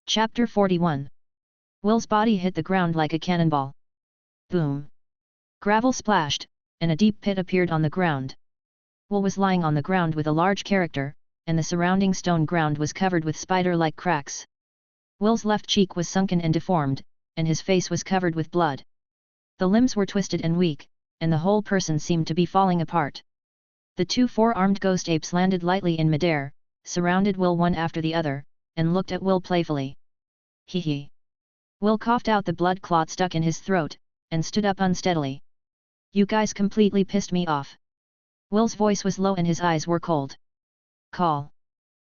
Chapter 41. Will's body hit the ground like a cannonball. Boom! Gravel splashed, and a deep pit appeared on the ground. Will was lying on the ground with a large character, and the surrounding stone ground was covered with spider-like cracks. Will's left cheek was sunken and deformed, and his face was covered with blood. The limbs were twisted and weak, and the whole person seemed to be falling apart. The two four-armed ghost apes landed lightly in midair, surrounded Will one after the other, and looked at Will playfully. Hee hee. Will coughed out the blood clot stuck in his throat, and stood up unsteadily. You guys completely pissed me off. Will's voice was low and his eyes were cold. Call.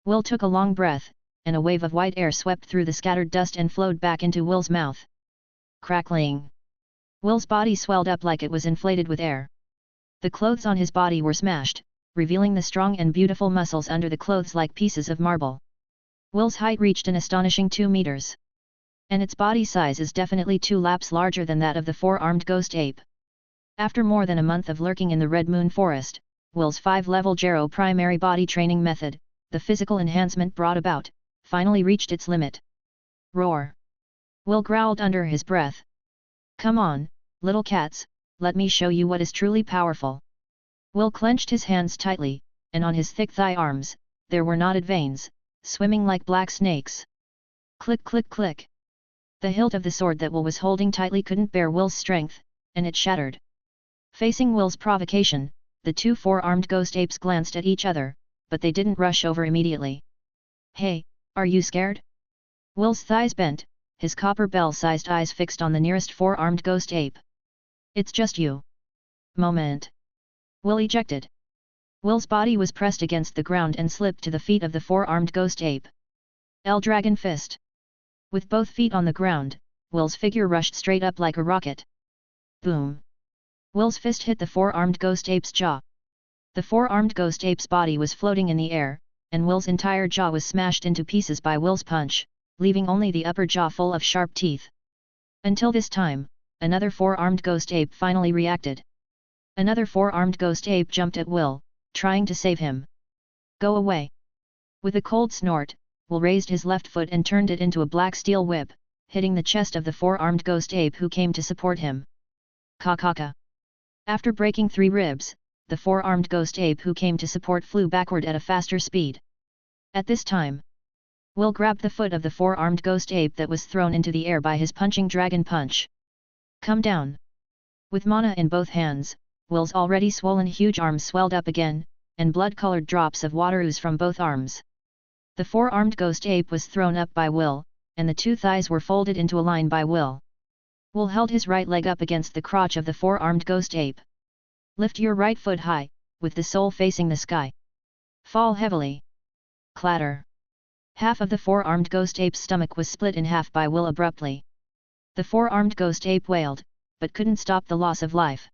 Will took a long breath, and a wave of white air swept through the scattered dust and flowed back into Will's mouth. Crackling. Will's body swelled up like it was inflated with air. The clothes on his body were smashed, revealing the strong and beautiful muscles under the clothes like pieces of marble. Will's height reached an astonishing 2 meters. And its body size is definitely 2 laps larger than that of the four-armed ghost ape. After more than a month of lurking in the Red Moon Forest, Will's 5-level Gero primary body training method, the physical enhancement brought about, finally reached its limit. Roar! Will growled under his breath. Come on, little cats, let me show you what is truly powerful. Will clenched his hands tightly, and on his thick thigh arms, there were knotted veins, swimming like black snakes. Click click click. The hilt of the sword that Will was holding tightly couldn't bear Will's strength, and it shattered. Facing Will's provocation, the two four-armed ghost apes glanced at each other, but they didn't rush over immediately. Hey, are you scared? Will's thighs bent, his copper bell-sized eyes fixed on the nearest four-armed ghost ape. It's just you. Moment. Will ejected. Will's body was pressed against the ground and slipped to the feet of the four-armed ghost ape. Dragon Fist. With both feet on the ground, Will's figure rushed straight up like a rocket. Boom! Will's fist hit the four-armed ghost ape's jaw. The four-armed ghost ape's body was floating in the air, and Will's entire jaw was smashed into pieces by Will's punch, leaving only the upper jaw full of sharp teeth. Until this time, another four-armed ghost ape finally reacted. Another four-armed ghost ape jumped at Will, trying to save him. Go away! With a cold snort, Will raised his left foot and turned it into a black steel whip, hitting the chest of the four-armed ghost ape who came to support him. Ka-ka-ka. After breaking 3 ribs, the four-armed ghost ape who came to support flew backward at a faster speed. At this time, Will grabbed the foot of the four-armed ghost ape that was thrown into the air by his punching dragon punch. Come down! With mana in both hands, Will's already swollen huge arms swelled up again, and blood-colored drops of water oozed from both arms. The four-armed ghost ape was thrown up by Will, and the 2 thighs were folded into a line by Will. Will held his right leg up against the crotch of the four-armed ghost ape. Lift your right foot high, with the sole facing the sky. Fall heavily. Clatter. Half of the four-armed ghost ape's stomach was split in half by Will abruptly. The four-armed ghost ape wailed, but couldn't stop the loss of life.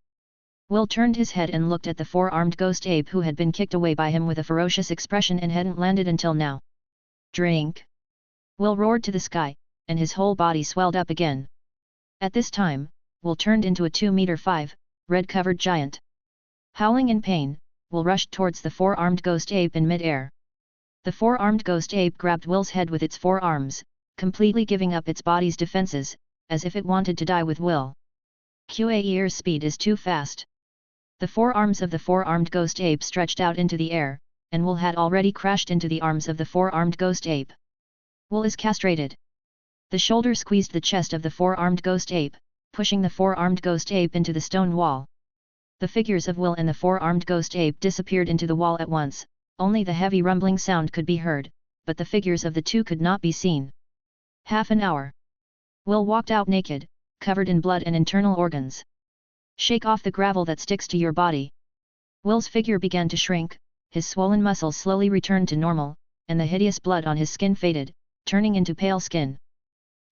Will turned his head and looked at the four-armed ghost ape who had been kicked away by him with a ferocious expression and hadn't landed until now. Drink! Will roared to the sky, and his whole body swelled up again. At this time, Will turned into a 2-meter-5, red-covered giant. Howling in pain, Will rushed towards the four-armed ghost ape in mid-air. The four-armed ghost ape grabbed Will's head with its 4 arms, completely giving up its body's defenses, as if it wanted to die with Will. Qaer's speed is too fast. The 4 arms of the four-armed ghost ape stretched out into the air, and Will had already crashed into the arms of the four-armed ghost ape. Will is castrated. The shoulder squeezed the chest of the four-armed ghost ape, pushing the four-armed ghost ape into the stone wall. The figures of Will and the four-armed ghost ape disappeared into the wall at once, only the heavy rumbling sound could be heard, but the figures of the two could not be seen. Half an hour. Will walked out naked, covered in blood and internal organs. Shake off the gravel that sticks to your body. Will's figure began to shrink, his swollen muscles slowly returned to normal, and the hideous blood on his skin faded, turning into pale skin.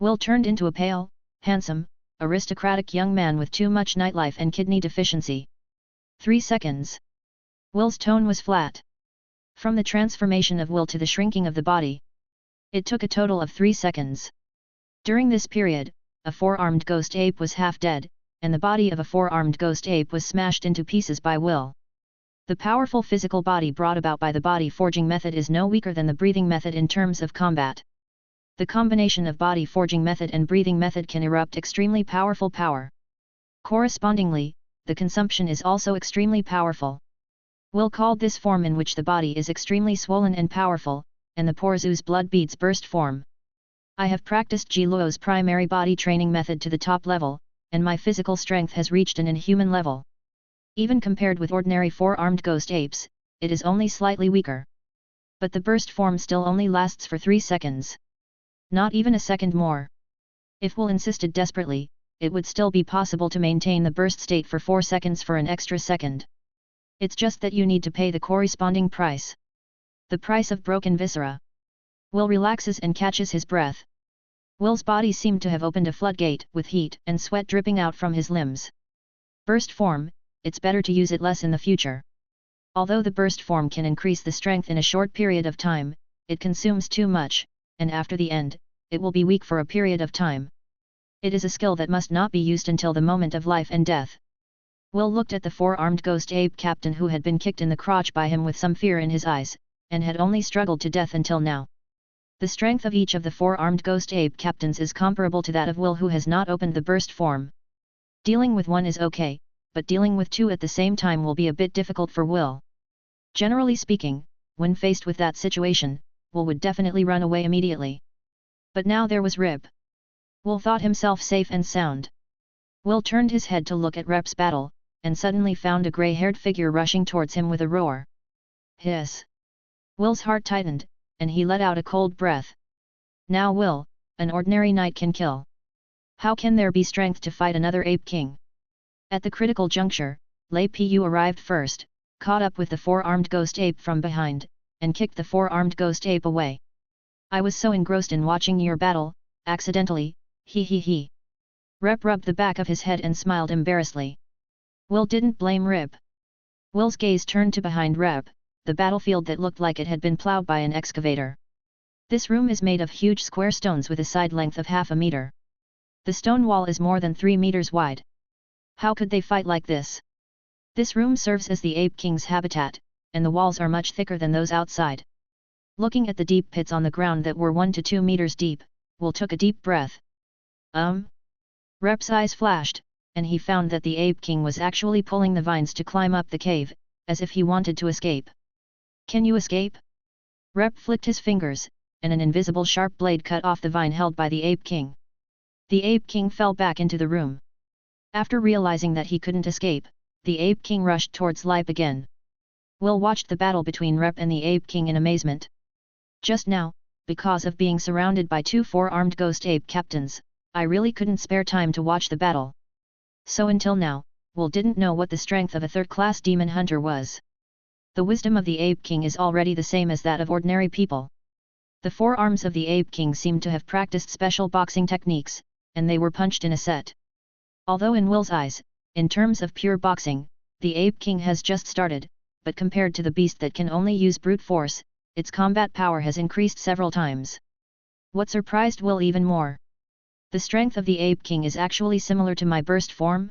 Will turned into a pale, handsome, aristocratic young man with too much nightlife and kidney deficiency. 3 seconds. Will's tone was flat. From the transformation of Will to the shrinking of the body, it took a total of 3 seconds. During this period, a four-armed ghost ape was half dead, and the body of a four-armed ghost ape was smashed into pieces by Will. The powerful physical body brought about by the body forging method is no weaker than the breathing method in terms of combat. The combination of body forging method and breathing method can erupt extremely powerful power. Correspondingly, the consumption is also extremely powerful. Will called this form in which the body is extremely swollen and powerful, and the pores ooze blood beads burst form. I have practiced Ji Luo's primary body training method to the top level, and my physical strength has reached an inhuman level. Even compared with ordinary four-armed ghost apes, it is only slightly weaker. But the burst form still only lasts for 3 seconds. Not even a second more. If Will insisted desperately, it would still be possible to maintain the burst state for 4 seconds for an extra second. It's just that you need to pay the corresponding price. The price of broken viscera. Will relaxes and catches his breath. Will's body seemed to have opened a floodgate, with heat and sweat dripping out from his limbs. Burst form, it's better to use it less in the future. Although the burst form can increase the strength in a short period of time, it consumes too much, and after the end, it will be weak for a period of time. It is a skill that must not be used until the moment of life and death. Will looked at the four-armed ghost ape captain who had been kicked in the crotch by him with some fear in his eyes, and had only struggled to death until now. The strength of each of the four-armed ghost ape captains is comparable to that of Will who has not opened the burst form. Dealing with one is okay, but dealing with two at the same time will be a bit difficult for Will. Generally speaking, when faced with that situation, Will would definitely run away immediately. But now there was Rip. Will thought himself safe and sound. Will turned his head to look at Rep's battle, and suddenly found a grey-haired figure rushing towards him with a roar. Hiss! Will's heart tightened, and he let out a cold breath. Now Will, an ordinary knight can kill. How can there be strength to fight another ape king? At the critical juncture, Lei Pu arrived first, caught up with the four-armed ghost ape from behind, and kicked the four-armed ghost ape away. I was so engrossed in watching your battle, accidentally, he. Rep rubbed the back of his head and smiled embarrassedly. Will didn't blame Rip. Will's gaze turned to behind Rep, the battlefield that looked like it had been plowed by an excavator. This room is made of huge square stones with a side length of half a meter. The stone wall is more than 3 meters wide. How could they fight like this? This room serves as the Ape King's habitat, and the walls are much thicker than those outside. Looking at the deep pits on the ground that were 1 to 2 meters deep, Will took a deep breath. Rep's eyes flashed, and he found that the Ape King was actually pulling the vines to climb up the cave, as if he wanted to escape. Can you escape? Rep flicked his fingers, and an invisible sharp blade cut off the vine held by the Ape King. The Ape King fell back into the room. After realizing that he couldn't escape, the Ape King rushed towards Lipe again. Will watched the battle between Rep and the Ape King in amazement. Just now, because of being surrounded by 2 four-armed ghost ape captains, I really couldn't spare time to watch the battle. So until now, Will didn't know what the strength of a third-class demon hunter was. The wisdom of the Ape King is already the same as that of ordinary people. The forearms of the Ape King seemed to have practiced special boxing techniques, and they were punched in a set. Although in Will's eyes, in terms of pure boxing, the Ape King has just started, but compared to the beast that can only use brute force, its combat power has increased several times. What surprised Will even more? The strength of the Ape King is actually similar to my burst form?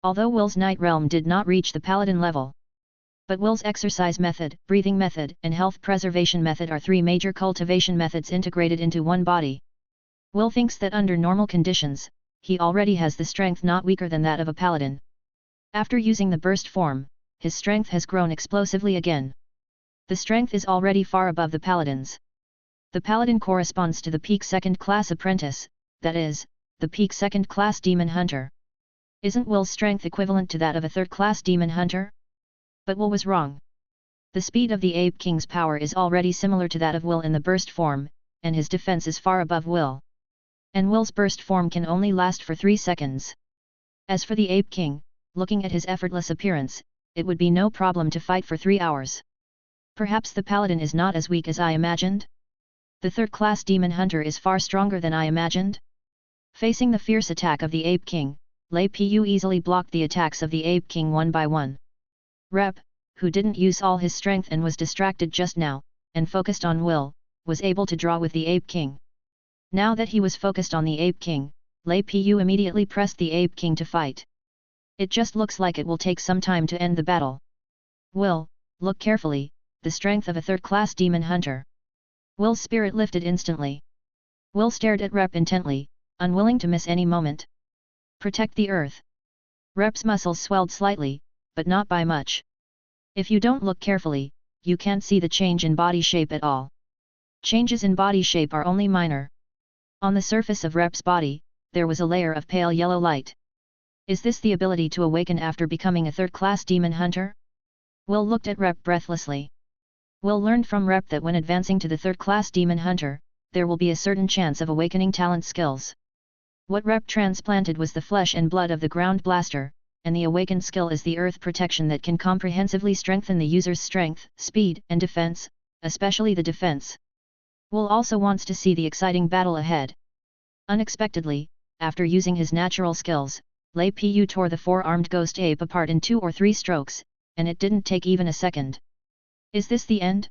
Although Will's Night Realm did not reach the Paladin level. But Will's exercise method, breathing method, and health preservation method are 3 major cultivation methods integrated into one body. Will thinks that under normal conditions, he already has the strength not weaker than that of a Paladin. After using the burst form, his strength has grown explosively again. The strength is already far above the Paladin's. The Paladin corresponds to the peak second-class apprentice, that is, the peak second-class demon hunter. Isn't Will's strength equivalent to that of a third-class demon hunter? But Will was wrong. The speed of the Ape King's power is already similar to that of Will in the burst form, and his defense is far above Will. And Will's burst form can only last for 3 seconds. As for the Ape King, looking at his effortless appearance, it would be no problem to fight for 3 hours. Perhaps the Paladin is not as weak as I imagined? The third-class demon hunter is far stronger than I imagined? Facing the fierce attack of the Ape King, Lei Pu easily blocked the attacks of the Ape King one by one. Rep, who didn't use all his strength and was distracted just now, and focused on Will, was able to draw with the Ape King. Now that he was focused on the Ape King, Lei Pu immediately pressed the Ape King to fight. It just looks like it will take some time to end the battle. Will, look carefully, the strength of a third-class demon hunter. Will's spirit lifted instantly. Will stared at Rep intently, unwilling to miss any moment. Protect the earth. Rep's muscles swelled slightly, but not by much. If you don't look carefully, you can't see the change in body shape at all. Changes in body shape are only minor. On the surface of Rep's body, there was a layer of pale yellow light. Is this the ability to awaken after becoming a third-class demon hunter? Will looked at Rep breathlessly. Will learned from Rep that when advancing to the third-class demon hunter, there will be a certain chance of awakening talent skills. What Rep transplanted was the flesh and blood of the ground blaster, and the awakened skill is the earth protection that can comprehensively strengthen the user's strength, speed, and defense, especially the defense. Will also wants to see the exciting battle ahead. Unexpectedly, after using his natural skills, Lei Pu tore the four-armed ghost ape apart in 2 or 3 strokes, and it didn't take even a second. Is this the end?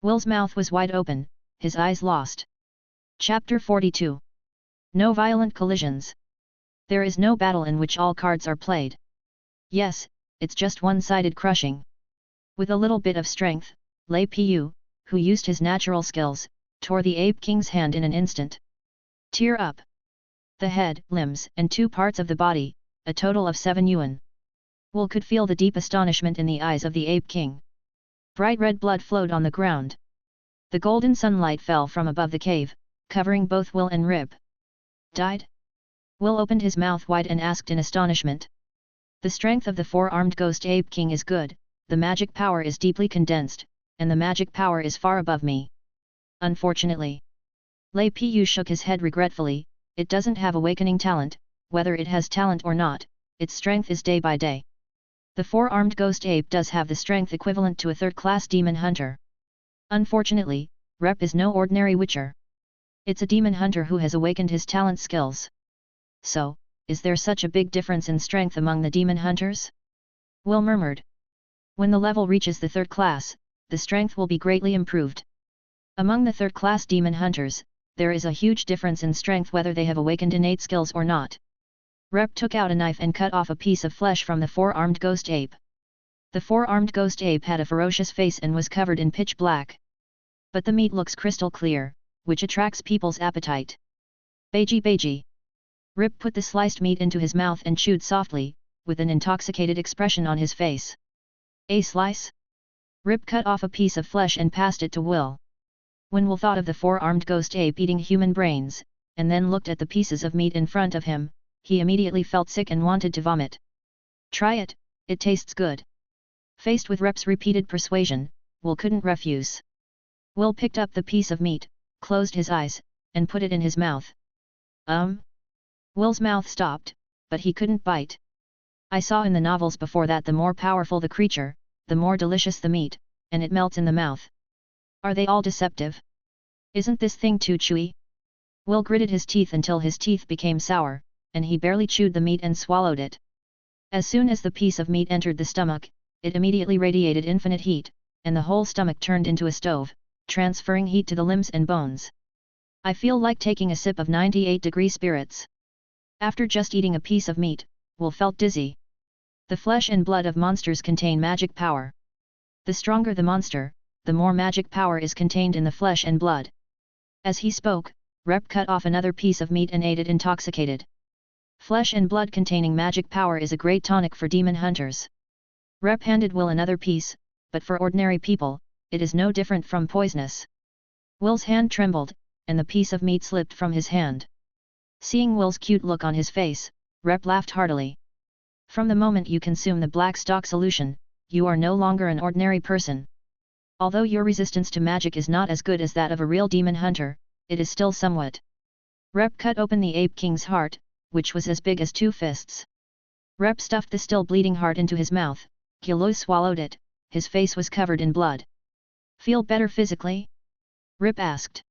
Will's mouth was wide open, his eyes lost. Chapter 42. No violent collisions. There is no battle in which all cards are played. Yes, it's just one-sided crushing. With a little bit of strength, Lei Pu, who used his natural skills, tore the Ape King's hand in an instant. Tear up. The head, limbs, and 2 parts of the body, a total of 7 yuan. Will could feel the deep astonishment in the eyes of the Ape King. Bright red blood flowed on the ground. The golden sunlight fell from above the cave, covering both Will and Rip. Died? Will opened his mouth wide and asked in astonishment. The strength of the four-armed ghost Ape King is good, the magic power is deeply condensed, and the magic power is far above me. Unfortunately. Lei Pu shook his head regretfully, it doesn't have awakening talent, whether it has talent or not, its strength is day by day. The four-armed ghost ape does have the strength equivalent to a third-class demon hunter. Unfortunately, Rep is no ordinary witcher. It's a demon hunter who has awakened his talent skills. So, is there such a big difference in strength among the demon hunters? Will murmured. When the level reaches the third class, the strength will be greatly improved. Among the third-class demon hunters, there is a huge difference in strength whether they have awakened innate skills or not. Rep took out a knife and cut off a piece of flesh from the four-armed ghost ape. The four-armed ghost ape had a ferocious face and was covered in pitch black. But the meat looks crystal clear, which attracts people's appetite. Beiji beiji. Rip put the sliced meat into his mouth and chewed softly, with an intoxicated expression on his face. A slice? Rip cut off a piece of flesh and passed it to Will. When Will thought of the four-armed ghost ape eating human brains, and then looked at the pieces of meat in front of him, he immediately felt sick and wanted to vomit. Try it, it tastes good. Faced with Rep's repeated persuasion, Will couldn't refuse. Will picked up the piece of meat, closed his eyes, and put it in his mouth. Will's mouth stopped, but he couldn't bite. I saw in the novels before that the more powerful the creature, the more delicious the meat, and it melts in the mouth. Are they all deceptive? Isn't this thing too chewy? Will gritted his teeth until his teeth became sour, and he barely chewed the meat and swallowed it. As soon as the piece of meat entered the stomach, it immediately radiated infinite heat, and the whole stomach turned into a stove, transferring heat to the limbs and bones. I feel like taking a sip of 98-degree spirits. After just eating a piece of meat, Will felt dizzy. The flesh and blood of monsters contain magic power. The stronger the monster, the more magic power is contained in the flesh and blood. As he spoke, Rep cut off another piece of meat and ate it intoxicated. Flesh and blood containing magic power is a great tonic for demon hunters. Rep handed Will another piece, but for ordinary people, it is no different from poisonous. Will's hand trembled, and the piece of meat slipped from his hand. Seeing Will's cute look on his face, Rep laughed heartily. From the moment you consume the black stock solution, you are no longer an ordinary person. Although your resistance to magic is not as good as that of a real demon hunter, it is still somewhat. Rep cut open the Ape King's heart, which was as big as 2 fists. Rep stuffed the still bleeding heart into his mouth, Giloi swallowed it, his face was covered in blood. Feel better physically? Rip asked.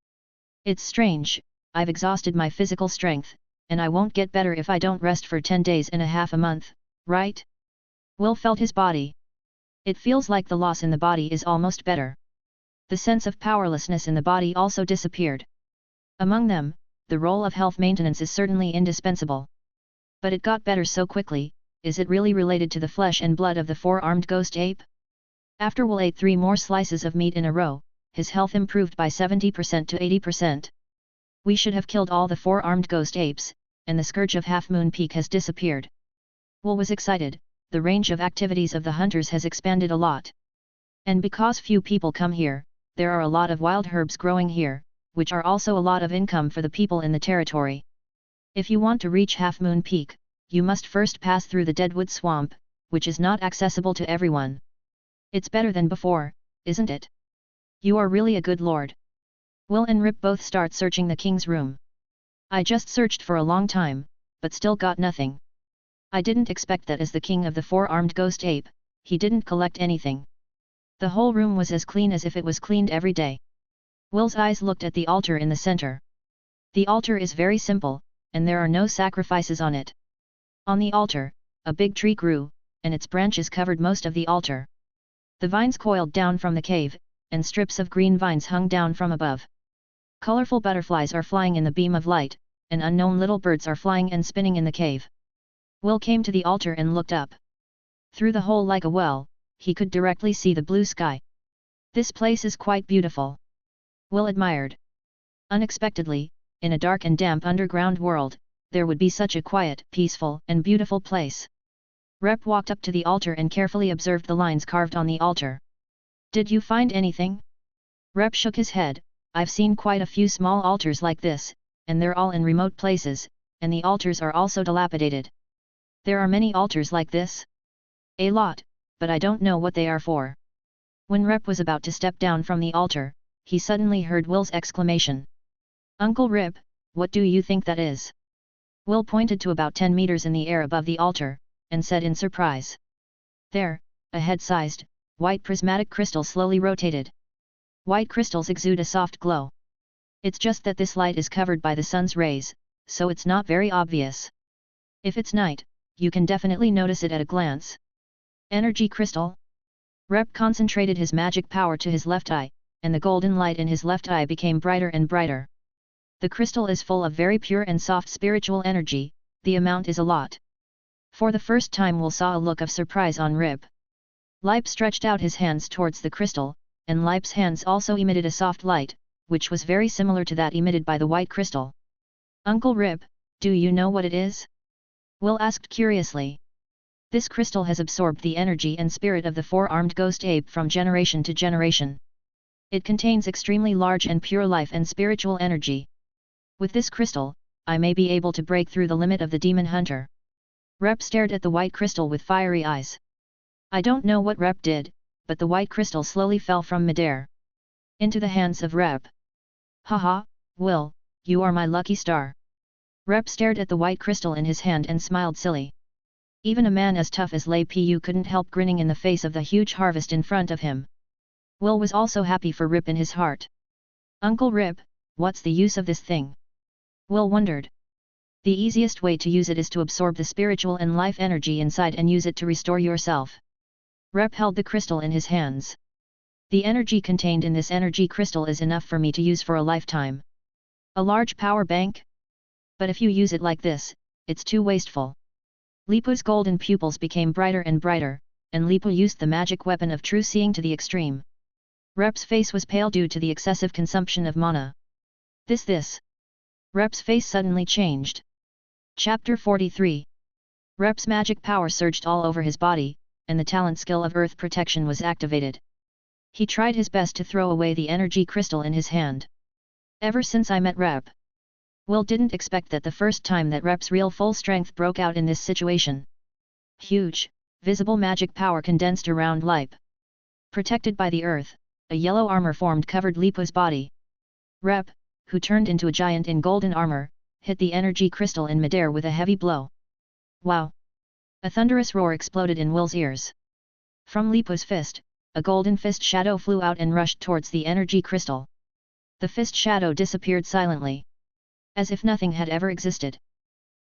It's strange, I've exhausted my physical strength, and I won't get better if I don't rest for 10 days and a half a month, right? Will felt his body. It feels like the loss in the body is almost better. The sense of powerlessness in the body also disappeared. Among them, the role of health maintenance is certainly indispensable. But it got better so quickly, is it really related to the flesh and blood of the four-armed ghost ape? After Will ate 3 more slices of meat in a row, his health improved by 70% to 80%. We should have killed all the four-armed ghost apes, and the scourge of Half Moon Peak has disappeared. Will was excited, the range of activities of the hunters has expanded a lot. And because few people come here, there are a lot of wild herbs growing here, which are also a lot of income for the people in the territory. If you want to reach Half Moon Peak, you must first pass through the Deadwood Swamp, which is not accessible to everyone. It's better than before, isn't it? You are really a good lord. Will and Rip both start searching the king's room. I just searched for a long time, but still got nothing. I didn't expect that as the king of the four-armed ghost ape, he didn't collect anything. The whole room was as clean as if it was cleaned every day. Will's eyes looked at the altar in the center. The altar is very simple, and there are no sacrifices on it. On the altar, a big tree grew, and its branches covered most of the altar. The vines coiled down from the cave, and strips of green vines hung down from above. Colorful butterflies are flying in the beam of light, and unknown little birds are flying and spinning in the cave. Will came to the altar and looked up. Through the hole like a well, he could directly see the blue sky. This place is quite beautiful. Will admired. Unexpectedly, in a dark and damp underground world, there would be such a quiet, peaceful, and beautiful place. Rep walked up to the altar and carefully observed the lines carved on the altar. Did you find anything? Rep shook his head. I've seen quite a few small altars like this, and they're all in remote places, and the altars are also dilapidated. There are many altars like this? A lot, but I don't know what they are for. When Rep was about to step down from the altar, he suddenly heard Will's exclamation. Uncle Rip, what do you think that is? Will pointed to about 10 meters in the air above the altar, and said in surprise. There, a head-sized, white prismatic crystal slowly rotated. White crystals exude a soft glow. It's just that this light is covered by the sun's rays, so it's not very obvious. If it's night, you can definitely notice it at a glance. Energy crystal? Rep concentrated his magic power to his left eye, and the golden light in his left eye became brighter and brighter. The crystal is full of very pure and soft spiritual energy, the amount is a lot. For the first time Will saw a look of surprise on Rip. Lipe stretched out his hands towards the crystal, and Lipe's hands also emitted a soft light, which was very similar to that emitted by the white crystal. Uncle Rip, do you know what it is? Will asked curiously. This crystal has absorbed the energy and spirit of the four-armed ghost ape from generation to generation. It contains extremely large and pure life and spiritual energy. With this crystal, I may be able to break through the limit of the demon hunter. Rep stared at the white crystal with fiery eyes. I don't know what Rep did, but the white crystal slowly fell from midair into the hands of Rep. Haha, Will, you are my lucky star. Rep stared at the white crystal in his hand and smiled silly. Even a man as tough as Lei Pu couldn't help grinning in the face of the huge harvest in front of him. Will was also happy for Rip in his heart. Uncle Rip, what's the use of this thing? Will wondered. The easiest way to use it is to absorb the spiritual and life energy inside and use it to restore yourself. Rep held the crystal in his hands. The energy contained in this energy crystal is enough for me to use for a lifetime. A large power bank? But if you use it like this, it's too wasteful. Lipu's golden pupils became brighter and brighter, and Lipu used the magic weapon of true seeing to the extreme. Rep's face was pale due to the excessive consumption of mana. This. Rep's face suddenly changed. Chapter 43. Rep's magic power surged all over his body, and the talent skill of earth protection was activated. He tried his best to throw away the energy crystal in his hand. Ever since I met Rep, Will didn't expect that the first time that Rep's real full strength broke out in this situation. Huge, visible magic power condensed around Lipe. Protected by the earth, a yellow armor formed covered Lipu's body. Rep, who turned into a giant in golden armor, hit the energy crystal in midair with a heavy blow. Wow! A thunderous roar exploded in Will's ears. From Lipu's fist, a golden fist shadow flew out and rushed towards the energy crystal. The fist shadow disappeared silently, as if nothing had ever existed.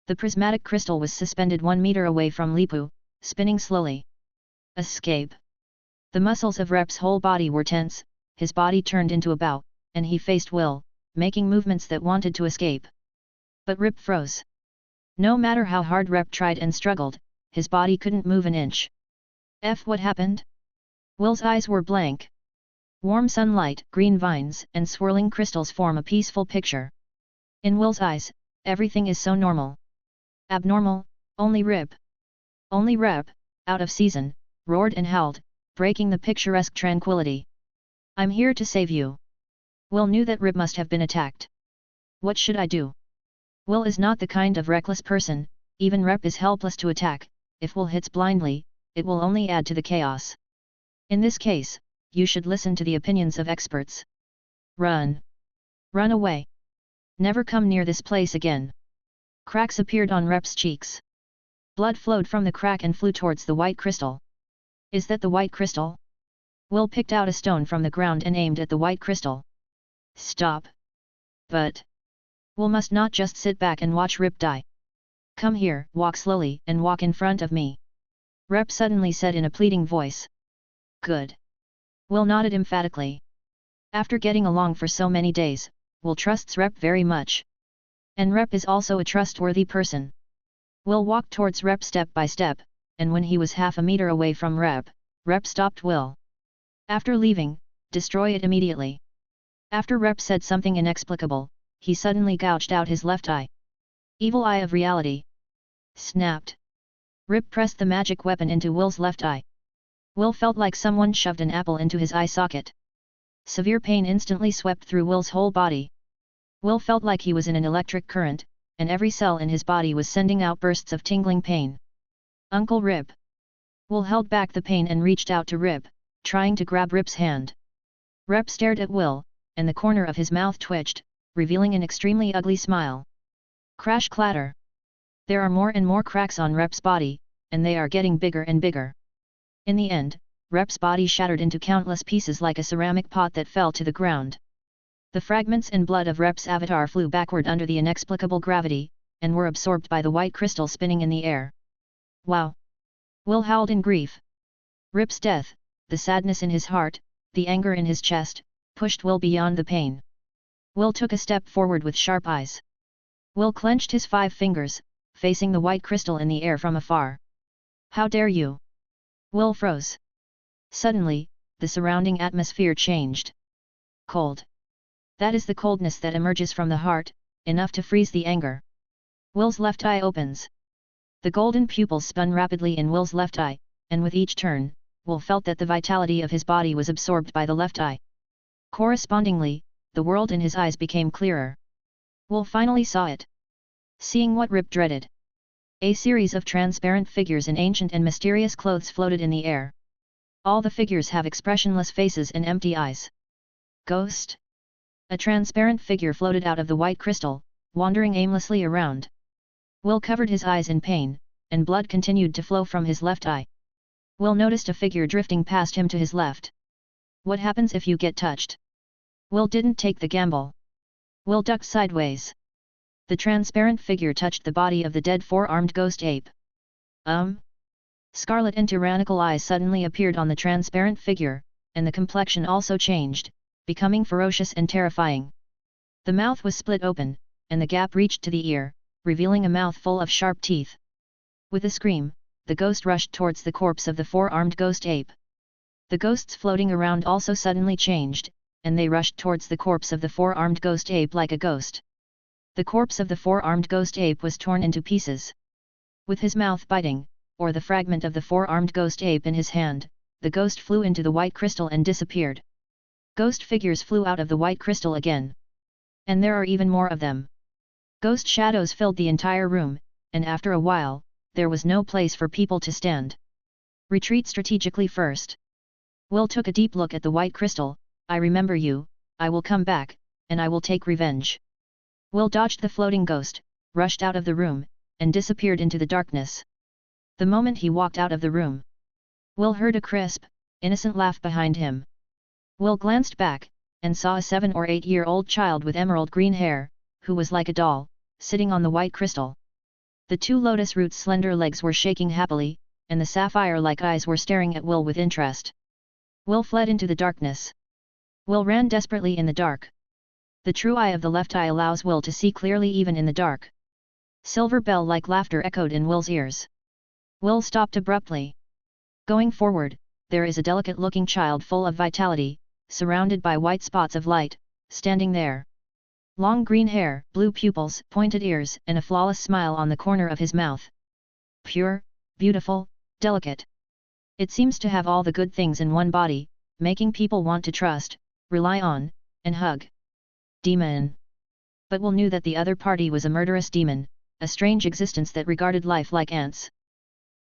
The prismatic crystal was suspended 1 meter away from Lipu, spinning slowly. Escape! The muscles of Rep's whole body were tense, his body turned into a bow, and he faced Will, making movements that wanted to escape. But Rip froze. No matter how hard Rep tried and struggled, his body couldn't move an inch. What happened? Will's eyes were blank. Warm sunlight, green vines, and swirling crystals form a peaceful picture. In Will's eyes, everything is so normal. Abnormal, only Rip. Only Rep, out of season, roared and howled, breaking the picturesque tranquility. I'm here to save you. Will knew that Rip must have been attacked. What should I do? Will is not the kind of reckless person, even Rep is helpless to attack. If Will hits blindly, it will only add to the chaos. In this case, you should listen to the opinions of experts. Run. Run away. Never come near this place again. Cracks appeared on Rep's cheeks. Blood flowed from the crack and flew towards the white crystal. Is that the white crystal? Will picked out a stone from the ground and aimed at the white crystal. Stop. But Will must not just sit back and watch Rip die. Come here, walk slowly, and walk in front of me. Rep suddenly said in a pleading voice. Good. Will nodded emphatically. After getting along for so many days, Will trusts Rep very much. And Rep is also a trustworthy person. Will walked towards Rep step by step, and when he was half a meter away from Rep stopped Will. After leaving, destroy it immediately. After Rep said something inexplicable, he suddenly gouged out his left eye. Evil eye of reality. Snapped. Rip pressed the magic weapon into Will's left eye. Will felt like someone shoved an apple into his eye socket. Severe pain instantly swept through Will's whole body. Will felt like he was in an electric current, and every cell in his body was sending out bursts of tingling pain. Uncle Rip. Will held back the pain and reached out to Rip, trying to grab Rip's hand. Rip stared at Will, and the corner of his mouth twitched, revealing an extremely ugly smile. Crash clatter. There are more and more cracks on Rep's body, and they are getting bigger and bigger. In the end, Rep's body shattered into countless pieces like a ceramic pot that fell to the ground. The fragments and blood of Rep's avatar flew backward under the inexplicable gravity, and were absorbed by the white crystal spinning in the air. Wow! Will howled in grief. Rip's death, the sadness in his heart, the anger in his chest, pushed Will beyond the pain. Will took a step forward with sharp eyes. Will clenched his 5 fingers, facing the white crystal in the air from afar. How dare you! Will froze. Suddenly, the surrounding atmosphere changed. Cold. That is the coldness that emerges from the heart, enough to freeze the anger. Will's left eye opens. The golden pupils spun rapidly in Will's left eye, and with each turn, Will felt that the vitality of his body was absorbed by the left eye. Correspondingly, the world in his eyes became clearer. Will finally saw it. Seeing what Rip dreaded. A series of transparent figures in ancient and mysterious clothes floated in the air. All the figures have expressionless faces and empty eyes. Ghost? A transparent figure floated out of the white crystal, wandering aimlessly around. Will covered his eyes in pain, and blood continued to flow from his left eye. Will noticed a figure drifting past him to his left. What happens if you get touched? Will didn't take the gamble. Will ducked sideways. The transparent figure touched the body of the dead 4-armed ghost ape. Scarlet and tyrannical eyes suddenly appeared on the transparent figure, and the complexion also changed, becoming ferocious and terrifying. The mouth was split open, and the gap reached to the ear, revealing a mouth full of sharp teeth. With a scream, the ghost rushed towards the corpse of the 4-armed ghost ape. The ghosts floating around also suddenly changed, and they rushed towards the corpse of the 4-armed ghost ape like a ghost. The corpse of the 4-armed ghost ape was torn into pieces. With his mouth biting, or the fragment of the 4-armed ghost ape in his hand, the ghost flew into the white crystal and disappeared. Ghost figures flew out of the white crystal again. And there are even more of them. Ghost shadows filled the entire room, and after a while, there was no place for people to stand. Retreat strategically first. Will took a deep look at the white crystal. I remember you, I will come back, and I will take revenge. Will dodged the floating ghost, rushed out of the room, and disappeared into the darkness. The moment he walked out of the room, Will heard a crisp, innocent laugh behind him. Will glanced back, and saw a 7 or 8-year-old child with emerald green hair, who was like a doll, sitting on the white crystal. The 2 lotus root slender legs were shaking happily, and the sapphire-like eyes were staring at Will with interest. Will fled into the darkness. Will ran desperately in the dark. The true eye of the left eye allows Will to see clearly even in the dark. Silver bell-like laughter echoed in Will's ears. Will stopped abruptly. Going forward, there is a delicate-looking child full of vitality, surrounded by white spots of light, standing there. Long green hair, blue pupils, pointed ears, and a flawless smile on the corner of his mouth. Pure, beautiful, delicate. It seems to have all the good things in one body, making people want to trust, rely on, and hug. Demon. But Will knew that the other party was a murderous demon, a strange existence that regarded life like ants.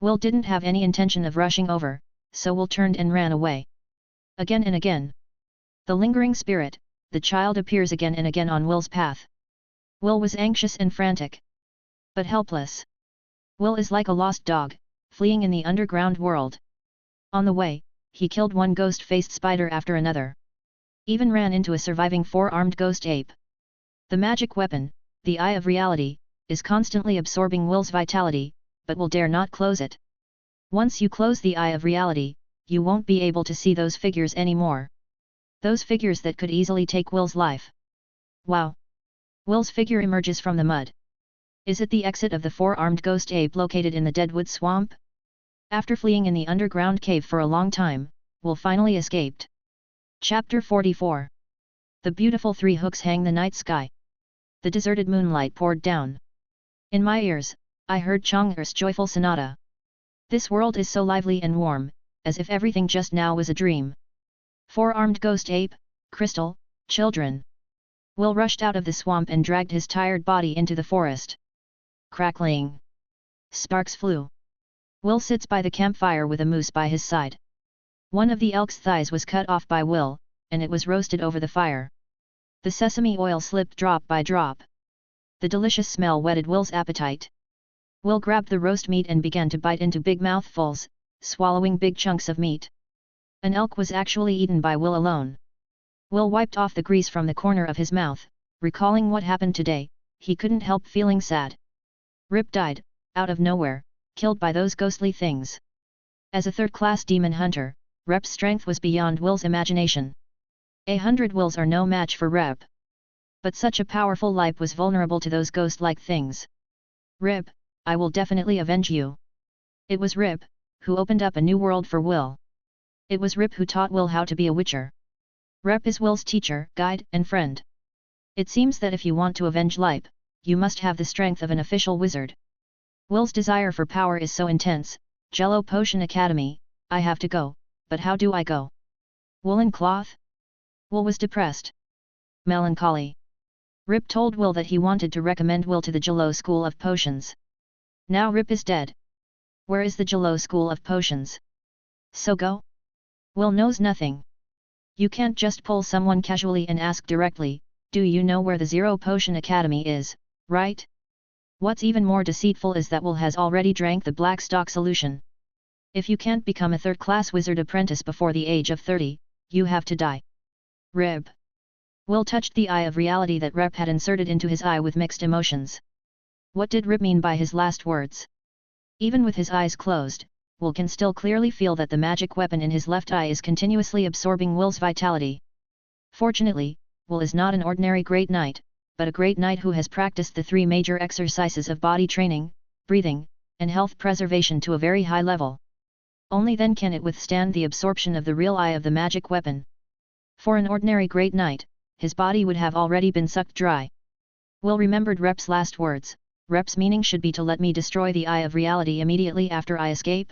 Will didn't have any intention of rushing over, so Will turned and ran away. Again and again. The lingering spirit, the child appears again and again on Will's path. Will was anxious and frantic. But helpless. Will is like a lost dog, fleeing in the underground world. On the way, he killed one ghost-faced spider after another. Even ran into a surviving four-armed ghost ape. The magic weapon, the Eye of Reality, is constantly absorbing Will's vitality, but Will dare not close it. Once you close the Eye of Reality, you won't be able to see those figures anymore. Those figures that could easily take Will's life. Wow! Will's figure emerges from the mud. Is it the exit of the four-armed ghost ape located in the Deadwood Swamp? After fleeing in the underground cave for a long time, Will finally escaped. Chapter 44. The beautiful three hooks hang the night sky. The deserted moonlight poured down. In my ears, I heard Chang'er's joyful sonata. This world is so lively and warm, as if everything just now was a dream. Four-armed ghost ape, crystal, children. Will rushed out of the swamp and dragged his tired body into the forest. Crackling. Sparks flew. Will sits by the campfire with a moose by his side. One of the elk's thighs was cut off by Will, and it was roasted over the fire. The sesame oil slipped drop by drop. The delicious smell whetted Will's appetite. Will grabbed the roast meat and began to bite into big mouthfuls, swallowing big chunks of meat. An elk was actually eaten by Will alone. Will wiped off the grease from the corner of his mouth, recalling what happened today. He couldn't help feeling sad. Rip died, out of nowhere, killed by those ghostly things. As a third-class demon hunter, Rep's strength was beyond Will's imagination. 100 Wills are no match for Rep. But such a powerful life was vulnerable to those ghost-like things. Rip, I will definitely avenge you. It was Rip, who opened up a new world for Will. It was Rip who taught Will how to be a witcher. Rep is Will's teacher, guide, and friend. It seems that if you want to avenge Lipe, you must have the strength of an official wizard. Will's desire for power is so intense. Jello Potion Academy, I have to go, but how do I go? Woolen cloth? Will was depressed. Melancholy. Rip told Will that he wanted to recommend Will to the Jello School of Potions. Now Rip is dead. Where is the Jello School of Potions? So go? Will knows nothing. You can't just pull someone casually and ask directly, do you know where the Zero Potion Academy is, right? What's even more deceitful is that Will has already drank the black stock solution. If you can't become a third-class wizard apprentice before the age of 30, you have to die. Rip. Will touched the Eye of Reality that Rep had inserted into his eye with mixed emotions. What did Rip mean by his last words? Even with his eyes closed, Will can still clearly feel that the magic weapon in his left eye is continuously absorbing Will's vitality. Fortunately, Will is not an ordinary great knight, but a great knight who has practiced the three major exercises of body training, breathing, and health preservation to a very high level. Only then can it withstand the absorption of the real eye of the magic weapon. For an ordinary great knight, his body would have already been sucked dry. Will remembered Rep's last words. Rep's meaning should be to let me destroy the Eye of Reality immediately after I escape.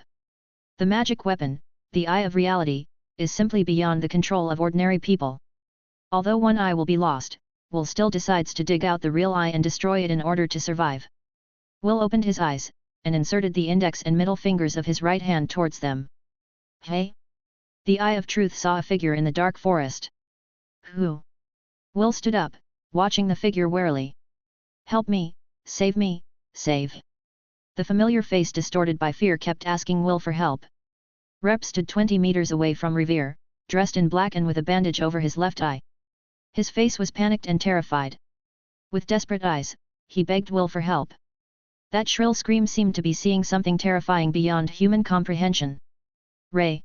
The magic weapon, the Eye of Reality, is simply beyond the control of ordinary people. Although one eye will be lost, Will still decides to dig out the real eye and destroy it in order to survive. Will opened his eyes, and inserted the index and middle fingers of his right hand towards them. Hey! The Eye of Truth saw a figure in the dark forest. Who? Will stood up, watching the figure warily. Help me, save me, save. The familiar face distorted by fear kept asking Will for help. Rep stood 20 meters away from Revere, dressed in black and with a bandage over his left eye. His face was panicked and terrified. With desperate eyes, he begged Will for help. That shrill scream seemed to be seeing something terrifying beyond human comprehension. Ray!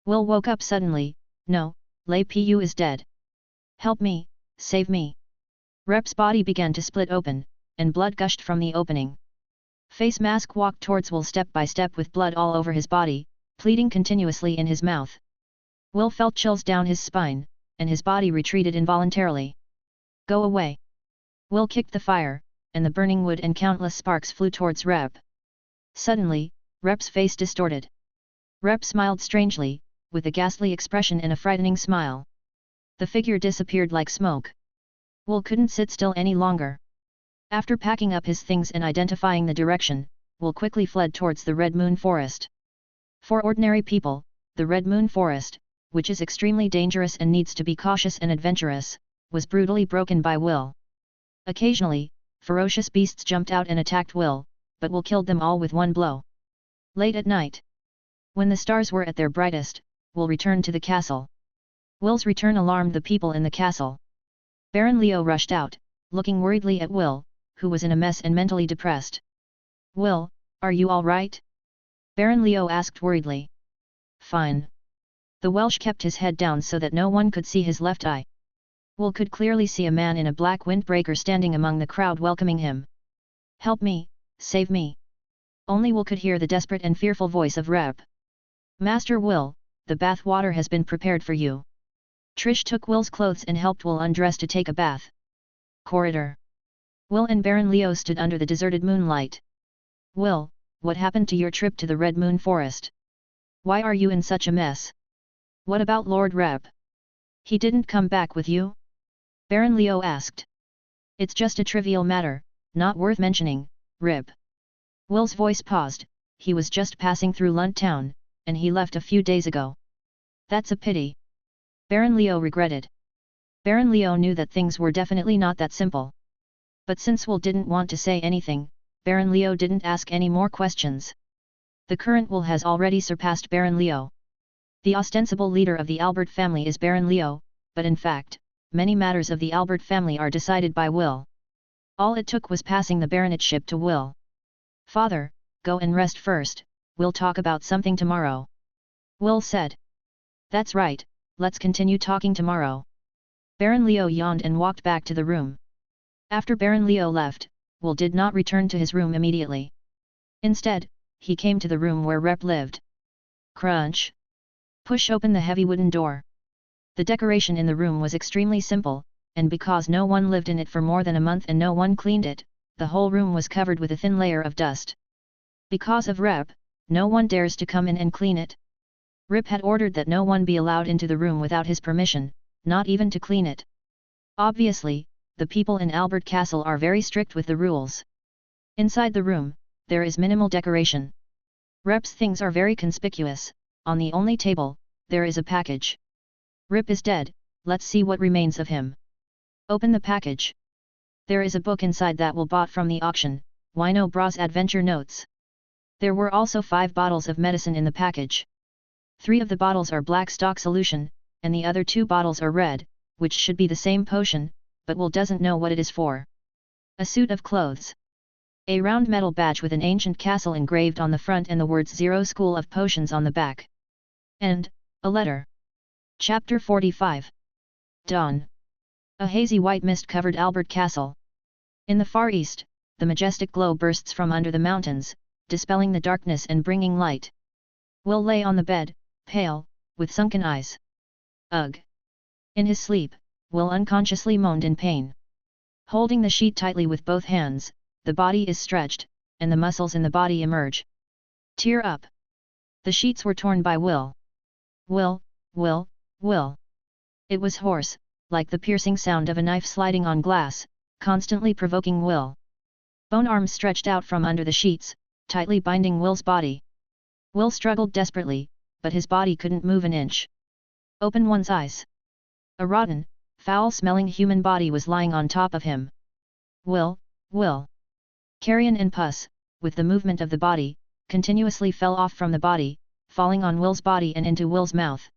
Will woke up suddenly. No, Lei Pu is dead. Help me, save me. Rep's body began to split open, and blood gushed from the opening. Face Mask walked towards Will step by step with blood all over his body, pleading continuously in his mouth. Will felt chills down his spine, and his body retreated involuntarily. Go away. Will kicked the fire, and the burning wood and countless sparks flew towards Rep. Suddenly, Rep's face distorted. Rep smiled strangely, with a ghastly expression and a frightening smile. The figure disappeared like smoke. Will couldn't sit still any longer. After packing up his things and identifying the direction, Will quickly fled towards the Red Moon Forest. For ordinary people, the Red Moon Forest, which is extremely dangerous and needs to be cautious and adventurous, was brutally broken by Will. Occasionally, ferocious beasts jumped out and attacked Will, but Will killed them all with one blow. Late at night, when the stars were at their brightest, Will returned to the castle. Will's return alarmed the people in the castle. Baron Leo rushed out, looking worriedly at Will, who was in a mess and mentally depressed. "Will, are you all right?" Baron Leo asked worriedly. "Fine." The Welsh kept his head down so that no one could see his left eye. Will could clearly see a man in a black windbreaker standing among the crowd welcoming him. "Help me, save me." Only Will could hear the desperate and fearful voice of Rep. "Master Will, the bath water has been prepared for you." Trish took Will's clothes and helped Will undress to take a bath. Corridor. Will and Baron Leo stood under the deserted moonlight. "Will, what happened to your trip to the Red Moon Forest? Why are you in such a mess? What about Lord Rep? He didn't come back with you?" Baron Leo asked. "It's just a trivial matter, not worth mentioning, Rip." Will's voice paused. He was just passing through Lunt Town, and he left a few days ago. "That's a pity." Baron Leo regretted. Baron Leo knew that things were definitely not that simple. But since Will didn't want to say anything, Baron Leo didn't ask any more questions. The current Will has already surpassed Baron Leo. The ostensible leader of the Albert family is Baron Leo, but in fact, many matters of the Albert family are decided by Will. All it took was passing the baronetship to Will. "Father, go and rest first, we'll talk about something tomorrow," Will said. "That's right, let's continue talking tomorrow." Baron Leo yawned and walked back to the room. After Baron Leo left, Will did not return to his room immediately. Instead, he came to the room where Rep lived. Crunch! Push open the heavy wooden door. The decoration in the room was extremely simple, and because no one lived in it for more than a month and no one cleaned it, the whole room was covered with a thin layer of dust. Because of Rep, no one dares to come in and clean it. Rip had ordered that no one be allowed into the room without his permission, not even to clean it. Obviously, the people in Albert Castle are very strict with the rules. Inside the room, there is minimal decoration. Rep's things are very conspicuous. On the only table, there is a package. Rip is dead, let's see what remains of him. Open the package. There is a book inside that Will bought from the auction, Wino Bra's Adventure Notes. There were also 5 bottles of medicine in the package. 3 of the bottles are black stock solution, and the other 2 bottles are red, which should be the same potion, but Will doesn't know what it is for. A suit of clothes. A round metal badge with an ancient castle engraved on the front and the words 0 School of Potions on the back. And, a letter. Chapter 45. Dawn. A hazy white mist covered Albert Castle. In the far east, the majestic glow bursts from under the mountains, dispelling the darkness and bringing light. Will lay on the bed, pale, with sunken eyes. Ugh! In his sleep, Will unconsciously moaned in pain. Holding the sheet tightly with both hands, the body is stretched, and the muscles in the body emerge. Tear up! The sheets were torn by Will. Will, Will, Will. It was hoarse, like the piercing sound of a knife sliding on glass, constantly provoking Will. Bone arms stretched out from under the sheets, tightly binding Will's body. Will struggled desperately, but his body couldn't move an inch. Open one's eyes. A rotten, foul-smelling human body was lying on top of him. Will. Carrion and pus, with the movement of the body, continuously fell off from the body, falling on Will's body and into Will's mouth.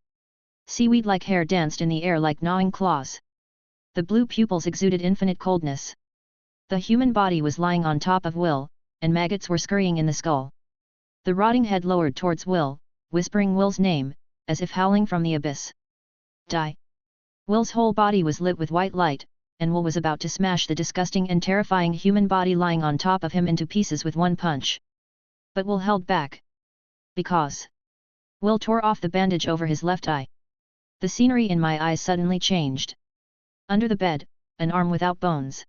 Seaweed-like hair danced in the air like gnawing claws. The blue pupils exuded infinite coldness. The human body was lying on top of Will, and maggots were scurrying in the skull. The rotting head lowered towards Will, whispering Will's name, as if howling from the abyss. Die! Will's whole body was lit with white light, and Will was about to smash the disgusting and terrifying human body lying on top of him into pieces with one punch. But Will held back. Because Will tore off the bandage over his left eye. The scenery in my eyes suddenly changed. Under the bed, an arm without bones.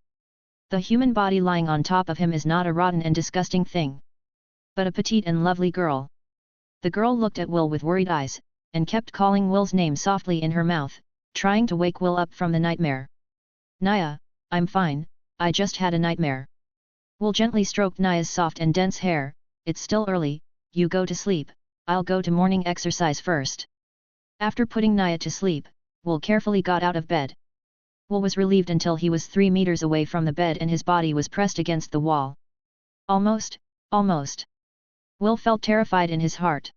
The human body lying on top of him is not a rotten and disgusting thing, but a petite and lovely girl. The girl looked at Will with worried eyes, and kept calling Will's name softly in her mouth, trying to wake Will up from the nightmare. Naya, I'm fine, I just had a nightmare. Will gently stroked Naya's soft and dense hair. It's still early, you go to sleep, I'll go to morning exercise first. After putting Naya to sleep, Will carefully got out of bed. Will was relieved until he was 3 meters away from the bed and his body was pressed against the wall. Almost. Will felt terrified in his heart.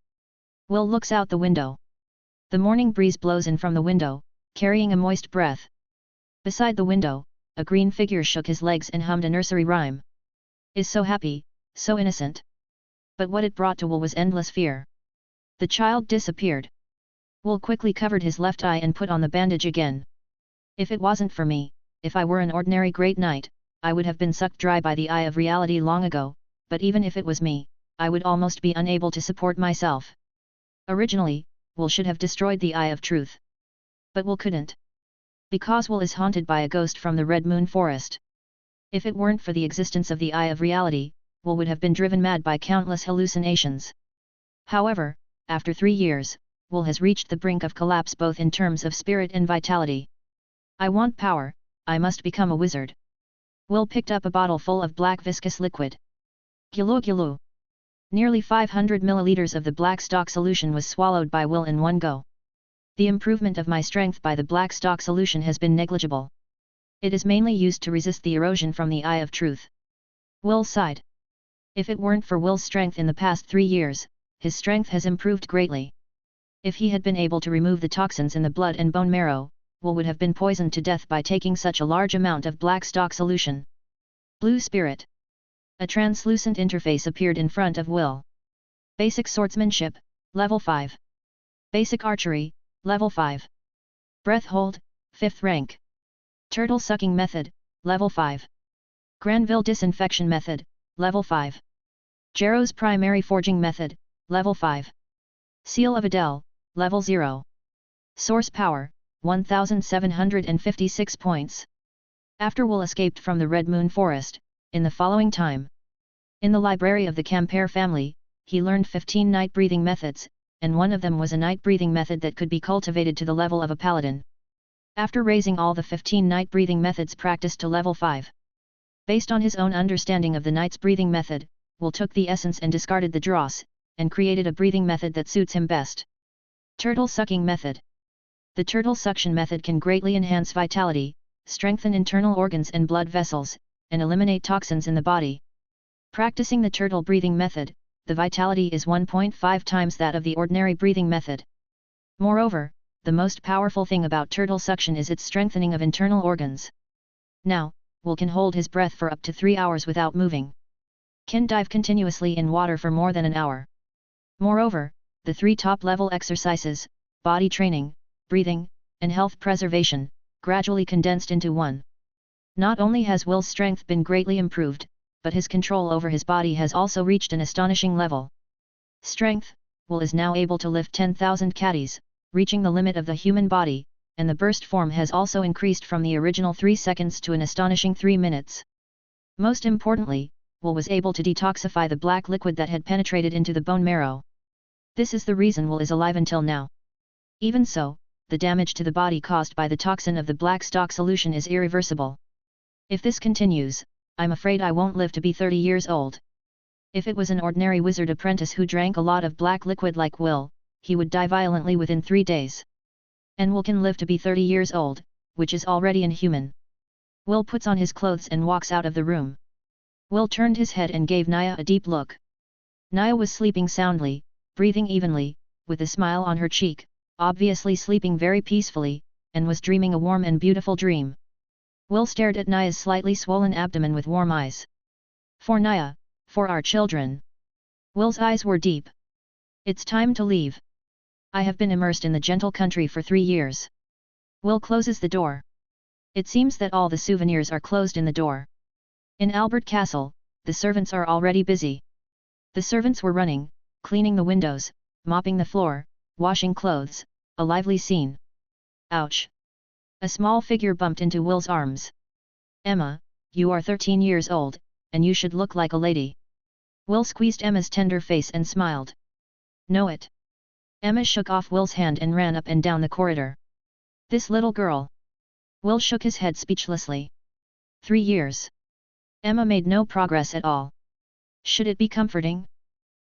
Will looks out the window. The morning breeze blows in from the window, carrying a moist breath. Beside the window, a green figure shook his legs and hummed a nursery rhyme. Is so happy, so innocent. But what it brought to Will was endless fear. The child disappeared. Will quickly covered his left eye and put on the bandage again. If it wasn't for me, if I were an ordinary great knight, I would have been sucked dry by the eye of reality long ago, but even if it was me, I would almost be unable to support myself. Originally, Will should have destroyed the eye of truth. But Will couldn't. Because Will is haunted by a ghost from the Red Moon Forest. If it weren't for the existence of the eye of reality, Will would have been driven mad by countless hallucinations. However, after 3 years, Will has reached the brink of collapse both in terms of spirit and vitality. I want power, I must become a wizard. Will picked up a bottle full of black viscous liquid. Gulu. Nearly 500 milliliters of the black stock solution was swallowed by Will in one go. The improvement of my strength by the black stock solution has been negligible. It is mainly used to resist the erosion from the eye of truth. Will sighed. If it weren't for Will's strength in the past 3 years, his strength has improved greatly. If he had been able to remove the toxins in the blood and bone marrow, Will would have been poisoned to death by taking such a large amount of black stock solution. Blue Spirit. A translucent interface appeared in front of Will. Basic Swordsmanship, Level 5. Basic Archery, Level 5. Breath Hold, 5th rank. Turtle Sucking Method, Level 5. Granville Disinfection Method, Level 5. Jarrow's Primary Forging Method, Level 5. Seal of Adele, Level 0. Source Power, 1756 points. After Will escaped from the Red Moon Forest, in the following time. In the library of the Campere family, he learned 15 night breathing methods, and one of them was a night breathing method that could be cultivated to the level of a paladin. After raising all the 15 night breathing methods practiced to level 5. Based on his own understanding of the night's breathing method, Will took the essence and discarded the dross, and created a breathing method that suits him best. Turtle Sucking Method. The turtle suction method can greatly enhance vitality, strengthen internal organs and blood vessels, and eliminate toxins in the body. Practicing the turtle breathing method, the vitality is 1.5 times that of the ordinary breathing method. Moreover, the most powerful thing about turtle suction is its strengthening of internal organs. Now, Will can hold his breath for up to 3 hours without moving. Can dive continuously in water for more than an hour. Moreover, the 3 top-level exercises, body training, breathing, and health preservation, gradually condensed into one. Not only has Will's strength been greatly improved, but his control over his body has also reached an astonishing level. Strength, Will is now able to lift 10,000 kgs, reaching the limit of the human body, and the burst form has also increased from the original 3 seconds to an astonishing 3 minutes. Most importantly, Will was able to detoxify the black liquid that had penetrated into the bone marrow. This is the reason Will is alive until now. Even so, the damage to the body caused by the toxin of the black stock solution is irreversible. If this continues, I'm afraid I won't live to be 30 years old. If it was an ordinary wizard apprentice who drank a lot of black liquid like Will, he would die violently within 3 days. And Will can live to be 30 years old, which is already inhuman. Will puts on his clothes and walks out of the room. Will turned his head and gave Naya a deep look. Naya was sleeping soundly, breathing evenly, with a smile on her cheek, obviously sleeping very peacefully, and was dreaming a warm and beautiful dream. Will stared at Naya's slightly swollen abdomen with warm eyes. For Naya, for our children. Will's eyes were deep. It's time to leave. I have been immersed in the gentle country for 3 years. Will closes the door. It seems that all the souvenirs are closed in the door. In Albert Castle, the servants are already busy. The servants were running, cleaning the windows, mopping the floor, washing clothes, a lively scene. Ouch! A small figure bumped into Will's arms. Emma, you are 13 years old, and you should look like a lady. Will squeezed Emma's tender face and smiled. Know it. Emma shook off Will's hand and ran up and down the corridor. This little girl. Will shook his head speechlessly. 3 years. Emma made no progress at all. Should it be comforting?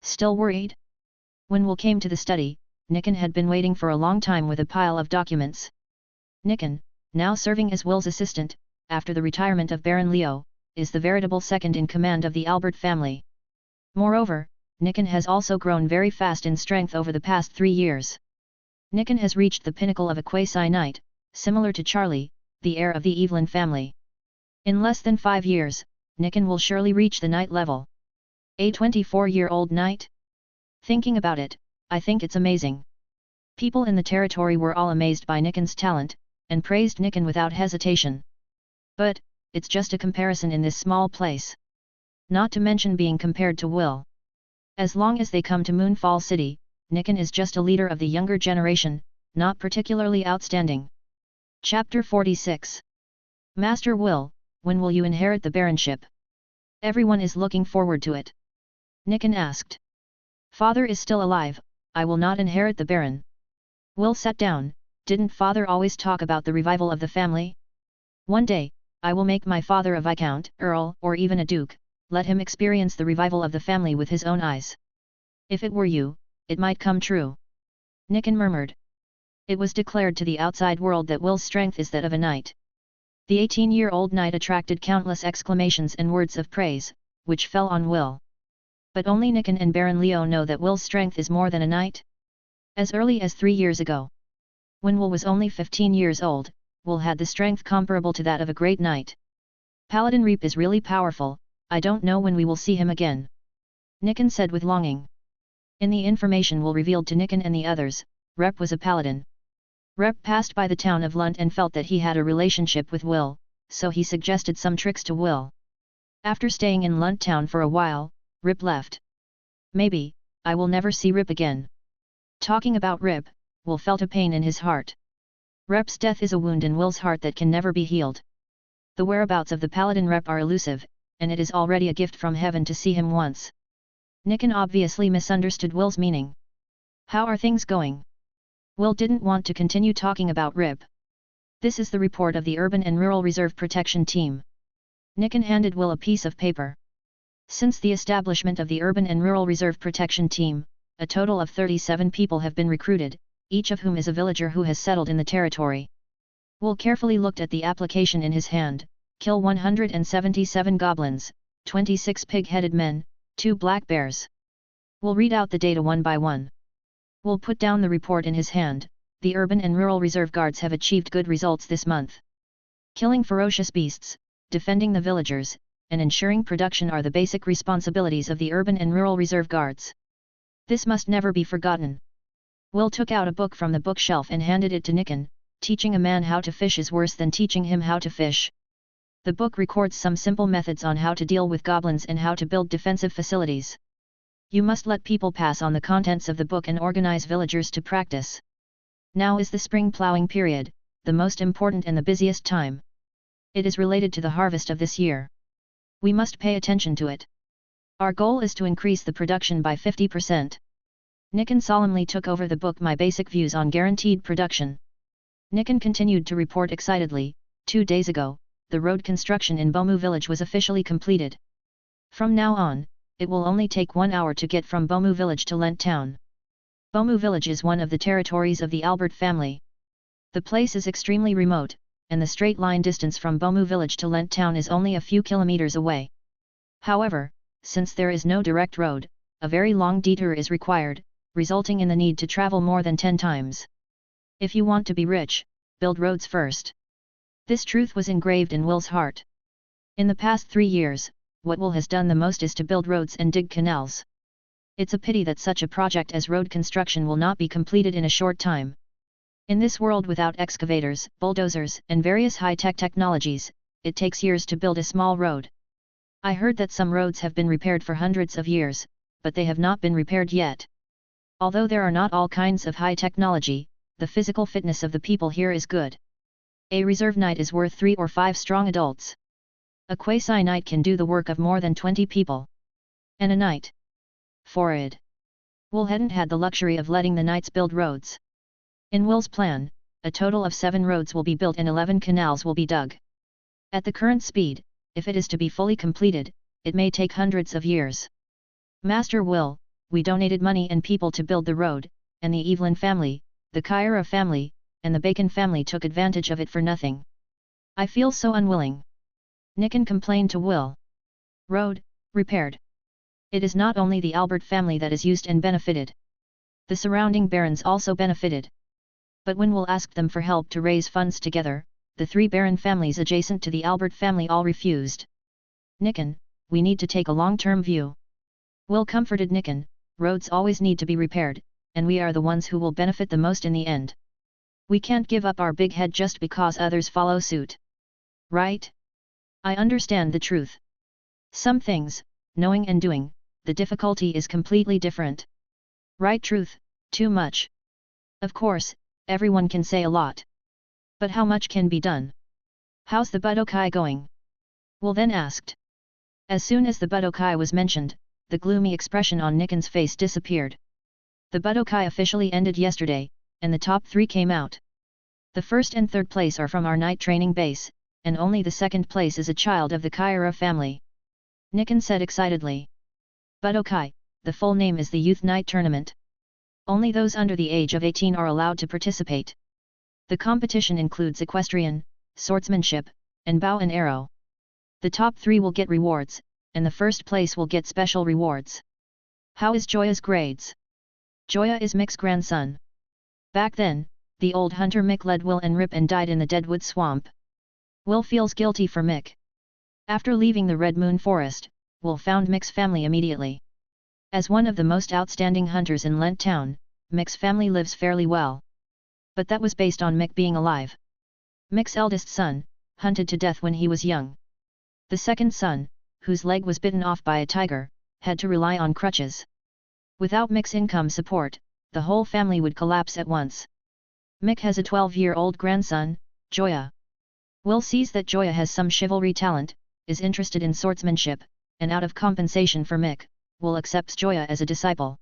Still worried? When Will came to the study, Nicken had been waiting for a long time with a pile of documents. Nicken, now serving as Will's assistant, after the retirement of Baron Leo, is the veritable second in command of the Albert family. Moreover, Nicken has also grown very fast in strength over the past 3 years. Nicken has reached the pinnacle of a quasi-knight, similar to Charlie, the heir of the Evelyn family. In less than 5 years, Nicken will surely reach the knight level. A 24-year-old knight? Thinking about it, I think it's amazing. People in the territory were all amazed by Nicken's talent, and praised Nicken without hesitation. But, it's just a comparison in this small place. Not to mention being compared to Will. As long as they come to Moonfall City, Nicken is just a leader of the younger generation, not particularly outstanding. Chapter 46. Master Will, when will you inherit the baronship? Everyone is looking forward to it. Nicken asked. Father is still alive, I will not inherit the baron. Will sat down. Didn't father always talk about the revival of the family? One day, I will make my father a viscount, earl, or even a duke, let him experience the revival of the family with his own eyes. If it were you, it might come true. Nicken murmured. It was declared to the outside world that Will's strength is that of a knight. The 18-year-old knight attracted countless exclamations and words of praise, which fell on Will. But only Nicken and Baron Leo know that Will's strength is more than a knight. As early as 3 years ago, when Will was only 15 years old, Will had the strength comparable to that of a great knight. Paladin Reap is really powerful, I don't know when we will see him again. Nicken said with longing. In the information Will revealed to Nicken and the others, Rep was a paladin. Rep passed by the town of Lunt and felt that he had a relationship with Will, so he suggested some tricks to Will. After staying in Lunt town for a while, Rip left. Maybe, I will never see Rip again. Talking about Rip, Will felt a pain in his heart. Rep's death is a wound in Will's heart that can never be healed. The whereabouts of the paladin Rep are elusive, and it is already a gift from heaven to see him once. Nicken obviously misunderstood Will's meaning. How are things going? Will didn't want to continue talking about Rip. This is the report of the Urban and Rural Reserve Protection Team. Nicken handed Will a piece of paper. Since the establishment of the Urban and Rural Reserve Protection Team, a total of 37 people have been recruited, each of whom is a villager who has settled in the territory. Will carefully looked at the application in his hand: kill 177 goblins, 26 pig-headed men, 2 black bears. Will read out the data one by one. Will put down the report in his hand. The Urban and Rural Reserve Guards have achieved good results this month. Killing ferocious beasts, defending the villagers, and ensuring production are the basic responsibilities of the Urban and Rural Reserve Guards. This must never be forgotten. Will took out a book from the bookshelf and handed it to Nicken. Teaching a man how to fish is worse than teaching him how to fish. The book records some simple methods on how to deal with goblins and how to build defensive facilities. You must let people pass on the contents of the book and organize villagers to practice. Now is the spring plowing period, the most important and the busiest time. It is related to the harvest of this year. We must pay attention to it. Our goal is to increase the production by 50%. Nicken solemnly took over the book My Basic Views on Guaranteed Production. Nicken continued to report excitedly. 2 days ago, the road construction in Bomu village was officially completed. From now on, it will only take 1 hour to get from Bomu village to Lent town. Bomu village is one of the territories of the Albert family. The place is extremely remote, and the straight line distance from Bomu village to Lent town is only a few kilometers away. However, since there is no direct road, a very long detour is required, resulting in the need to travel more than 10 times. If you want to be rich, build roads first. This truth was engraved in Will's heart. In the past 3 years, what Will has done the most is to build roads and dig canals. It's a pity that such a project as road construction will not be completed in a short time. In this world without excavators, bulldozers, and various high-tech technologies, it takes years to build a small road. I heard that some roads have been repaired for hundreds of years, but they have not been repaired yet. Although there are not all kinds of high technology, the physical fitness of the people here is good. A reserve knight is worth 3 or 5 strong adults. A quasi-knight can do the work of more than 20 people. And a knight. Forward. Will hadn't had the luxury of letting the knights build roads. In Will's plan, a total of 7 roads will be built and 11 canals will be dug. At the current speed, if it is to be fully completed, it may take hundreds of years. Master Will, we donated money and people to build the road, and the Evelyn family, the Kyra family, and the Bacon family took advantage of it for nothing. I feel so unwilling. Nicken complained to Will. Road, repaired. It is not only the Albert family that is used and benefited. The surrounding barons also benefited. But when Will asked them for help to raise funds together, the 3 baron families adjacent to the Albert family all refused. Nicken, we need to take a long-term view. Will comforted Nicken, roads always need to be repaired, and we are the ones who will benefit the most in the end. We can't give up our big head just because others follow suit. Right? I understand the truth. Some things, knowing and doing, the difficulty is completely different. Right truth, too much. Of course, everyone can say a lot. But how much can be done? How's the Budokai going? Will then asked. As soon as the Budokai was mentioned, the gloomy expression on Nicken's face disappeared. The Budokai officially ended yesterday, and the top 3 came out. The first and third place are from our night training base, and only the second place is a child of the Kyra family. Nicken said excitedly. Budokai, the full name is the Youth Night Tournament. Only those under the age of 18 are allowed to participate. The competition includes equestrian, swordsmanship, and bow and arrow. The top 3 will get rewards, and the first place will get special rewards. How is Joya's grades? Joya is Mick's grandson. Back then, the old hunter Mick led Will and Rip and died in the Deadwood Swamp. Will feels guilty for Mick. After leaving the Red Moon Forest, Will found Mick's family immediately. As one of the most outstanding hunters in Lent Town, Mick's family lives fairly well. But that was based on Mick being alive. Mick's eldest son, hunted to death when he was young. The second son, whose leg was bitten off by a tiger, had to rely on crutches. Without Mick's income support, the whole family would collapse at once. Mick has a 12-year-old grandson, Joya. Will sees that Joya has some chivalry talent, is interested in swordsmanship, and out of compensation for Mick, Will accepts Joya as a disciple.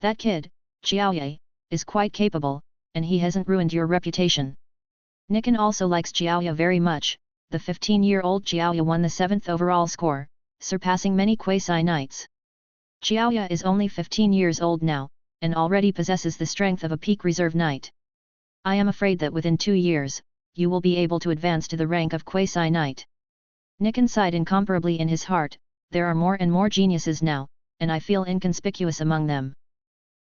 That kid, Xiaoye, is quite capable, and he hasn't ruined your reputation. Nicken also likes Xiaoye very much. The 15-year-old Xiaoye won the 7th overall score, surpassing many quasi-knights. Xiaoye is only 15 years old now, and already possesses the strength of a peak reserve knight. I am afraid that within 2 years, you will be able to advance to the rank of quasi-knight. Nicken sighed incomparably in his heart. There are more and more geniuses now, and I feel inconspicuous among them.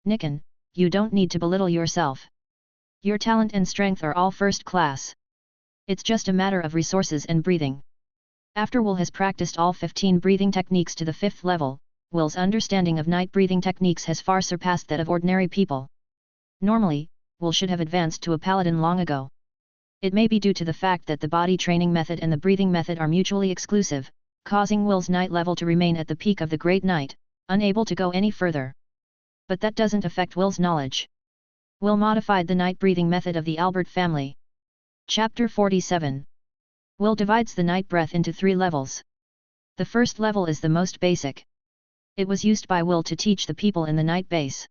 Nicken, you don't need to belittle yourself. Your talent and strength are all first class. It's just a matter of resources and breathing. After Will has practiced all 15 breathing techniques to the 5th level, Will's understanding of night breathing techniques has far surpassed that of ordinary people. Normally, Will should have advanced to a paladin long ago. It may be due to the fact that the body training method and the breathing method are mutually exclusive, causing Will's night level to remain at the peak of the Great Knight, unable to go any further. But that doesn't affect Will's knowledge. Will modified the night breathing method of the Albert family. Chapter 47. Will divides the night breath into 3 levels. The first level is the most basic. It was used by Will to teach the people in the night base.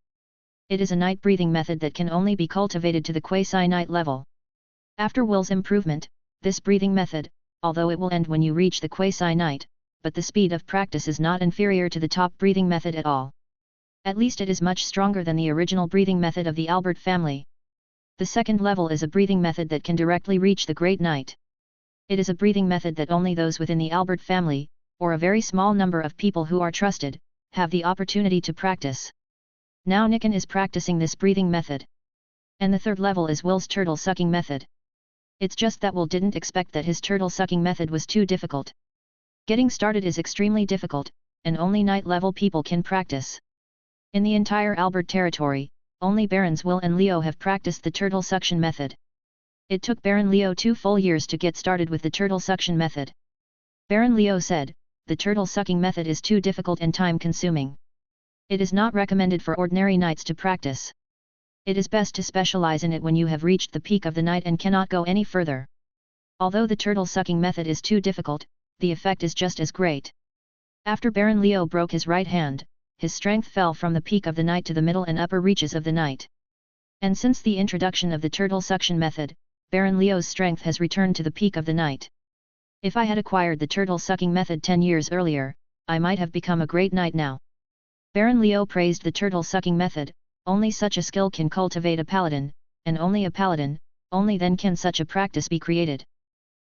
It is a night breathing method that can only be cultivated to the quasi-night level. After Will's improvement, this breathing method, although it will end when you reach the quasi-night, but the speed of practice is not inferior to the top breathing method at all. At least it is much stronger than the original breathing method of the Albert family. The second level is a breathing method that can directly reach the Great Knight. It is a breathing method that only those within the Albert family, or a very small number of people who are trusted, have the opportunity to practice. Now Nicken is practicing this breathing method. And the third level is Will's turtle sucking method. It's just that Will didn't expect that his turtle sucking method was too difficult. Getting started is extremely difficult, and only night level people can practice. In the entire Albert territory, only Barons Will and Leo have practiced the turtle suction method. It took Baron Leo 2 full years to get started with the turtle suction method. Baron Leo said, "The turtle sucking method is too difficult and time-consuming. It is not recommended for ordinary knights to practice. It is best to specialize in it when you have reached the peak of the night and cannot go any further." Although the turtle sucking method is too difficult, the effect is just as great. After Baron Leo broke his right hand, his strength fell from the peak of the night to the middle and upper reaches of the night. And since the introduction of the turtle suction method, Baron Leo's strength has returned to the peak of the night. If I had acquired the turtle sucking method 10 years earlier, I might have become a great knight now. Baron Leo praised the turtle sucking method. Only such a skill can cultivate a paladin, and only a paladin, only then can such a practice be created.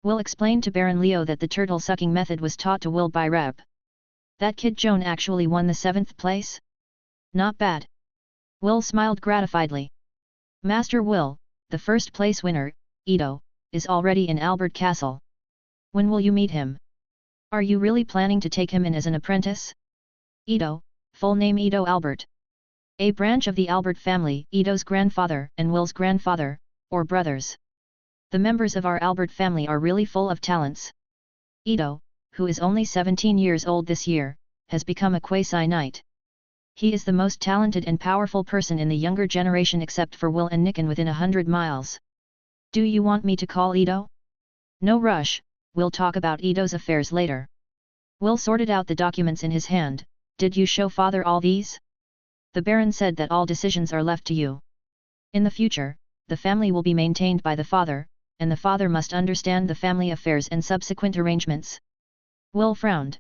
Will explained to Baron Leo that the turtle sucking method was taught to Will by rep. That kid Joan actually won the 7th place? Not bad. Will smiled gratifiedly. Master Will, the first place winner, Ito, is already in Albert Castle. When will you meet him? Are you really planning to take him in as an apprentice? Ito, full name Ito Albert. A branch of the Albert family, Ito's grandfather and Will's grandfather, or brothers. The members of our Albert family are really full of talents. Ito, who is only 17 years old this year, has become a quasi-knight. He is the most talented and powerful person in the younger generation except for Will and Nicken within 100 miles. Do you want me to call Ito? No rush, we'll talk about Ito's affairs later. Will sorted out the documents in his hand. Did you show father all these? The Baron said that all decisions are left to you. In the future, the family will be maintained by the father, and the father must understand the family affairs and subsequent arrangements. Will frowned.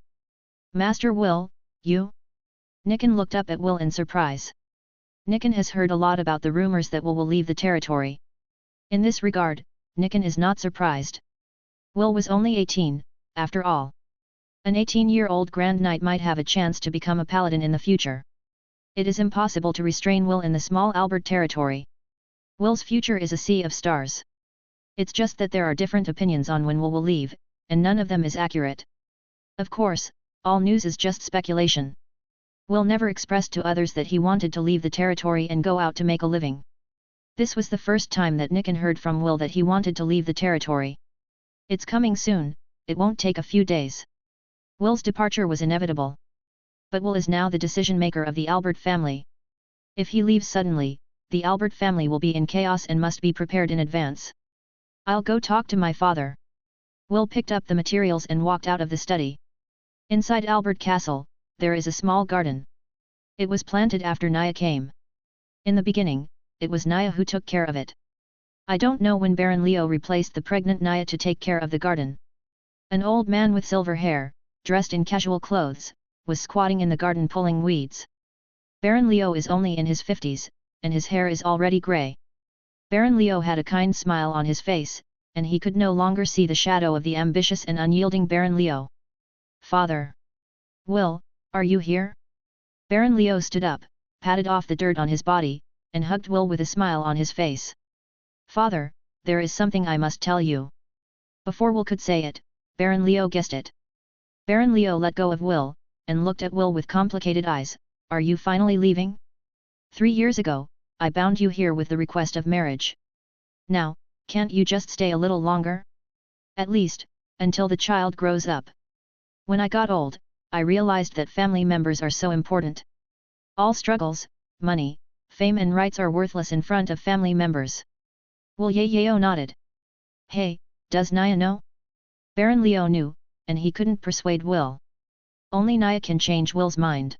Master Will, you? Nicken looked up at Will in surprise. Nicken has heard a lot about the rumors that Will leave the territory. In this regard, Nicken is not surprised. Will was only 18, after all. An 18-year-old Grand Knight might have a chance to become a paladin in the future. It is impossible to restrain Will in the small Albert territory. Will's future is a sea of stars. It's just that there are different opinions on when Will leave, and none of them is accurate. Of course, all news is just speculation. Will never expressed to others that he wanted to leave the territory and go out to make a living. This was the first time that Nicken heard from Will that he wanted to leave the territory. It's coming soon, it won't take a few days. Will's departure was inevitable. But Will is now the decision-maker of the Albert family. If he leaves suddenly, the Albert family will be in chaos and must be prepared in advance. I'll go talk to my father. Will picked up the materials and walked out of the study. Inside Albert Castle, there is a small garden. It was planted after Naya came. In the beginning, it was Naya who took care of it. I don't know when Baron Leo replaced the pregnant Naya to take care of the garden. An old man with silver hair, dressed in casual clothes, was squatting in the garden pulling weeds. Baron Leo is only in his 50s, and his hair is already grey. Baron Leo had a kind smile on his face, and he could no longer see the shadow of the ambitious and unyielding Baron Leo. Father! Will, are you here? Baron Leo stood up, patted off the dirt on his body, and hugged Will with a smile on his face. Father, there is something I must tell you. Before Will could say it, Baron Leo guessed it. Baron Leo let go of Will, and looked at Will with complicated eyes. Are you finally leaving? 3 years ago, I bound you here with the request of marriage. Now, can't you just stay a little longer? At least, until the child grows up. When I got old, I realized that family members are so important. All struggles, money, fame and rights are worthless in front of family members. Will Yayo nodded. Hey, does Naya know? Baron Leo knew, and he couldn't persuade Will. Only Naya can change Will's mind.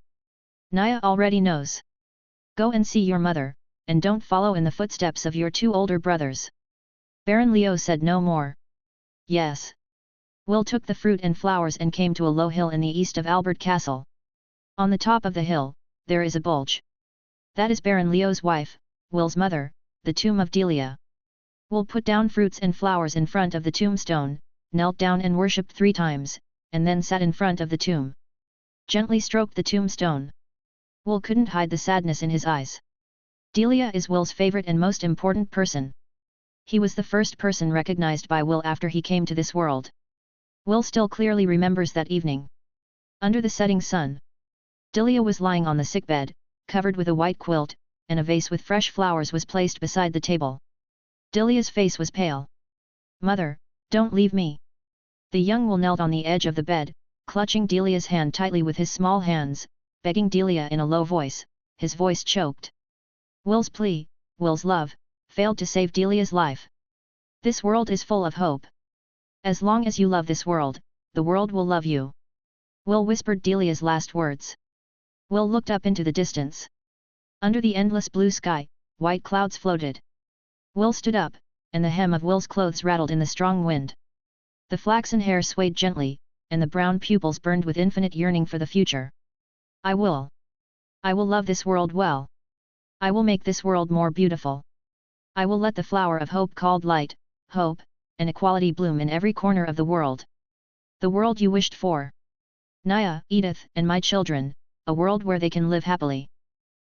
Naya already knows. Go and see your mother, and don't follow in the footsteps of your 2 older brothers. Baron Leo said no more. Yes. Will took the fruit and flowers and came to a low hill in the east of Albert Castle. On the top of the hill, there is a bulge. That is Baron Leo's wife, Will's mother, the tomb of Delia. Will put down fruits and flowers in front of the tombstone, knelt down and worshipped 3 times, and then sat in front of the tomb. Gently stroked the tombstone. Will couldn't hide the sadness in his eyes. Delia is Will's favorite and most important person. He was the first person recognized by Will after he came to this world. Will still clearly remembers that evening. Under the setting sun, Delia was lying on the sickbed, covered with a white quilt, and a vase with fresh flowers was placed beside the table. Delia's face was pale. Mother, don't leave me. The young Will knelt on the edge of the bed, clutching Delia's hand tightly with his small hands, begging Delia in a low voice, his voice choked. Will's plea, Will's love, failed to save Delia's life. This world is full of hope. As long as you love this world, the world will love you. Will whispered Delia's last words. Will looked up into the distance. Under the endless blue sky, white clouds floated. Will stood up, and the hem of Will's clothes rattled in the strong wind. The flaxen hair swayed gently, and the brown pupils burned with infinite yearning for the future. I will love this world well. I will make this world more beautiful. I will let the flower of hope called light, hope, and equality bloom in every corner of the world. The world you wished for. Naya, Edith, and my children, a world where they can live happily.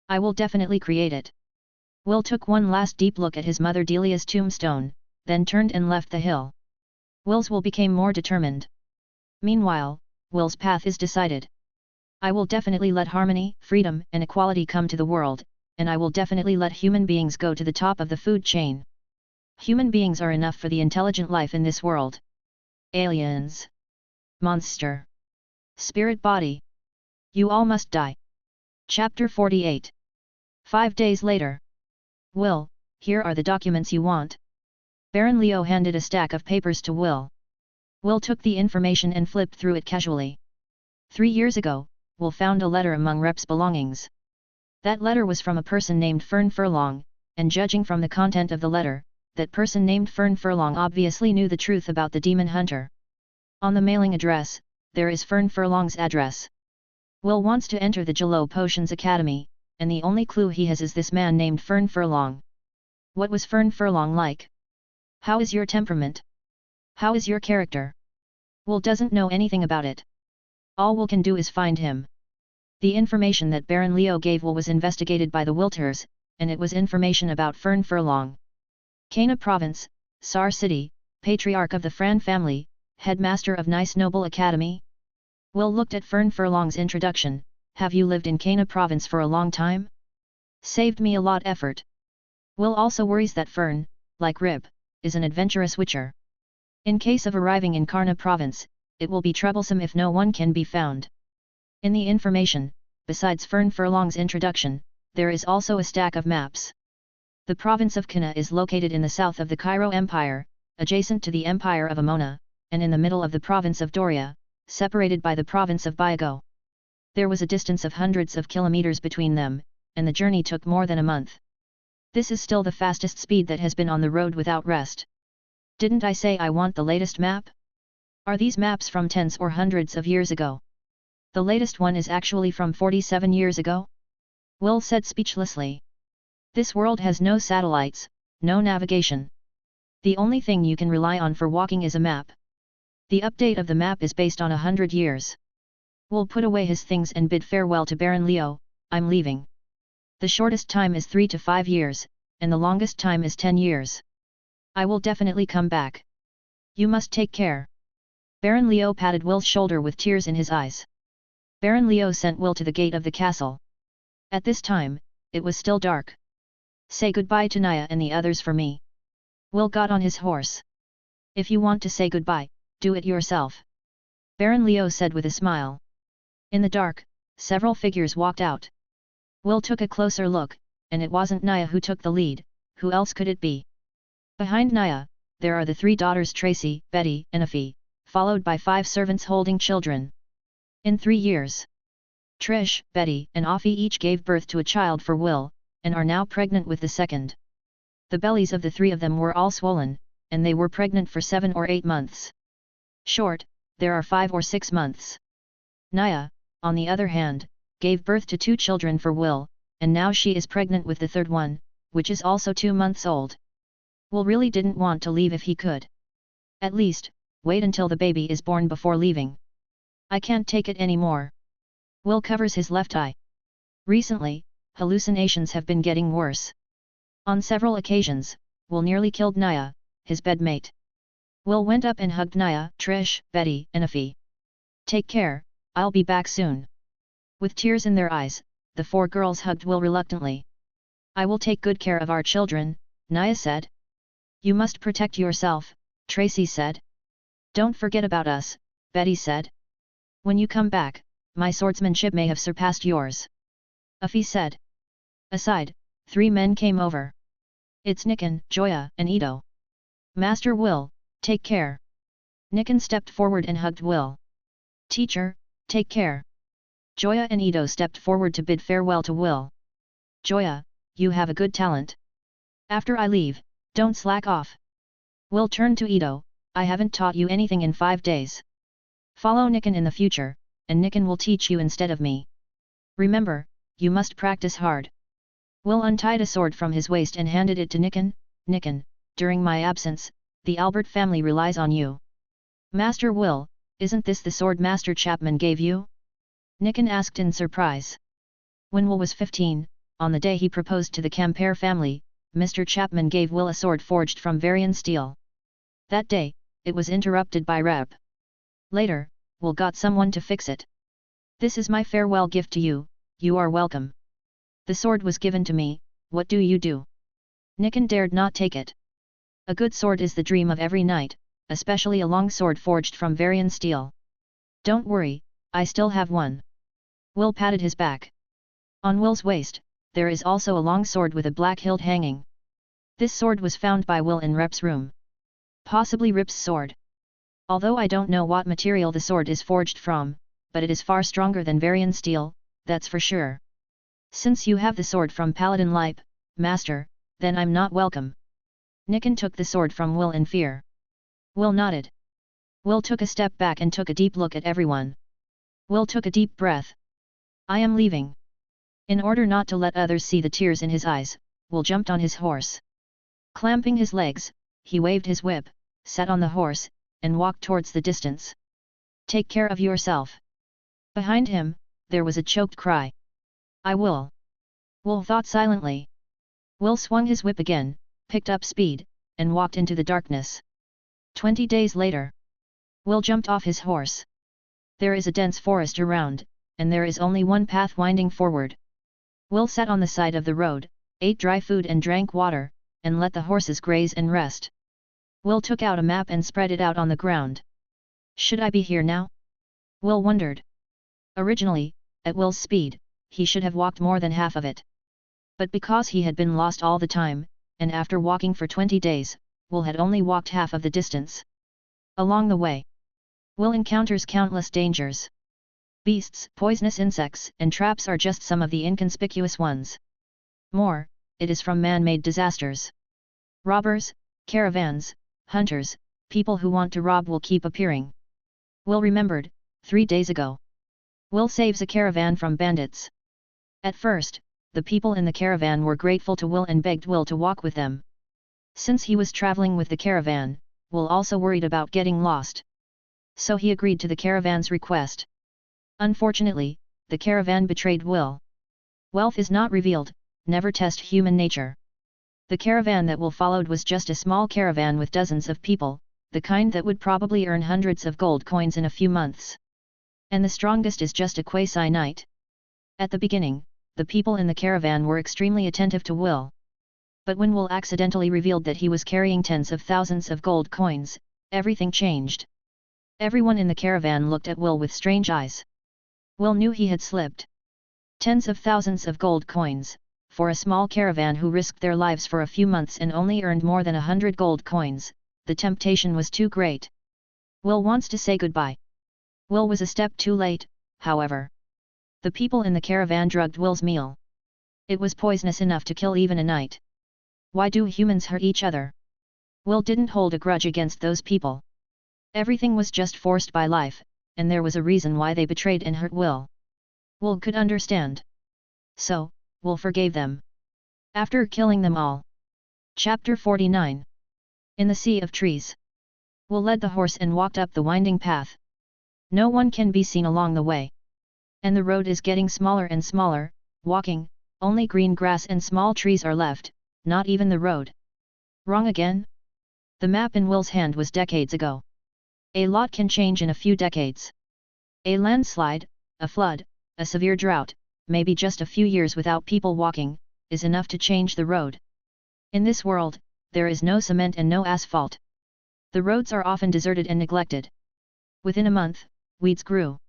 I will definitely create it. Will took one last deep look at his mother Delia's tombstone, then turned and left the hill. Will's will became more determined. Meanwhile, Will's path is decided. I will definitely let harmony, freedom, and equality come to the world, and I will definitely let human beings go to the top of the food chain. Human beings are enough for the intelligent life in this world. Aliens. Monster. Spirit body. You all must die. Chapter 48. 5 days later. Will, here are the documents you want. Baron Leo handed a stack of papers to Will. Will took the information and flipped through it casually. 3 years ago, Will found a letter among Rep's belongings. That letter was from a person named Fern Furlong, and judging from the content of the letter, that person named Fern Furlong obviously knew the truth about the demon hunter. On the mailing address, there is Fern Furlong's address. Will wants to enter the Jello Potions Academy, and the only clue he has is this man named Fern Furlong. What was Fern Furlong like? How is your temperament? How is your character? Will doesn't know anything about it. All Will can do is find him. The information that Baron Leo gave Will was investigated by the Wilters, and it was information about Fern Furlong. Kana Province, Sar City, Patriarch of the Fran family, Headmaster of Nice Noble Academy. Will looked at Fern Furlong's introduction. Have you lived in Kana Province for a long time? Saved me a lot effort. Will also worries that Fern, like Rib, is an adventurous witcher. In case of arriving in Karna Province, it will be troublesome if no one can be found. In the information, besides Fern Furlong's introduction, there is also a stack of maps. The province of Kana is located in the south of the Cairo Empire, adjacent to the Empire of Amona, and in the middle of the province of Doria, separated by the province of Byago. There was a distance of hundreds of kilometers between them, and the journey took more than a month. This is still the fastest speed that has been on the road without rest. Didn't I say I want the latest map? Are these maps from tens or hundreds of years ago? The latest one is actually from 47 years ago? Will said speechlessly. This world has no satellites, no navigation. The only thing you can rely on for walking is a map. The update of the map is based on 100 years. Will put away his things and bid farewell to Baron Leo. I'm leaving. The shortest time is 3 to 5 years, and the longest time is 10 years. I will definitely come back. You must take care. Baron Leo patted Will's shoulder with tears in his eyes. Baron Leo sent Will to the gate of the castle. At this time, it was still dark. Say goodbye to Naya and the others for me. Will got on his horse. If you want to say goodbye, do it yourself. Baron Leo said with a smile. In the dark, several figures walked out. Will took a closer look, and it wasn't Naya who took the lead. Who else could it be? Behind Naya, there are the 3 daughters Tracy, Betty, and Effie, followed by 5 servants holding children. In 3 years, Trish, Betty, and Effie each gave birth to a child for Will, and are now pregnant with the second. The bellies of the 3 of them were all swollen, and they were pregnant for 7 or 8 months. Short, there are 5 or 6 months. Naya, on the other hand, gave birth to 2 children for Will, and now she is pregnant with the third one, which is also 2 months old. Will really didn't want to leave if he could. At least, wait until the baby is born before leaving. I can't take it anymore. Will covers his left eye. Recently, hallucinations have been getting worse. On several occasions, Will nearly killed Naya, his bedmate. Will went up and hugged Naya, Trish, Betty, and Effie. Take care, I'll be back soon. With tears in their eyes, the 4 girls hugged Will reluctantly. I will take good care of our children, Naya said. You must protect yourself, Tracy said. Don't forget about us, Betty said. When you come back, my swordsmanship may have surpassed yours. Effie said. Aside, 3 men came over. It's Nikan, Joya, and Ito. Master Will, take care. Nikan stepped forward and hugged Will. Teacher, take care. Joya and Ito stepped forward to bid farewell to Will. Joya, you have a good talent. After I leave, don't slack off. Will turned to Ito, I haven't taught you anything in 5 days. Follow Nikan in the future, and Nikan will teach you instead of me. Remember, you must practice hard. Will untied a sword from his waist and handed it to Nikan. Nikan, during my absence, the Albert family relies on you. Master Will, isn't this the sword Master Chapman gave you? Nikan asked in surprise. When Will was 15, on the day he proposed to the Campere family, Mr. Chapman gave Will a sword forged from Varian steel. That day, it was interrupted by Rep. Later, Will got someone to fix it. This is my farewell gift to you, you are welcome. The sword was given to me, what do you do? Nikan dared not take it. A good sword is the dream of every knight, especially a long sword forged from Varian steel. Don't worry, I still have one. Will patted his back. On Will's waist, there is also a long sword with a black hilt hanging. This sword was found by Will in Rep's room. Possibly Rip's sword. Although I don't know what material the sword is forged from, but it is far stronger than Varian steel, that's for sure. Since you have the sword from Paladin Lipe, Master, then I'm not welcome. Nikan took the sword from Will in fear. Will nodded. Will took a step back and took a deep look at everyone. Will took a deep breath. I am leaving. In order not to let others see the tears in his eyes, Will jumped on his horse. Clamping his legs, he waved his whip, sat on the horse, and walked towards the distance. Take care of yourself. Behind him, there was a choked cry. I will. Will thought silently. Will swung his whip again, picked up speed, and walked into the darkness. 20 days later. Will jumped off his horse. There is a dense forest around, and there is only one path winding forward. Will sat on the side of the road, ate dry food and drank water, and let the horses graze and rest. Will took out a map and spread it out on the ground. Should I be here now? Will wondered. Originally, at Will's speed, he should have walked more than half of it. But because he had been lost all the time, and after walking for 20 days, Will had only walked half of the distance. Along the way, Will encounters countless dangers. Beasts, poisonous insects, and traps are just some of the inconspicuous ones. More, it is from man-made disasters. Robbers, caravans, hunters, people who want to rob will keep appearing. Will remembered, 3 days ago. Will saves a caravan from bandits. At first, the people in the caravan were grateful to Will and begged Will to walk with them. Since he was traveling with the caravan, Will also worried about getting lost. So he agreed to the caravan's request. Unfortunately, the caravan betrayed Will. Wealth is not revealed, never test human nature. The caravan that Will followed was just a small caravan with dozens of people, the kind that would probably earn hundreds of gold coins in a few months. And the strongest is just a quasi-knight. At the beginning, the people in the caravan were extremely attentive to Will. But when Will accidentally revealed that he was carrying tens of thousands of gold coins, everything changed. Everyone in the caravan looked at Will with strange eyes. Will knew he had slipped. Tens of thousands of gold coins, for a small caravan who risked their lives for a few months and only earned more than 100 gold coins, the temptation was too great. Will wants to say goodbye. Will was a step too late, however. The people in the caravan drugged Will's meal. It was poisonous enough to kill even a knight. Why do humans hurt each other? Will didn't hold a grudge against those people. Everything was just forced by life, and there was a reason why they betrayed and hurt Will. Will could understand. So, Will forgave them. After killing them all. Chapter 49. In the Sea of Trees. Will led the horse and walked up the winding path. No one can be seen along the way. And the road is getting smaller and smaller, walking, only green grass and small trees are left, not even the road. Wrong again? The map in Will's hand was decades ago. A lot can change in a few decades. A landslide, a flood, a severe drought, maybe just a few years without people walking, is enough to change the road. In this world, there is no cement and no asphalt. The roads are often deserted and neglected. Within a month, weeds grew.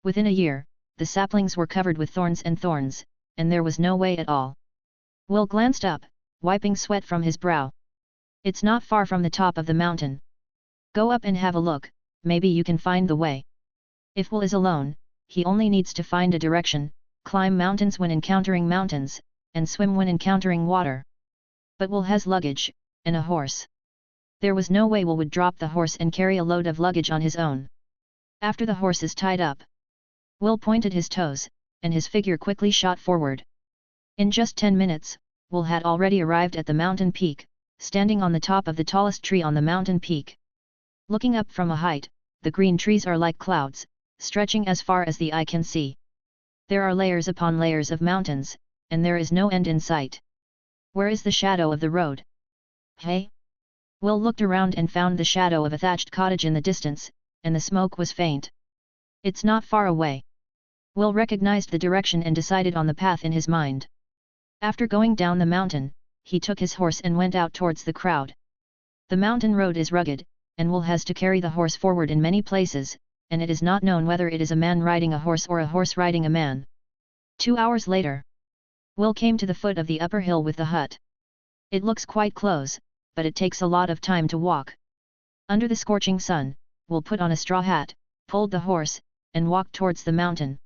Within a year, the saplings were covered with thorns, and there was no way at all. Will glanced up, wiping sweat from his brow. It's not far from the top of the mountain. Go up and have a look, maybe you can find the way. If Will is alone, he only needs to find a direction, climb mountains when encountering mountains, and swim when encountering water. But Will has luggage, and a horse. There was no way Will would drop the horse and carry a load of luggage on his own. After the horse is tied up, Will pointed his toes, and his figure quickly shot forward. In just 10 minutes, Will had already arrived at the mountain peak, standing on the top of the tallest tree on the mountain peak. Looking up from a height, the green trees are like clouds, stretching as far as the eye can see. There are layers upon layers of mountains, and there is no end in sight. Where is the shadow of the road? Hey? Will looked around and found the shadow of a thatched cottage in the distance, and the smoke was faint. It's not far away. Will recognized the direction and decided on the path in his mind. After going down the mountain, he took his horse and went out towards the crowd. The mountain road is rugged, and Will has to carry the horse forward in many places, and it is not known whether it is a man riding a horse or a horse riding a man. 2 hours later, Will came to the foot of the upper hill with the hut. It looks quite close, but it takes a lot of time to walk. Under the scorching sun, Will put on a straw hat, pulled the horse, and walked towards the mountain.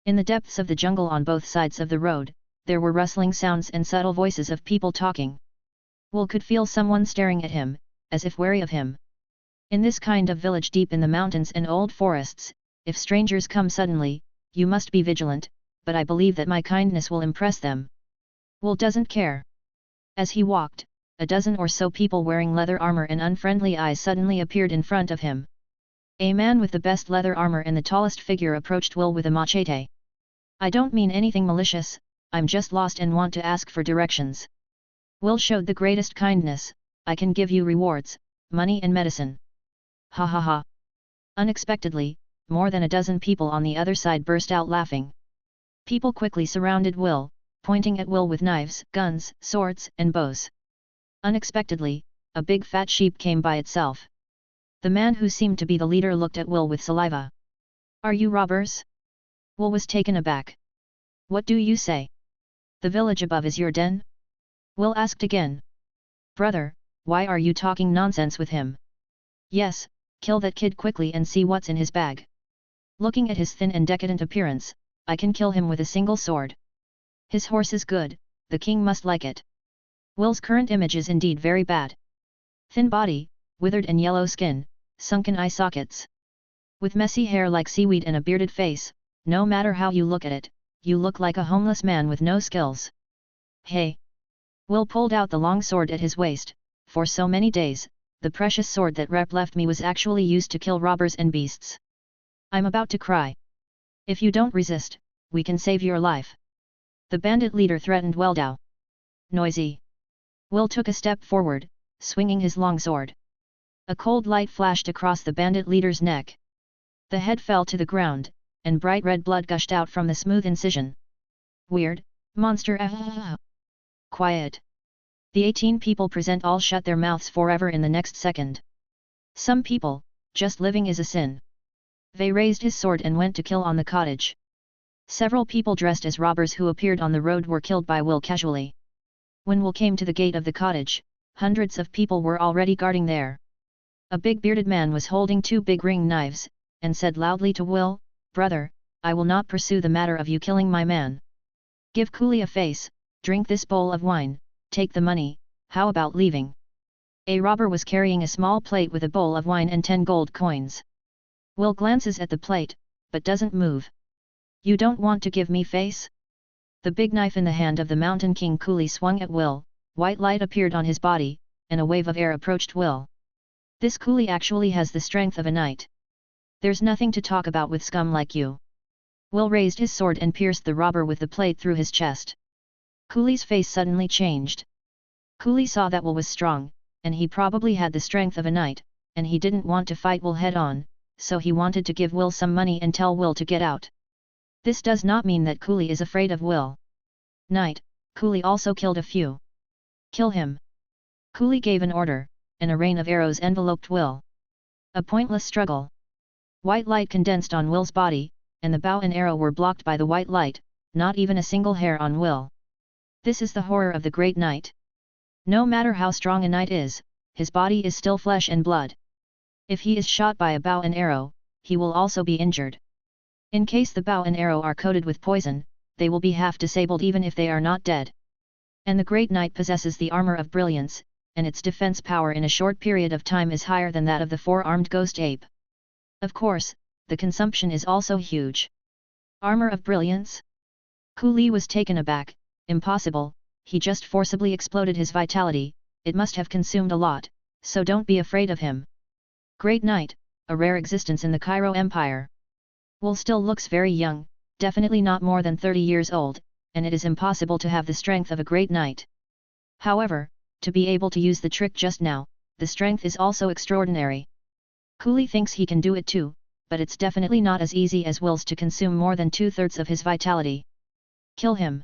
In the depths of the jungle on both sides of the road, there were rustling sounds and subtle voices of people talking. Will could feel someone staring at him, as if wary of him. In this kind of village deep in the mountains and old forests, if strangers come suddenly, you must be vigilant, but I believe that my kindness will impress them. Will doesn't care. As he walked, a dozen or so people wearing leather armor and unfriendly eyes suddenly appeared in front of him. A man with the best leather armor and the tallest figure approached Will with a machete. I don't mean anything malicious, I'm just lost and want to ask for directions. Will showed the greatest kindness, I can give you rewards, money and medicine. Ha ha ha. Unexpectedly, more than a dozen people on the other side burst out laughing. People quickly surrounded Will, pointing at Will with knives, guns, swords, and bows. Unexpectedly, a big fat sheep came by itself. The man who seemed to be the leader looked at Will with saliva. Are you robbers? Will was taken aback. What do you say? The village above is your den? Will asked again. Brother, why are you talking nonsense with him? Yes, kill that kid quickly and see what's in his bag. Looking at his thin and decadent appearance, I can kill him with a single sword. His horse is good, the king must like it. Will's current image is indeed very bad. Thin body, withered and yellow skin, sunken eye sockets. With messy hair like seaweed and a bearded face, no matter how you look at it, you look like a homeless man with no skills. Hey! Will pulled out the long sword at his waist. For so many days, the precious sword that Rep left me was actually used to kill robbers and beasts. I'm about to cry. If you don't resist, we can save your life. The bandit leader threatened Weldau. Noisy. Will took a step forward, swinging his long sword. A cold light flashed across the bandit leader's neck. The head fell to the ground, and bright red blood gushed out from the smooth incision. Weird, monster. Quiet. The 18 people present all shut their mouths forever in the next second. Some people, just living is a sin. They raised his sword and went to kill on the cottage. Several people dressed as robbers who appeared on the road were killed by Will casually. When Will came to the gate of the cottage, hundreds of people were already guarding there. A big bearded man was holding 2 big ring knives, and said loudly to Will, Brother, I will not pursue the matter of you killing my man. Give Cooley a face, drink this bowl of wine, take the money, how about leaving? A robber was carrying a small plate with a bowl of wine and 10 gold coins. Will glances at the plate, but doesn't move. You don't want to give me face? The big knife in the hand of the Mountain King Cooley swung at Will, white light appeared on his body, and a wave of air approached Will. This Cooley actually has the strength of a knight. There's nothing to talk about with scum like you. Will raised his sword and pierced the robber with the plate through his chest. Cooley's face suddenly changed. Cooley saw that Will was strong, and he probably had the strength of a knight, and he didn't want to fight Will head on, so he wanted to give Will some money and tell Will to get out. This does not mean that Cooley is afraid of Will. Knight, Cooley also killed a few. Kill him. Cooley gave an order, and a rain of arrows enveloped Will. A pointless struggle. White light condensed on Will's body, and the bow and arrow were blocked by the white light, not even a single hair on Will. This is the horror of the great knight. No matter how strong a knight is, his body is still flesh and blood. If he is shot by a bow and arrow, he will also be injured. In case the bow and arrow are coated with poison, they will be half disabled even if they are not dead. And the Great Knight possesses the armor of brilliance, and its defense power in a short period of time is higher than that of the four-armed ghost ape. Of course, the consumption is also huge. Armor of brilliance? Ku Li was taken aback. Impossible, he just forcibly exploded his vitality, it must have consumed a lot, so don't be afraid of him. Great Knight, a rare existence in the Cairo Empire. Will still looks very young, definitely not more than 30 years old, and it is impossible to have the strength of a Great Knight. However, to be able to use the trick just now, the strength is also extraordinary. Ku Li thinks he can do it too, but it's definitely not as easy as Will's to consume more than 2/3 of his vitality. Kill him.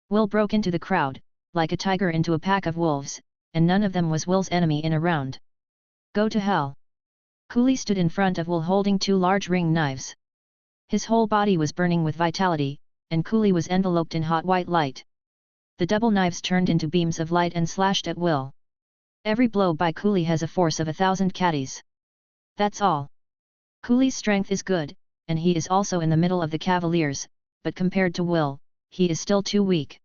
Will broke into the crowd, like a tiger into a pack of wolves, and none of them was Will's enemy in a round. Go to hell. Ku Li stood in front of Will holding 2 large ring knives. His whole body was burning with vitality, and Ku Li was enveloped in hot white light. The double knives turned into beams of light and slashed at Will. Every blow by Ku Li has a force of 1,000 catties. That's all. Ku Li's strength is good, and he is also in the middle of the cavaliers, but compared to Will, he is still too weak.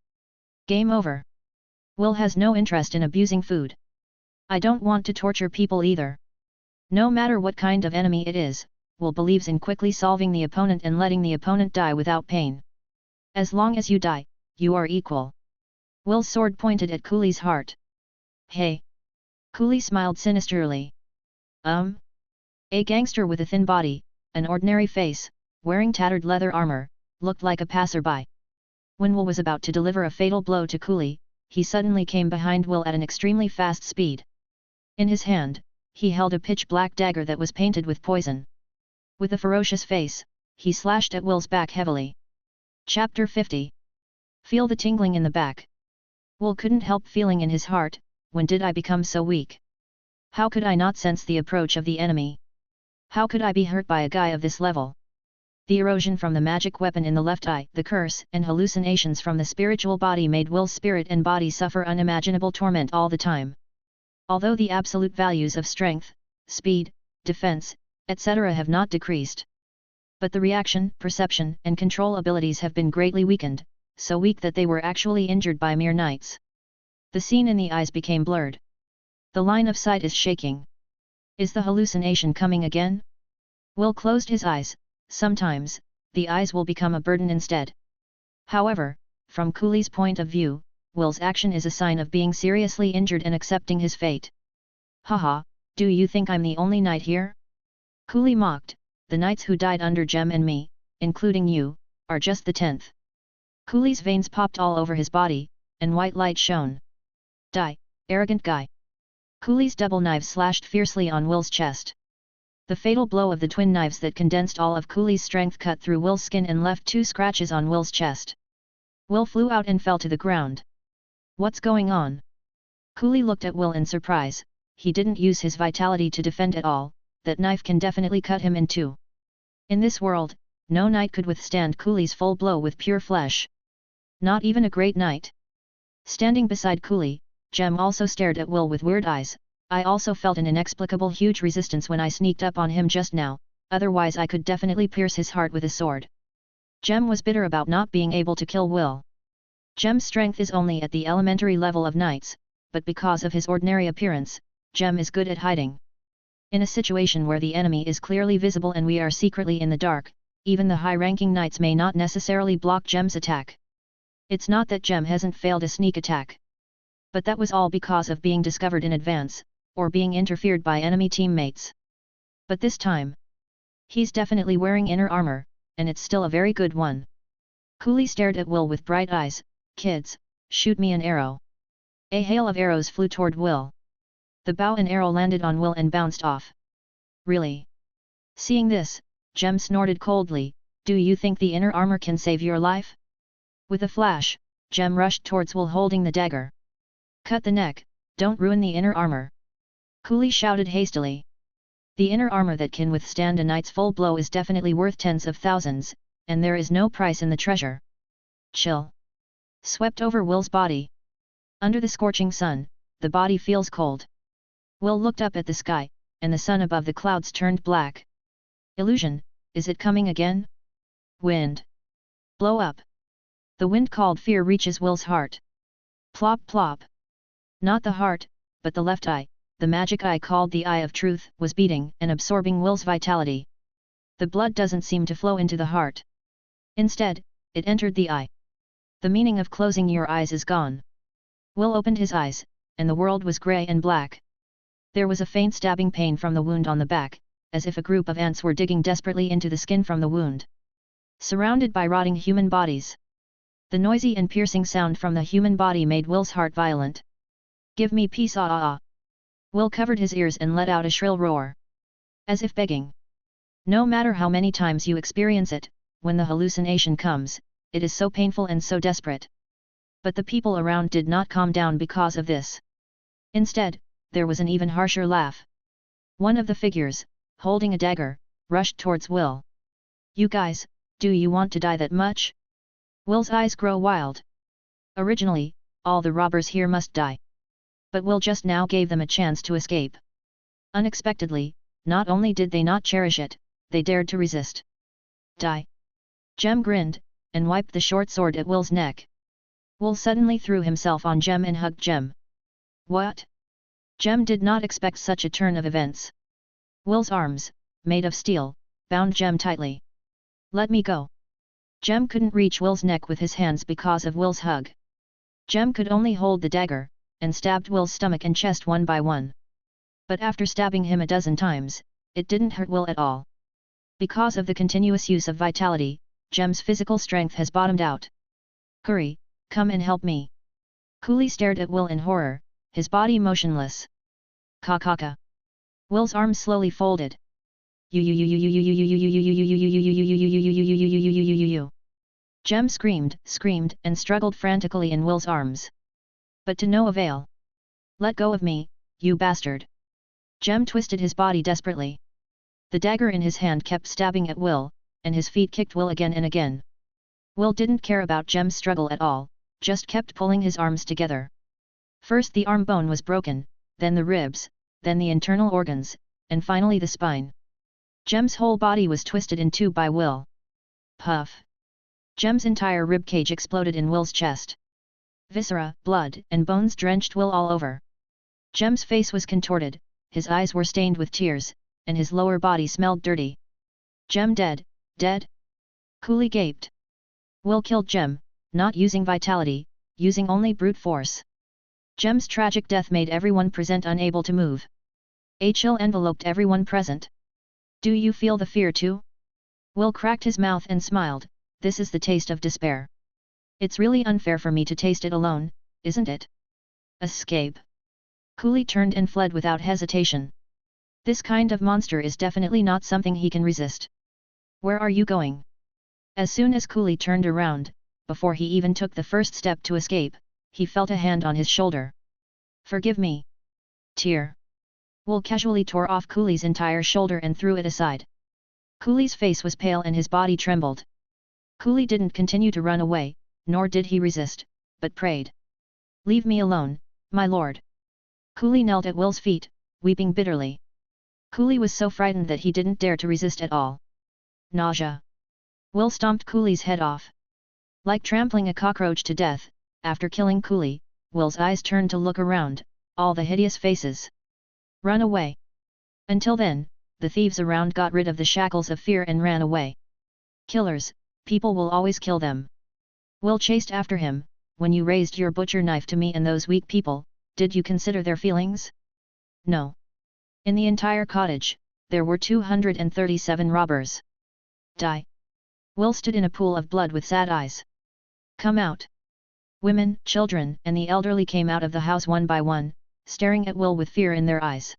Game over. Will has no interest in abusing food. I don't want to torture people either. No matter what kind of enemy it is, Will believes in quickly solving the opponent and letting the opponent die without pain. As long as you die, you are equal. Will's sword pointed at Ku Li's heart. Hey! Ku Li smiled sinisterly. A gangster with a thin body, an ordinary face, wearing tattered leather armor, looked like a passerby. When Will was about to deliver a fatal blow to Ku Li, he suddenly came behind Will at an extremely fast speed. In his hand, he held a pitch-black dagger that was painted with poison. With a ferocious face, he slashed at Will's back heavily. Chapter 50. Feel the tingling in the back. Will couldn't help feeling in his heart, when did I become so weak? How could I not sense the approach of the enemy? How could I be hurt by a guy of this level? The erosion from the magic weapon in the left eye, the curse and hallucinations from the spiritual body made Will's spirit and body suffer unimaginable torment all the time. Although the absolute values of strength, speed, defense, etc. have not decreased. But the reaction, perception and control abilities have been greatly weakened, so weak that they were actually injured by mere knights. The scene in the eyes became blurred. The line of sight is shaking. Is the hallucination coming again? Will closed his eyes. Sometimes, the eyes will become a burden instead. However, from Ku Li's point of view, Will's action is a sign of being seriously injured and accepting his fate. Haha, do you think I'm the only knight here? Ku Li mocked, the knights who died under Gem and me, including you, are just the 10th. Ku Li's veins popped all over his body, and white light shone. Die, arrogant guy. Ku Li's double knife slashed fiercely on Will's chest. The fatal blow of the twin knives that condensed all of Ku Li's strength cut through Will's skin and left 2 scratches on Will's chest. Will flew out and fell to the ground. What's going on? Ku Li looked at Will in surprise. He didn't use his vitality to defend at all, that knife can definitely cut him in 2. In this world, no knight could withstand Ku Li's full blow with pure flesh. Not even a great knight. Standing beside Ku Li, Gem also stared at Will with weird eyes. I also felt an inexplicable huge resistance when I sneaked up on him just now, otherwise I could definitely pierce his heart with a sword. Gem was bitter about not being able to kill Will. Gem's strength is only at the elementary level of knights, but because of his ordinary appearance, Gem is good at hiding. In a situation where the enemy is clearly visible and we are secretly in the dark, even the high-ranking knights may not necessarily block Gem's attack. It's not that Gem hasn't failed a sneak attack. But that was all because of being discovered in advance, or being interfered by enemy teammates. But this time, he's definitely wearing inner armor, and it's still a very good one. Ku Li stared at Will with bright eyes. Kids, shoot me an arrow. A hail of arrows flew toward Will. The bow and arrow landed on Will and bounced off. Really? Seeing this, Gem snorted coldly, do you think the inner armor can save your life? With a flash, Gem rushed towards Will holding the dagger. Cut the neck, don't ruin the inner armor. Ku Li shouted hastily. The inner armor that can withstand a knight's full blow is definitely worth tens of thousands, and there is no price in the treasure. Chill. Swept over Will's body. Under the scorching sun, the body feels cold. Will looked up at the sky, and the sun above the clouds turned black. Illusion, is it coming again? Wind. Blow up. The wind called fear reaches Will's heart. Plop plop. Not the heart, but the left eye, the magic eye called the eye of truth, was beating and absorbing Will's vitality. The blood doesn't seem to flow into the heart. Instead, it entered the eye. The meaning of closing your eyes is gone. Will opened his eyes, and the world was grey and black. There was a faint stabbing pain from the wound on the back, as if a group of ants were digging desperately into the skin from the wound. Surrounded by rotting human bodies. The noisy and piercing sound from the human body made Will's heart violent. Give me peace, ah ah ah. Will covered his ears and let out a shrill roar. As if begging. No matter how many times you experience it, when the hallucination comes, it is so painful and so desperate. But the people around did not calm down because of this. Instead, there was an even harsher laugh. One of the figures, holding a dagger, rushed towards Will. You guys, do you want to die that much? Will's eyes grow wild. Originally, all the robbers here must die. But Will just now gave them a chance to escape. Unexpectedly, not only did they not cherish it, they dared to resist. Die. Jem grinned, and wiped the short sword at Will's neck. Will suddenly threw himself on Jem and hugged Jem. What? Jem did not expect such a turn of events. Will's arms, made of steel, bound Jem tightly. Let me go. Jem couldn't reach Will's neck with his hands because of Will's hug. Jem could only hold the dagger, and stabbed Will's stomach and chest one by one. But after stabbing him a dozen times, it didn't hurt Will at all. Because of the continuous use of vitality, Jem's physical strength has bottomed out. Hurry, come and help me. Cooley stared at Will in horror, his body motionless. Ka. Will's arms slowly folded. Jem screamed, and struggled frantically in Will's arms. But to no avail. Let go of me, you bastard. Jem twisted his body desperately. The dagger in his hand kept stabbing at Will, and his feet kicked Will again and again. Will didn't care about Jem's struggle at all, just kept pulling his arms together. First the arm bone was broken, then the ribs, then the internal organs, and finally the spine. Jem's whole body was twisted in two by Will. Puff! Jem's entire ribcage exploded in Will's chest. Viscera, blood, and bones drenched Will all over. Jem's face was contorted, his eyes were stained with tears, and his lower body smelled dirty. Jem dead, dead? Cooley gaped. Will killed Jem, not using vitality, using only brute force. Jem's tragic death made everyone present unable to move. A chill enveloped everyone present. Do you feel the fear too? Will cracked his mouth and smiled, this is the taste of despair. It's really unfair for me to taste it alone, isn't it? Escape. Cooley turned and fled without hesitation. This kind of monster is definitely not something he can resist. Where are you going? As soon as Cooley turned around, before he even took the first step to escape, he felt a hand on his shoulder. Forgive me. Tear. Will casually tore off Cooley's entire shoulder and threw it aside. Cooley's face was pale and his body trembled. Cooley didn't continue to run away, nor did he resist, but prayed. Leave me alone, my lord. Cooley knelt at Will's feet, weeping bitterly. Cooley was so frightened that he didn't dare to resist at all. Nausea. Will stomped Cooley's head off. Like trampling a cockroach to death, after killing Cooley, Will's eyes turned to look around, all the hideous faces. Run away. Until then, the thieves around got rid of the shackles of fear and ran away. Killers, people will always kill them. Will chased after him. When you raised your butcher knife to me and those weak people, did you consider their feelings? No. In the entire cottage, there were 237 robbers. Die. Will stood in a pool of blood with sad eyes. Come out. Women, children, and the elderly came out of the house one by one, staring at Will with fear in their eyes.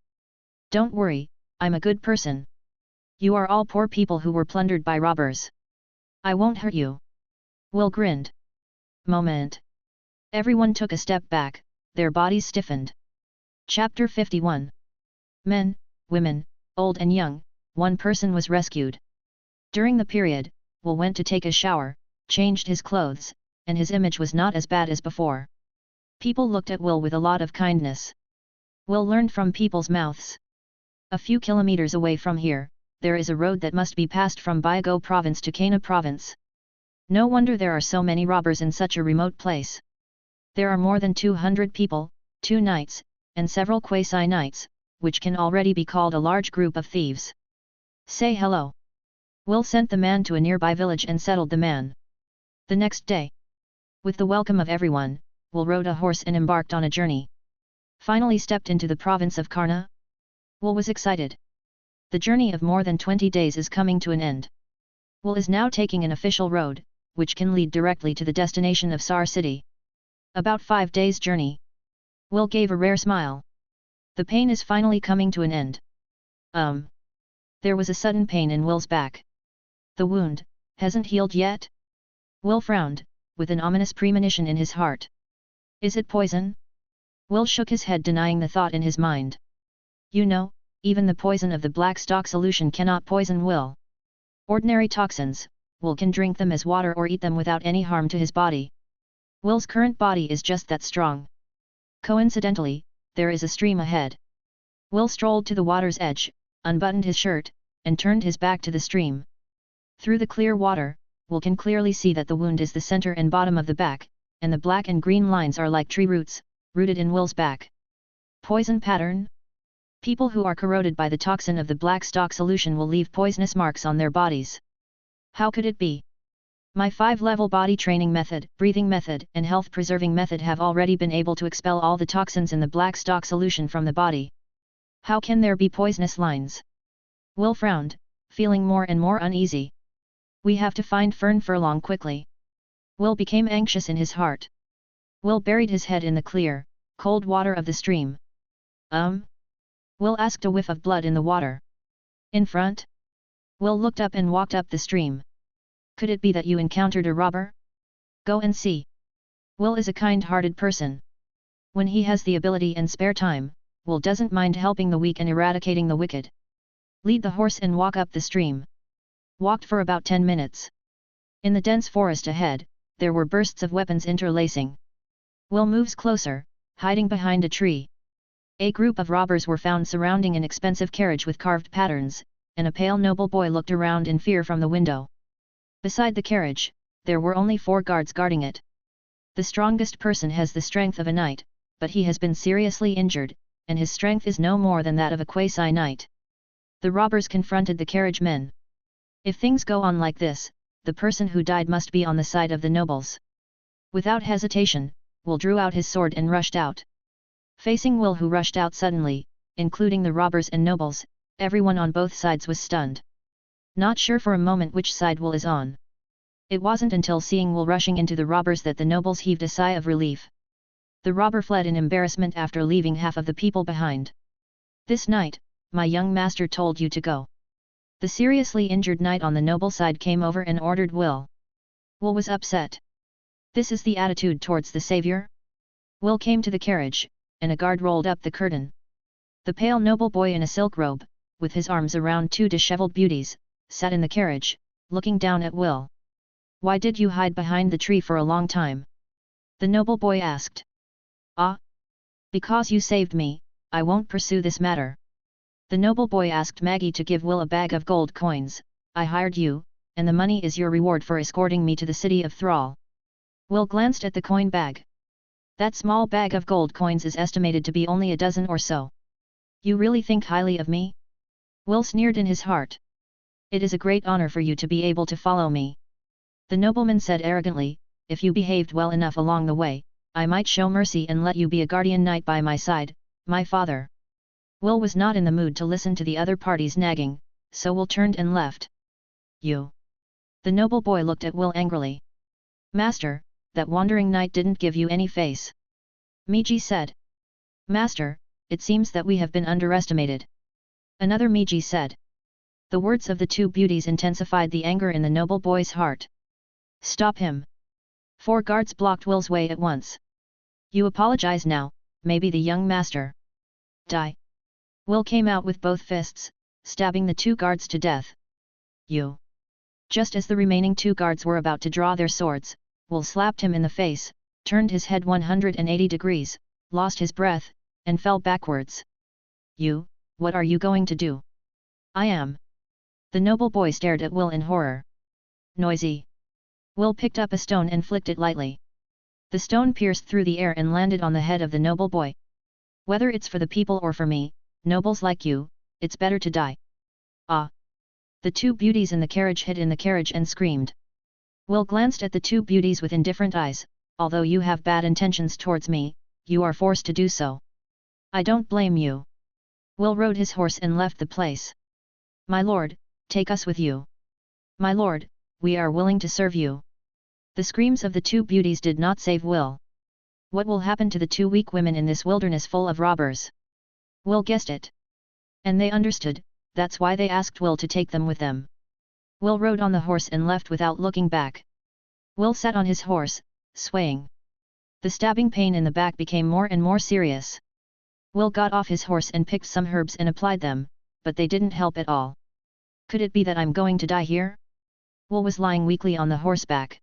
Don't worry, I'm a good person. You are all poor people who were plundered by robbers. I won't hurt you. Will grinned. Moment. Everyone took a step back, their bodies stiffened. Chapter 51. Men, women, old and young, one person was rescued. During the period, Will went to take a shower, changed his clothes, and his image was not as bad as before. People looked at Will with a lot of kindness. Will learned from people's mouths. A few kilometers away from here, there is a road that must be passed from Byago province to Kana province. No wonder there are so many robbers in such a remote place. There are more than 200 people, 2 knights, and several quasi-knights, which can already be called a large group of thieves. Say hello. Will sent the man to a nearby village and settled the man. The next day, with the welcome of everyone, Will rode a horse and embarked on a journey. Finally stepped into the province of Karna. Will was excited. The journey of more than 20 days is coming to an end. Will is now taking an official road, which can lead directly to the destination of Sar city. About 5 days' journey. Will gave a rare smile. The pain is finally coming to an end. There was a sudden pain in Will's back. The wound hasn't healed yet? Will frowned, with an ominous premonition in his heart. Is it poison? Will shook his head, denying the thought in his mind. You know, even the poison of the black stock solution cannot poison Will. Ordinary toxins, Will can drink them as water or eat them without any harm to his body. Will's current body is just that strong. Coincidentally, there is a stream ahead. Will strolled to the water's edge, unbuttoned his shirt, and turned his back to the stream. Through the clear water, Will can clearly see that the wound is the center and bottom of the back, and the black and green lines are like tree roots, rooted in Will's back. Poison pattern? People who are corroded by the toxin of the black stock solution will leave poisonous marks on their bodies. How could it be? My 5-level body training method, breathing method, and health preserving method have already been able to expel all the toxins in the black stock solution from the body. How can there be poisonous lines? Will frowned, feeling more and more uneasy. We have to find Fern Furlong quickly. Will became anxious in his heart. Will buried his head in the clear, cold water of the stream. Will asked a whiff of blood in the water. In front? Will looked up and walked up the stream. Could it be that you encountered a robber? Go and see. Will is a kind-hearted person. When he has the ability and spare time, Will doesn't mind helping the weak and eradicating the wicked. Lead the horse and walk up the stream. Walked for about 10 minutes. In the dense forest ahead, there were bursts of weapons interlacing. Will moves closer, hiding behind a tree. A group of robbers were found surrounding an expensive carriage with carved patterns, and a pale noble boy looked around in fear from the window. Beside the carriage, there were only 4 guards guarding it. The strongest person has the strength of a knight, but he has been seriously injured, and his strength is no more than that of a quasi-knight. The robbers confronted the carriage men. If things go on like this, the person who died must be on the side of the nobles. Without hesitation, Will drew out his sword and rushed out. Facing Will, who rushed out suddenly, including the robbers and nobles, everyone on both sides was stunned. Not sure for a moment which side Will is on. It wasn't until seeing Will rushing into the robbers that the nobles heaved a sigh of relief. The robber fled in embarrassment after leaving half of the people behind. This night, my young master told you to go. The seriously injured knight on the noble side came over and ordered Will. Will was upset. This is the attitude towards the savior? Will came to the carriage, and a guard rolled up the curtain. The pale noble boy in a silk robe, with his arms around 2 disheveled beauties, sat in the carriage, looking down at Will. Why did you hide behind the tree for a long time? The noble boy asked. Because you saved me, I won't pursue this matter. The noble boy asked Maggie to give Will a bag of gold coins. I hired you, and the money is your reward for escorting me to the city of Thrall. Will glanced at the coin bag. That small bag of gold coins is estimated to be only a dozen or so. You really think highly of me? Will sneered in his heart. It is a great honor for you to be able to follow me. The nobleman said arrogantly, if you behaved well enough along the way, I might show mercy and let you be a guardian knight by my side, my father. Will was not in the mood to listen to the other party's nagging, so Will turned and left. You. The noble boy looked at Will angrily. Master, that wandering knight didn't give you any face. Miji said. Master, it seems that we have been underestimated. Another Miji said. The words of the 2 beauties intensified the anger in the noble boy's heart. Stop him. 4 guards blocked Will's way at once. You apologize now, maybe the young master. Die. Will came out with both fists, stabbing the 2 guards to death. You. Just as the remaining 2 guards were about to draw their swords, Will slapped him in the face, turned his head 180 degrees, lost his breath, and fell backwards. You, what are you going to do? I am. The noble boy stared at Will in horror. Noisy. Will picked up a stone and flicked it lightly. The stone pierced through the air and landed on the head of the noble boy. Whether it's for the people or for me, nobles like you, it's better to die. Ah! The two beauties in the carriage hid in the carriage and screamed. Will glanced at the two beauties with indifferent eyes. Although you have bad intentions towards me, you are forced to do so. I don't blame you. Will rode his horse and left the place. My lord, take us with you. My lord, we are willing to serve you. The screams of the two beauties did not save Will. What will happen to the two weak women in this wilderness full of robbers? Will guessed it. And they understood, that's why they asked Will to take them with them. Will rode on the horse and left without looking back. Will sat on his horse, swaying. The stabbing pain in the back became more and more serious. Will got off his horse and picked some herbs and applied them, but they didn't help at all. Could it be that I'm going to die here? Will was lying weakly on the horseback.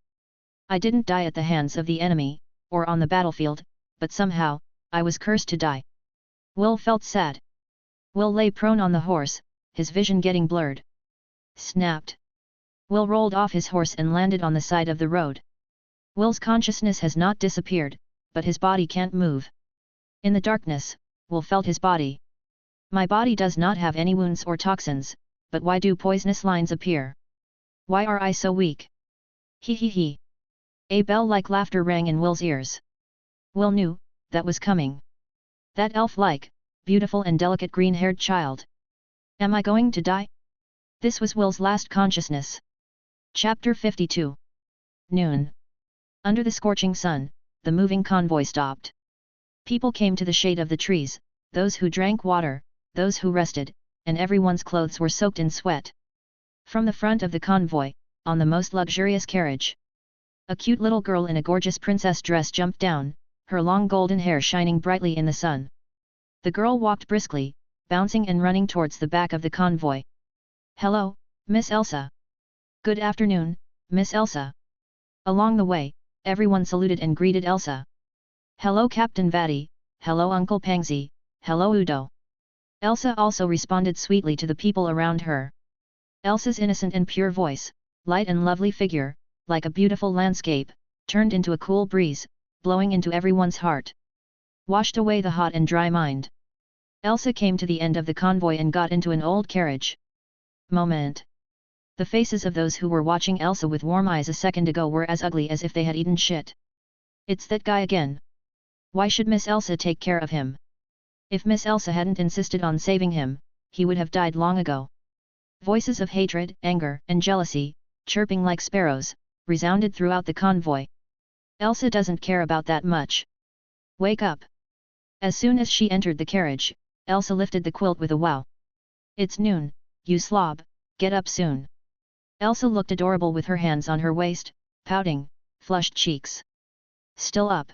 I didn't die at the hands of the enemy, or on the battlefield, but somehow, I was cursed to die. Will felt sad. Will lay prone on the horse, his vision getting blurred. Snapped. Will rolled off his horse and landed on the side of the road. Will's consciousness has not disappeared, but his body can't move. In the darkness, Will felt his body. My body does not have any wounds or toxins, but why do poisonous lines appear? Why are I so weak? He he he. A bell-like laughter rang in Will's ears. Will knew, that was coming. That elf-like, beautiful and delicate green-haired child. Am I going to die? This was Will's last consciousness. Chapter 52. Noon. Under the scorching sun, the moving convoy stopped. People came to the shade of the trees, those who drank water, those who rested, and everyone's clothes were soaked in sweat. From the front of the convoy, on the most luxurious carriage, a cute little girl in a gorgeous princess dress jumped down, her long golden hair shining brightly in the sun. The girl walked briskly, bouncing and running towards the back of the convoy. Hello, Miss Elsa. Good afternoon, Miss Elsa. Along the way, everyone saluted and greeted Elsa. Hello Captain Vati, hello Uncle Pangsy, hello Udo. Elsa also responded sweetly to the people around her. Elsa's innocent and pure voice, light and lovely figure, like a beautiful landscape, turned into a cool breeze, blowing into everyone's heart. Washed away the hot and dry mind. Elsa came to the end of the convoy and got into an old carriage. Moment. The faces of those who were watching Elsa with warm eyes a second ago were as ugly as if they had eaten shit. It's that guy again. Why should Miss Elsa take care of him? If Miss Elsa hadn't insisted on saving him, he would have died long ago. Voices of hatred, anger, and jealousy, chirping like sparrows, resounded throughout the convoy. Elsa doesn't care about that much. Wake up! As soon as she entered the carriage, Elsa lifted the quilt with a wow. It's noon, you slob, get up soon. Elsa looked adorable with her hands on her waist, pouting, flushed cheeks. Still up.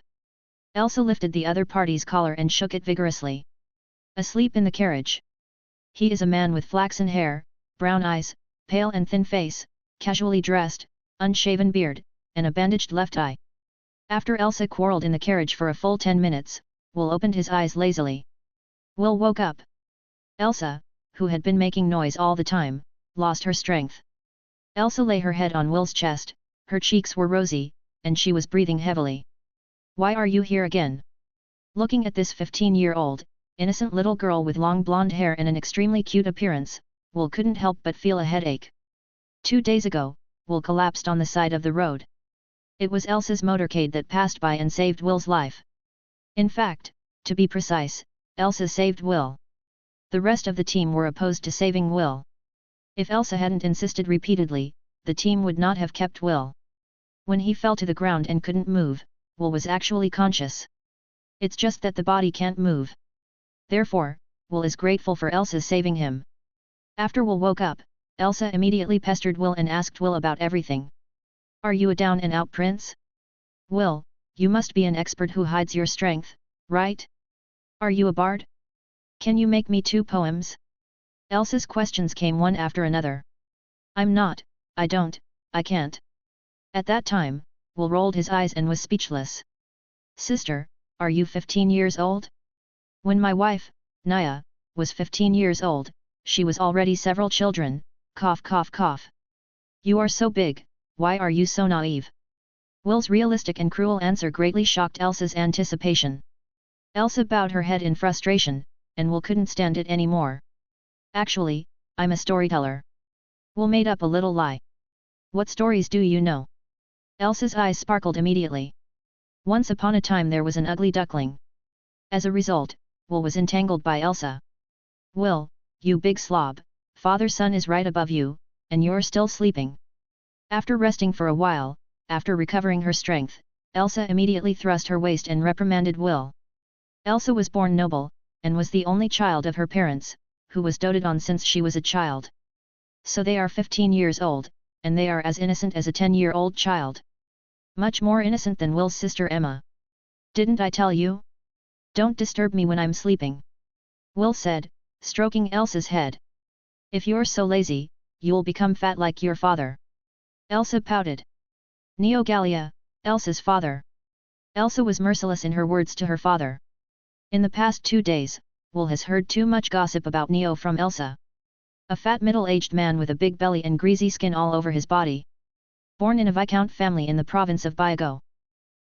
Elsa lifted the other party's collar and shook it vigorously. Asleep in the carriage. He is a man with flaxen hair, brown eyes, pale and thin face, casually dressed, unshaven beard, and a bandaged left eye. After Elsa quarreled in the carriage for a full 10 minutes, Will opened his eyes lazily. Will woke up. Elsa, who had been making noise all the time, lost her strength. Elsa lay her head on Will's chest, her cheeks were rosy, and she was breathing heavily. Why are you here again? Looking at this 15-year-old, innocent little girl with long blonde hair and an extremely cute appearance, Will couldn't help but feel a headache. 2 days ago, Will collapsed on the side of the road. It was Elsa's motorcade that passed by and saved Will's life. In fact, to be precise, Elsa saved Will. The rest of the team were opposed to saving Will. If Elsa hadn't insisted repeatedly, the team would not have kept Will. When he fell to the ground and couldn't move, Will was actually conscious. It's just that the body can't move. Therefore, Will is grateful for Elsa's saving him. After Will woke up, Elsa immediately pestered Will and asked Will about everything. Are you a down-and-out prince? Will, you must be an expert who hides your strength, right? Are you a bard? Can you make me 2 poems? Elsa's questions came one after another. I'm not, I can't. At that time, Will rolled his eyes and was speechless. Sister, are you 15 years old? When my wife, Naya, was 15 years old, she was already several children, cough cough cough. You are so big, why are you so naive? Will's realistic and cruel answer greatly shocked Elsa's anticipation. Elsa bowed her head in frustration, and Will couldn't stand it anymore. Actually, I'm a storyteller. Will made up a little lie. What stories do you know? Elsa's eyes sparkled immediately. Once upon a time there was an ugly duckling. As a result, Will was entangled by Elsa. Will, you big slob, father's son is right above you, and you're still sleeping. After resting for a while, after recovering her strength, Elsa immediately thrust her waist and reprimanded Will. Elsa was born noble, and was the only child of her parents, who was doted on since she was a child. So they are 15 years old, and they are as innocent as a 10-year-old child. Much more innocent than Will's sister Emma. Didn't I tell you? Don't disturb me when I'm sleeping. Will said, stroking Elsa's head. If you're so lazy, you'll become fat like your father. Elsa pouted. Neo Gallia, Elsa's father. Elsa was merciless in her words to her father. In the past 2 days, Will has heard too much gossip about Neo from Elsa. A fat middle-aged man with a big belly and greasy skin all over his body. Born in a Viscount family in the province of Byago.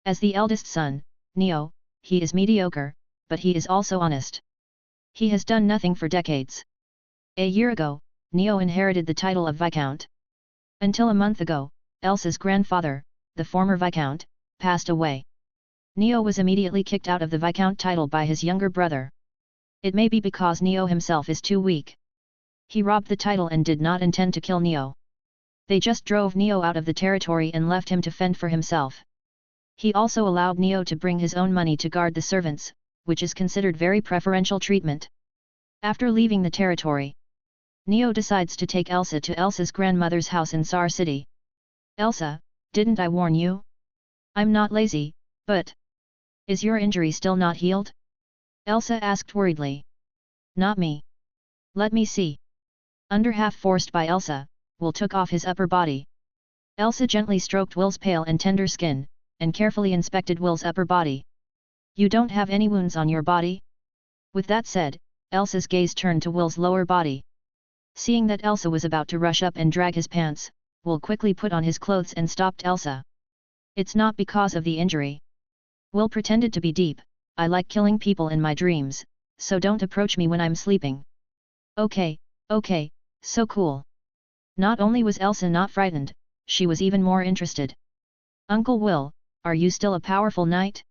As the eldest son, Neo, he is mediocre, but he is also honest. He has done nothing for decades. A year ago, Neo inherited the title of Viscount. Until a month ago, Elsa's grandfather, the former Viscount, passed away. Neo was immediately kicked out of the Viscount title by his younger brother. It may be because Neo himself is too weak. He robbed the title and did not intend to kill Neo. They just drove Neo out of the territory and left him to fend for himself. He also allowed Neo to bring his own money to guard the servants, which is considered very preferential treatment. After leaving the territory, Neo decides to take Elsa to Elsa's grandmother's house in Sar City. Elsa, didn't I warn you? I'm not lazy, but... Is your injury still not healed? Elsa asked worriedly. Not me. Let me see. Under half forced by Elsa, Will took off his upper body. Elsa gently stroked Will's pale and tender skin, and carefully inspected Will's upper body. You don't have any wounds on your body? With that said, Elsa's gaze turned to Will's lower body. Seeing that Elsa was about to rush up and drag his pants, Will quickly put on his clothes and stopped Elsa. It's not because of the injury. Will pretended to be deep. I like killing people in my dreams, so don't approach me when I'm sleeping. Okay, so cool. Not only was Elsa not frightened, she was even more interested. Uncle Will, are you still a powerful knight?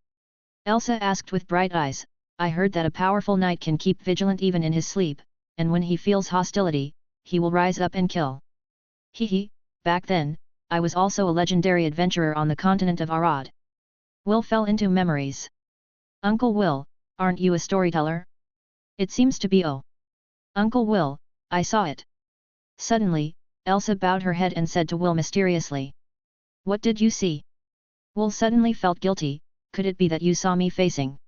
Elsa asked with bright eyes. I heard that a powerful knight can keep vigilant even in his sleep, and when he feels hostility, he will rise up and kill. Hee, back then, I was also a legendary adventurer on the continent of Arad. Will fell into memories. Uncle Will, aren't you a storyteller? It seems to be. Oh. Uncle Will, I saw it. Suddenly, Elsa bowed her head and said to Will mysteriously. What did you see? Will suddenly felt guilty. Could it be that you saw me facing?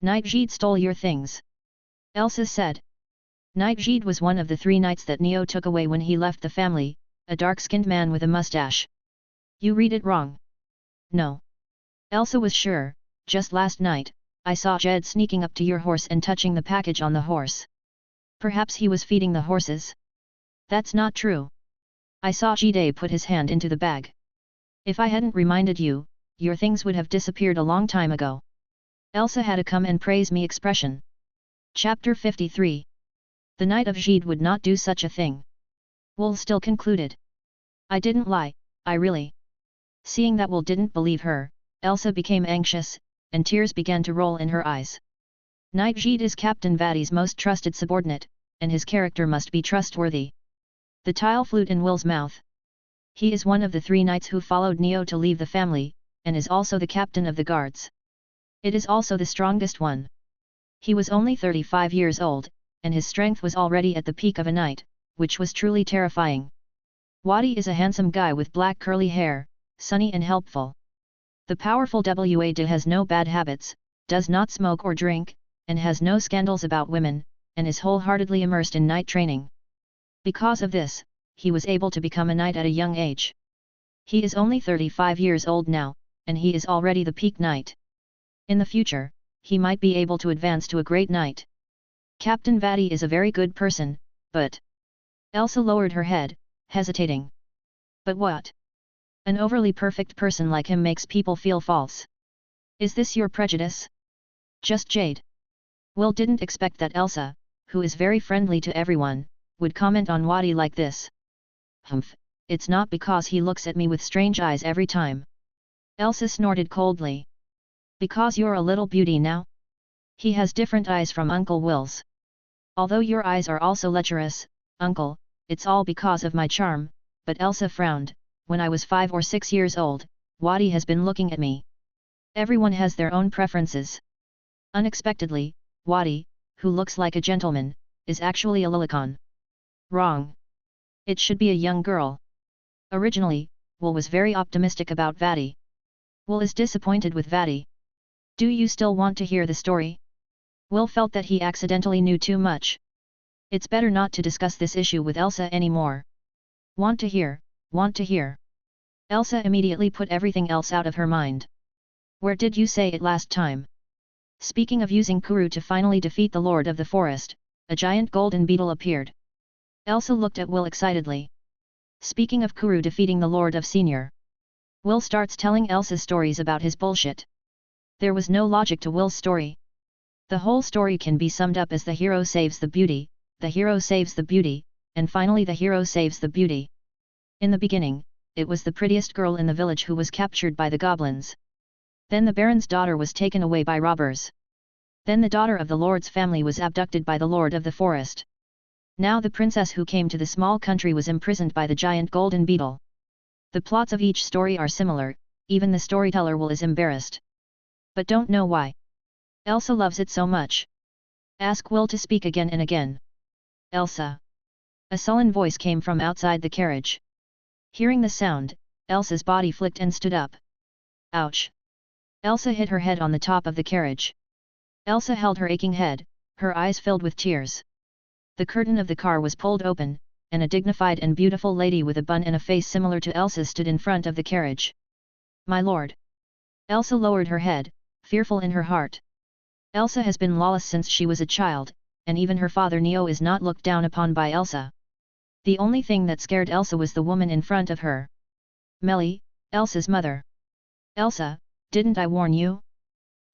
Knight Gide stole your things. Elsa said. Knight Gide was one of the 3 knights that Neo took away when he left the family, a dark-skinned man with a mustache. You read it wrong. No. Elsa was sure, just last night, I saw Jed sneaking up to your horse and touching the package on the horse. Perhaps he was feeding the horses? That's not true. I saw Jide put his hand into the bag. If I hadn't reminded you, your things would have disappeared a long time ago. Elsa had a come and praise me expression. Chapter 53. The Knight of Gide would not do such a thing. Will still concluded. I didn't lie, I really. Seeing that Will didn't believe her, Elsa became anxious, and tears began to roll in her eyes. Knight Gide is Captain Vatti's most trusted subordinate, and his character must be trustworthy. The tile flute in Will's mouth. He is one of the 3 knights who followed Neo to leave the family, and is also the captain of the guards. It is also the strongest one. He was only 35 years old, and his strength was already at the peak of a knight, which was truly terrifying. Wadi is a handsome guy with black curly hair, sunny and helpful. The powerful Wad has no bad habits, does not smoke or drink, and has no scandals about women, and is wholeheartedly immersed in knight training. Because of this, he was able to become a knight at a young age. He is only 35 years old now, and he is already the peak knight. In the future, he might be able to advance to a great knight. Captain Vatty is a very good person, but... Elsa lowered her head, hesitating. But what? An overly perfect person like him makes people feel false. Is this your prejudice? Just jade. Will didn't expect that Elsa, who is very friendly to everyone, would comment on Waddy like this. Humph, it's not because he looks at me with strange eyes every time. Elsa snorted coldly. Because you're a little beauty now? He has different eyes from Uncle Will's. Although your eyes are also lecherous, Uncle, it's all because of my charm, but Elsa frowned. When I was 5 or 6 years old, Waddy has been looking at me. Everyone has their own preferences. Unexpectedly, Waddy, who looks like a gentleman, is actually a lilicon. Wrong. It should be a young girl. Originally, Will was very optimistic about Vatty. Will is disappointed with Vatty. Do you still want to hear the story? Will felt that he accidentally knew too much. It's better not to discuss this issue with Elsa anymore. Want to hear, want to hear. Elsa immediately put everything else out of her mind. Where did you say it last time? Speaking of using Kuru to finally defeat the Lord of the Forest, a giant golden beetle appeared. Elsa looked at Will excitedly. Speaking of Kuru defeating the Lord of Senior. Will starts telling Elsa stories about his bullshit. There was no logic to Will's story. The whole story can be summed up as the hero saves the beauty, the hero saves the beauty, and finally the hero saves the beauty. In the beginning, it was the prettiest girl in the village who was captured by the goblins. Then the Baron's daughter was taken away by robbers. Then the daughter of the Lord's family was abducted by the Lord of the Forest. Now the princess who came to the small country was imprisoned by the giant golden beetle. The plots of each story are similar, even the storyteller Will is embarrassed. But don't know why. Elsa loves it so much. Ask Will to speak again and again. Elsa. A sullen voice came from outside the carriage. Hearing the sound, Elsa's body flicked and stood up. Ouch! Elsa hit her head on the top of the carriage. Elsa held her aching head, her eyes filled with tears. The curtain of the car was pulled open, and a dignified and beautiful lady with a bun and a face similar to Elsa's stood in front of the carriage. My lord! Elsa lowered her head, fearful in her heart. Elsa has been lawless since she was a child, and even her father Neo is not looked down upon by Elsa. The only thing that scared Elsa was the woman in front of her. Melly, Elsa's mother. Elsa, didn't I warn you?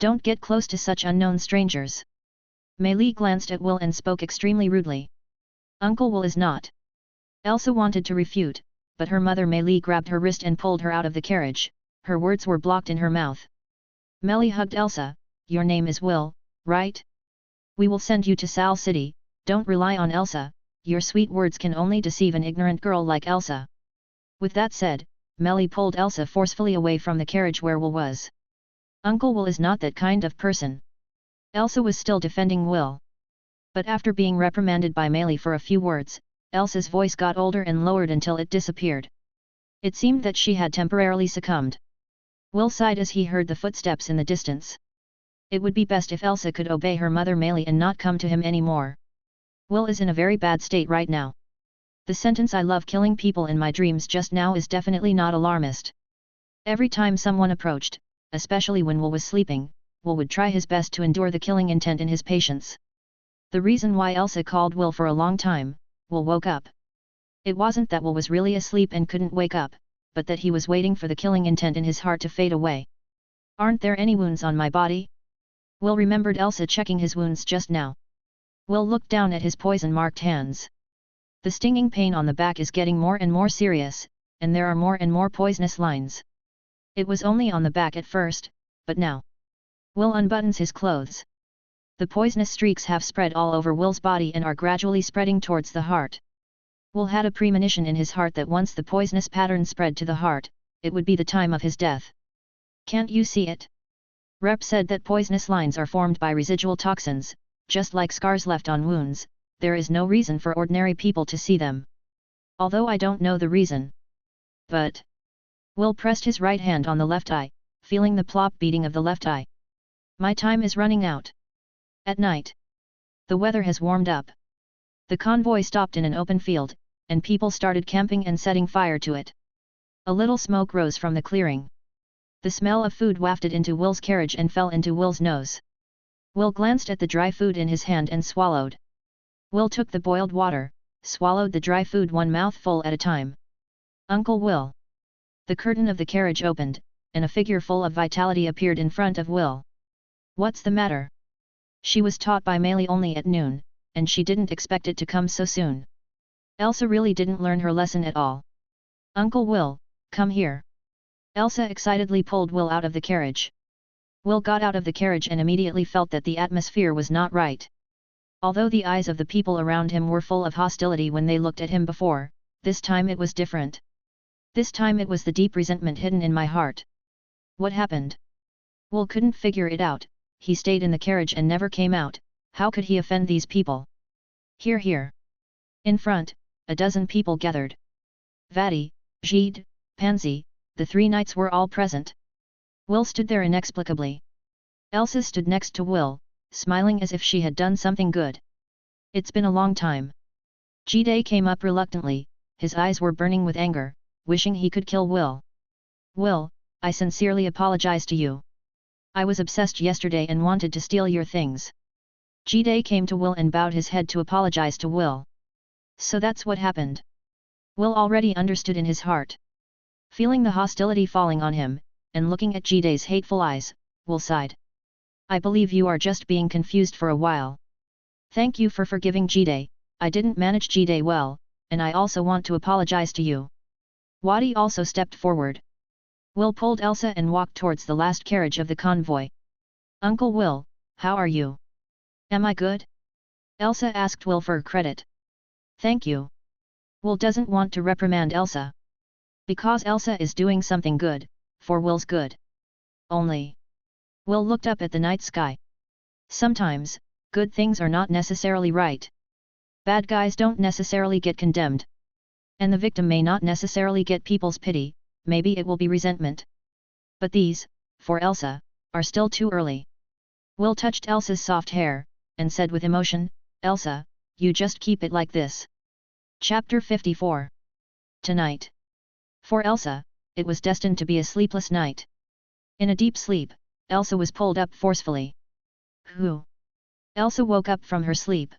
Don't get close to such unknown strangers. Meili glanced at Will and spoke extremely rudely. Uncle Will is not. Elsa wanted to refute, but her mother Meili grabbed her wrist and pulled her out of the carriage. Her words were blocked in her mouth. Meili hugged Elsa. Your name is Will, right? We will send you to Sal City. Don't rely on Elsa. Your sweet words can only deceive an ignorant girl like Elsa. With that said, Meili pulled Elsa forcefully away from the carriage where Will was. Uncle Will is not that kind of person. Elsa was still defending Will. But after being reprimanded by Meili for a few words, Elsa's voice got older and lowered until it disappeared. It seemed that she had temporarily succumbed. Will sighed as he heard the footsteps in the distance. It would be best if Elsa could obey her mother Meili and not come to him anymore. Will is in a very bad state right now. The sentence "I love killing people in my dreams" just now is definitely not alarmist. Every time someone approached, especially when Will was sleeping, Will would try his best to endure the killing intent in his patience. The reason why Elsa called Will for a long time, Will woke up. It wasn't that Will was really asleep and couldn't wake up, but that he was waiting for the killing intent in his heart to fade away. Aren't there any wounds on my body? Will remembered Elsa checking his wounds just now. Will looked down at his poison-marked hands. The stinging pain on the back is getting more and more serious, and there are more and more poisonous lines. It was only on the back at first, but now. Will unbuttons his clothes. The poisonous streaks have spread all over Will's body and are gradually spreading towards the heart. Will had a premonition in his heart that once the poisonous pattern spread to the heart, it would be the time of his death. Can't you see it? Rep said that poisonous lines are formed by residual toxins, just like scars left on wounds. There is no reason for ordinary people to see them. Although I don't know the reason. But... Will pressed his right hand on the left eye, feeling the plop beating of the left eye. My time is running out. At night. The weather has warmed up. The convoy stopped in an open field, and people started camping and setting fire to it. A little smoke rose from the clearing. The smell of food wafted into Will's carriage and fell into Will's nose. Will glanced at the dry food in his hand and swallowed. Will took the boiled water, swallowed the dry food one mouthful at a time. Uncle Will. The curtain of the carriage opened, and a figure full of vitality appeared in front of Will. What's the matter? She was taught by Meili only at noon, and she didn't expect it to come so soon. Elsa really didn't learn her lesson at all. Uncle Will, come here. Elsa excitedly pulled Will out of the carriage. Will got out of the carriage and immediately felt that the atmosphere was not right. Although the eyes of the people around him were full of hostility when they looked at him before, this time it was different. This time it was the deep resentment hidden in my heart. What happened? Will couldn't figure it out. He stayed in the carriage and never came out. How could he offend these people? Here, here. In front, a dozen people gathered. Vati, Gide, Pansy, the three knights were all present. Will stood there inexplicably. Elsa stood next to Will, smiling as if she had done something good. It's been a long time. Gide came up reluctantly, his eyes were burning with anger, wishing he could kill Will. Will, I sincerely apologize to you. I was obsessed yesterday and wanted to steal your things. Gide came to Will and bowed his head to apologize to Will. So that's what happened. Will already understood in his heart. Feeling the hostility falling on him, and looking at Gide's hateful eyes, Will sighed. I believe you are just being confused for a while. Thank you for forgiving Gide. I didn't manage Gide well, and I also want to apologize to you. Wadi also stepped forward. Will pulled Elsa and walked towards the last carriage of the convoy. Uncle Will, how are you? Am I good? Elsa asked Will for credit. Thank you. Will doesn't want to reprimand Elsa. Because Elsa is doing something good, for Will's good. Only. Will looked up at the night sky. Sometimes, good things are not necessarily right. Bad guys don't necessarily get condemned. And the victim may not necessarily get people's pity, maybe it will be resentment. But these, for Elsa, are still too early. Will touched Elsa's soft hair, and said with emotion, Elsa, you just keep it like this. Chapter 54. Tonight. For Elsa, it was destined to be a sleepless night. In a deep sleep, Elsa was pulled up forcefully. Who? Elsa woke up from her sleep.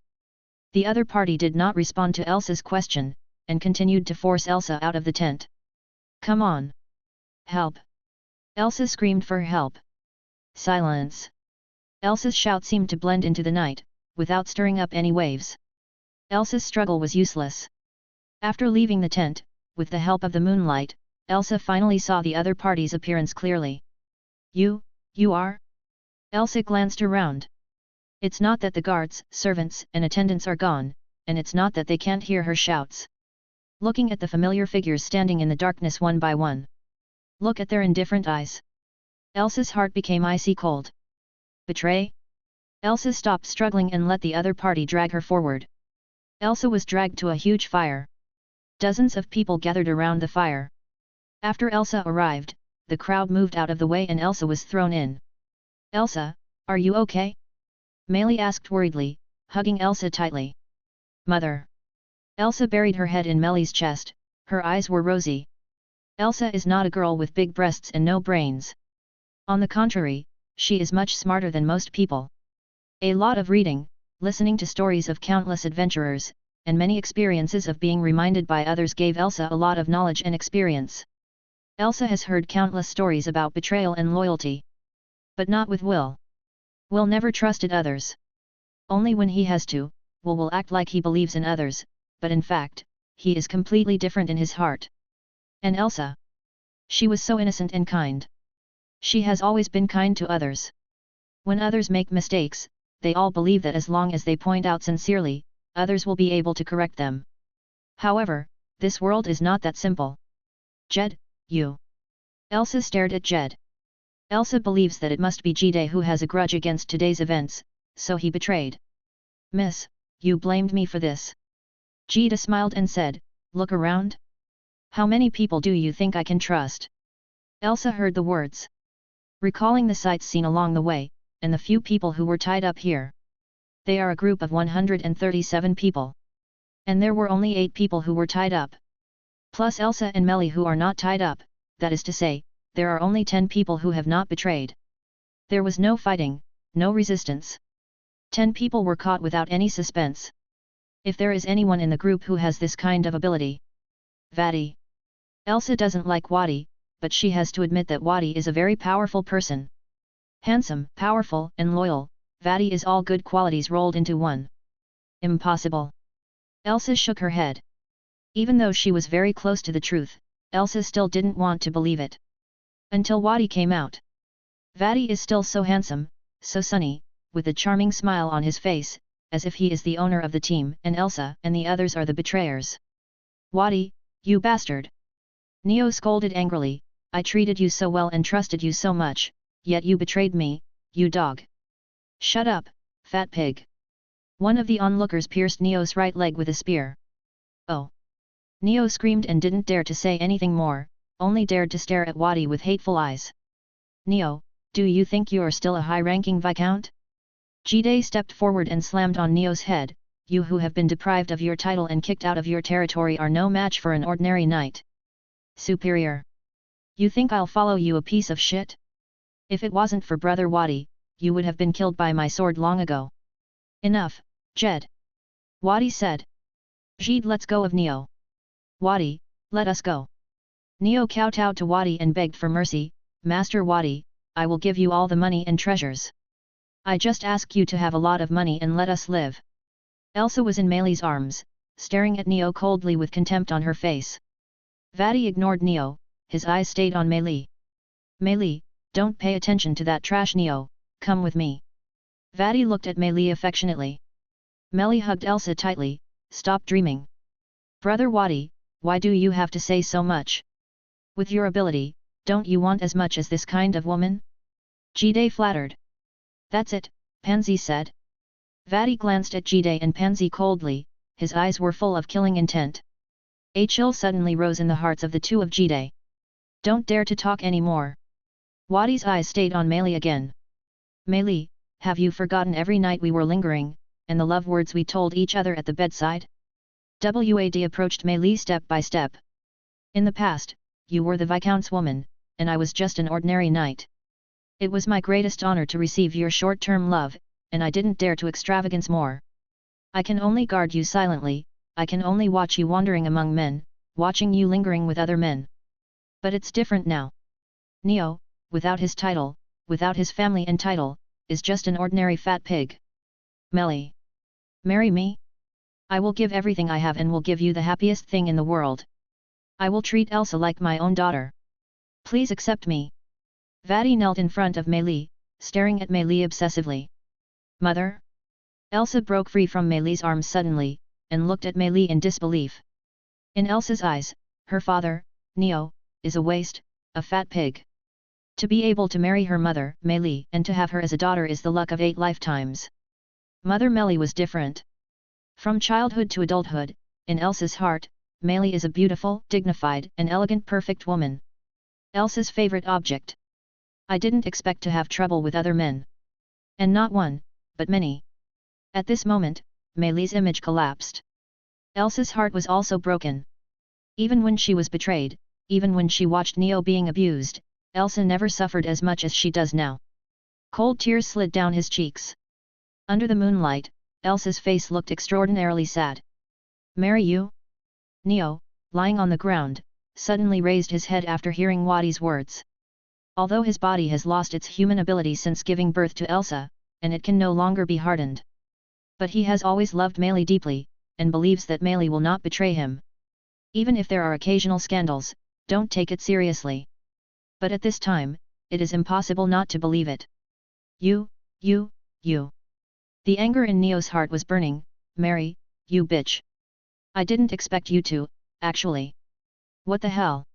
The other party did not respond to Elsa's question, and continued to force Elsa out of the tent. Come on! Help! Elsa screamed for help. Silence! Elsa's shout seemed to blend into the night, without stirring up any waves. Elsa's struggle was useless. After leaving the tent, with the help of the moonlight, Elsa finally saw the other party's appearance clearly. You are? Elsa glanced around. It's not that the guards, servants, and attendants are gone, and it's not that they can't hear her shouts. Looking at the familiar figures standing in the darkness one by one. Look at their indifferent eyes. Elsa's heart became icy cold. Betray? Elsa stopped struggling and let the other party drag her forward. Elsa was dragged to a huge fire. Dozens of people gathered around the fire. After Elsa arrived, the crowd moved out of the way and Elsa was thrown in. Elsa, are you okay? Meili asked worriedly, hugging Elsa tightly. Mother. Elsa buried her head in Meili's chest, her eyes were rosy. Elsa is not a girl with big breasts and no brains. On the contrary, she is much smarter than most people. A lot of reading, listening to stories of countless adventurers, and many experiences of being reminded by others gave Elsa a lot of knowledge and experience. Elsa has heard countless stories about betrayal and loyalty. But not with Will. Will never trusted others. Only when he has to, Will act like he believes in others, but in fact, he is completely different in his heart. And Elsa? She was so innocent and kind. She has always been kind to others. When others make mistakes, they all believe that as long as they point out sincerely, others will be able to correct them. However, this world is not that simple. Jed, you. Elsa stared at Jed. Elsa believes that it must be Gide who has a grudge against today's events, so he betrayed. Miss, you blamed me for this. Gide smiled and said, look around. How many people do you think I can trust? Elsa heard the words. Recalling the sights seen along the way, and the few people who were tied up here. They are a group of 137 people. And there were only 8 people who were tied up. Plus Elsa and Meili who are not tied up, that is to say, there are only 10 people who have not betrayed. There was no fighting, no resistance. 10 people were caught without any suspense. If there is anyone in the group who has this kind of ability. Vati. Elsa doesn't like Wadi, but she has to admit that Wadi is a very powerful person. Handsome, powerful, and loyal, Vati is all good qualities rolled into one. Impossible. Elsa shook her head. Even though she was very close to the truth, Elsa still didn't want to believe it. Until Wadi came out. Vati is still so handsome, so sunny, with a charming smile on his face, as if he is the owner of the team and Elsa and the others are the betrayers. Wadi, you bastard! Neo scolded angrily, I treated you so well and trusted you so much, yet you betrayed me, you dog. Shut up, fat pig. One of the onlookers pierced Neo's right leg with a spear. Oh! Neo screamed and didn't dare to say anything more, only dared to stare at Wadi with hateful eyes. Neo, do you think you are still a high-ranking Viscount? Jide stepped forward and slammed on Neo's head, you who have been deprived of your title and kicked out of your territory are no match for an ordinary knight. Superior. You think I'll follow you, a piece of shit? If it wasn't for brother Wadi, you would have been killed by my sword long ago. Enough, Jed. Wadi said. Jide, let's go of Neo. Wadi, let us go. Neo kowtowed to Wadi and begged for mercy, Master Wadi, I will give you all the money and treasures. I just ask you to have a lot of money and let us live. Elsa was in Meili's arms, staring at Neo coldly with contempt on her face. Vati ignored Neo, his eyes stayed on Meili. Meili, don't pay attention to that trash Neo, come with me. Vati looked at Meili affectionately. Meili hugged Elsa tightly, stop dreaming. Brother Wadi, why do you have to say so much? With your ability, don't you want as much as this kind of woman? Jide flattered. That's it, Pansy said. Vati glanced at Jide and Pansy coldly, his eyes were full of killing intent. A chill suddenly rose in the hearts of the two of Jide. Don't dare to talk any more. Wadi's eyes stayed on Meili again. Meili, have you forgotten every night we were lingering, and the love words we told each other at the bedside? Wad approached Meili step by step. In the past, you were the Viscount's woman, and I was just an ordinary knight. It was my greatest honor to receive your short-term love, and I didn't dare to extravagance more. I can only guard you silently, I can only watch you wandering among men, watching you lingering with other men. But it's different now. Neo, without his title, without his family and title, is just an ordinary fat pig. Meili. Marry me? I will give everything I have and will give you the happiest thing in the world. I will treat Elsa like my own daughter. Please accept me. Vati knelt in front of Meili, staring at Meili obsessively. Mother? Elsa broke free from Meili's arms suddenly, and looked at Meili in disbelief. In Elsa's eyes, her father, Neo, is a waste, a fat pig. To be able to marry her mother, Meili, and to have her as a daughter is the luck of 8 lifetimes. Mother Meili was different. From childhood to adulthood, in Elsa's heart, Meili is a beautiful, dignified, and elegant perfect woman. Elsa's favorite object. I didn't expect to have trouble with other men. And not one, but many. At this moment, Meili's image collapsed. Elsa's heart was also broken. Even when she was betrayed, even when she watched Neo being abused, Elsa never suffered as much as she does now. Cold tears slid down his cheeks. Under the moonlight, Elsa's face looked extraordinarily sad. Marry you? Neo, lying on the ground, suddenly raised his head after hearing Wadi's words. Although his body has lost its human ability since giving birth to Elsa, and it can no longer be hardened. But he has always loved Meili deeply, and believes that Meili will not betray him. Even if there are occasional scandals, don't take it seriously. But at this time, it is impossible not to believe it. You. The anger in Neo's heart was burning. Mary, you bitch. I didn't expect you to, actually. What the hell?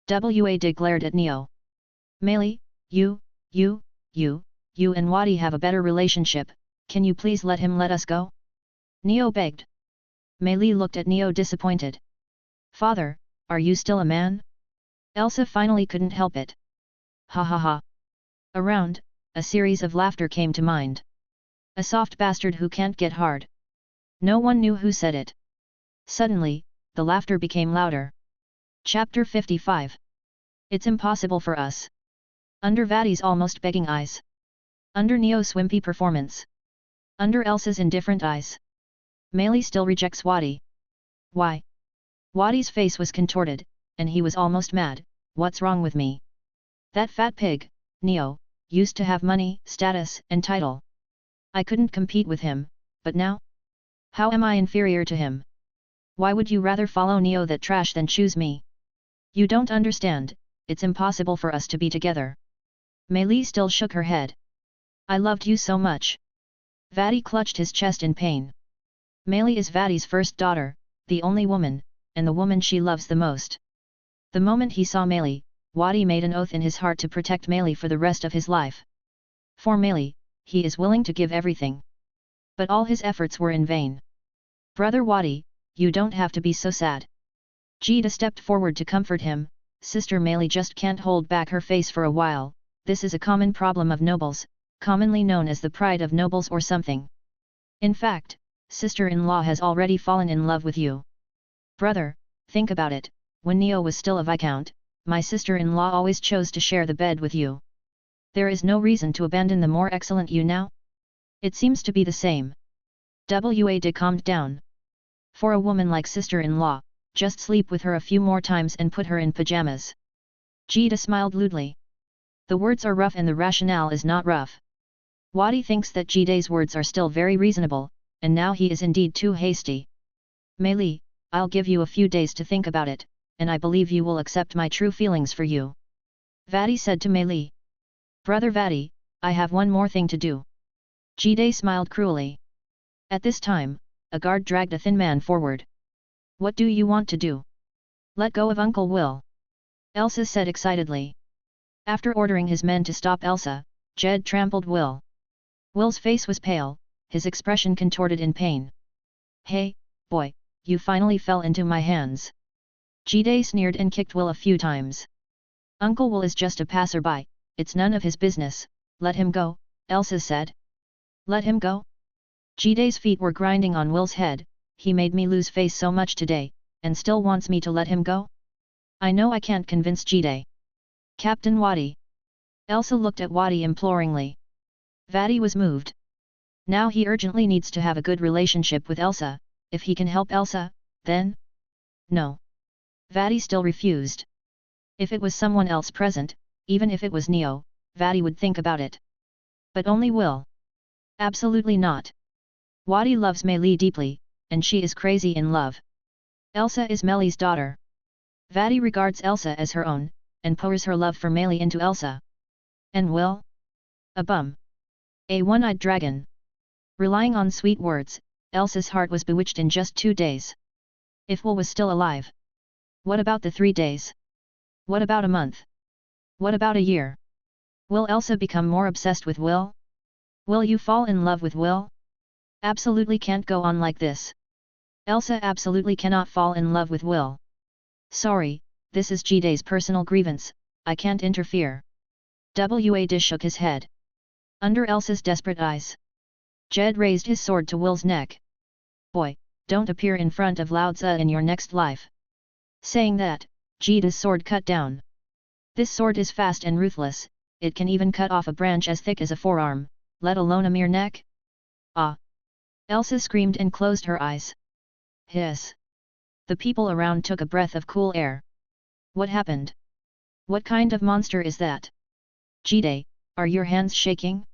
Wad glared at Neo. Meili, you and Wadi have a better relationship, can you please let him let us go? Neo begged. Meili looked at Neo disappointed. Father, are you still a man? Elsa finally couldn't help it. Ha ha ha. Around, a series of laughter came to mind. A soft bastard who can't get hard. No one knew who said it. Suddenly, the laughter became louder. Chapter 55. It's impossible for us. Under Vati's almost begging eyes. Under Neo's wimpy performance. Under Elsa's indifferent eyes, Meili still rejects Wadi. Why? Wadi's face was contorted, and he was almost mad. What's wrong with me? That fat pig, Neo, used to have money, status, and title. I couldn't compete with him, but now? How am I inferior to him? Why would you rather follow Neo that trash than choose me? You don't understand, it's impossible for us to be together. Meili still shook her head. I loved you so much. Vadi clutched his chest in pain. Meili is Vadi's first daughter, the only woman, and the woman she loves the most. The moment he saw Meili, Wadi made an oath in his heart to protect Meili for the rest of his life. For Meili, he is willing to give everything. But all his efforts were in vain. Brother Wadi, you don't have to be so sad. Jida stepped forward to comfort him. Sister Meili just can't hold back her face for a while. This is a common problem of nobles, commonly known as the pride of nobles or something. In fact, sister-in-law has already fallen in love with you. Brother, think about it, when Neo was still a viscount, my sister-in-law always chose to share the bed with you. There is no reason to abandon the more excellent you now? It seems to be the same. Wad calmed down. For a woman like sister-in-law, just sleep with her a few more times and put her in pajamas. Jida smiled lewdly. The words are rough and the rationale is not rough. Wadi thinks that Jida's words are still very reasonable, and now he is indeed too hasty. Meili, I'll give you a few days to think about it, and I believe you will accept my true feelings for you. Vadi said to Meili. Brother Vadi, I have one more thing to do. Jida smiled cruelly. At this time, a guard dragged a thin man forward. What do you want to do? Let go of Uncle Will. Elsa said excitedly. After ordering his men to stop Elsa, Jed trampled Will. Will's face was pale, his expression contorted in pain. Hey, boy, you finally fell into my hands. Jide sneered and kicked Will a few times. Uncle Will is just a passerby, it's none of his business, let him go, Elsa said. Let him go? Jide's feet were grinding on Will's head. He made me lose face so much today, and still wants me to let him go? I know I can't convince Jide. Captain Wadi. Elsa looked at Wadi imploringly. Vadi was moved. Now he urgently needs to have a good relationship with Elsa. If he can help Elsa, then? No. Vadi still refused. If it was someone else present, even if it was Neo, Vadi would think about it. But only Will. Absolutely not. Wadi loves Meili deeply, and she is crazy in love. Elsa is Meili's daughter. Vadi regards Elsa as her own, and pours her love for Meili into Elsa. And Will? A bum. A one-eyed dragon. Relying on sweet words, Elsa's heart was bewitched in just 2 days. If Will was still alive. What about the 3 days? What about a month? What about a year? Will Elsa become more obsessed with Will? Will you fall in love with Will? Absolutely can't go on like this. Elsa absolutely cannot fall in love with Will. Sorry, this is Jide's personal grievance, I can't interfere. Wad shook his head. Under Elsa's desperate eyes, Jed raised his sword to Will's neck. Boy, don't appear in front of Lao Tzu in your next life. Saying that, Jide's sword cut down. This sword is fast and ruthless, it can even cut off a branch as thick as a forearm, let alone a mere neck. Ah! Elsa screamed and closed her eyes. Hiss! The people around took a breath of cool air. What happened? What kind of monster is that? Jide, are your hands shaking?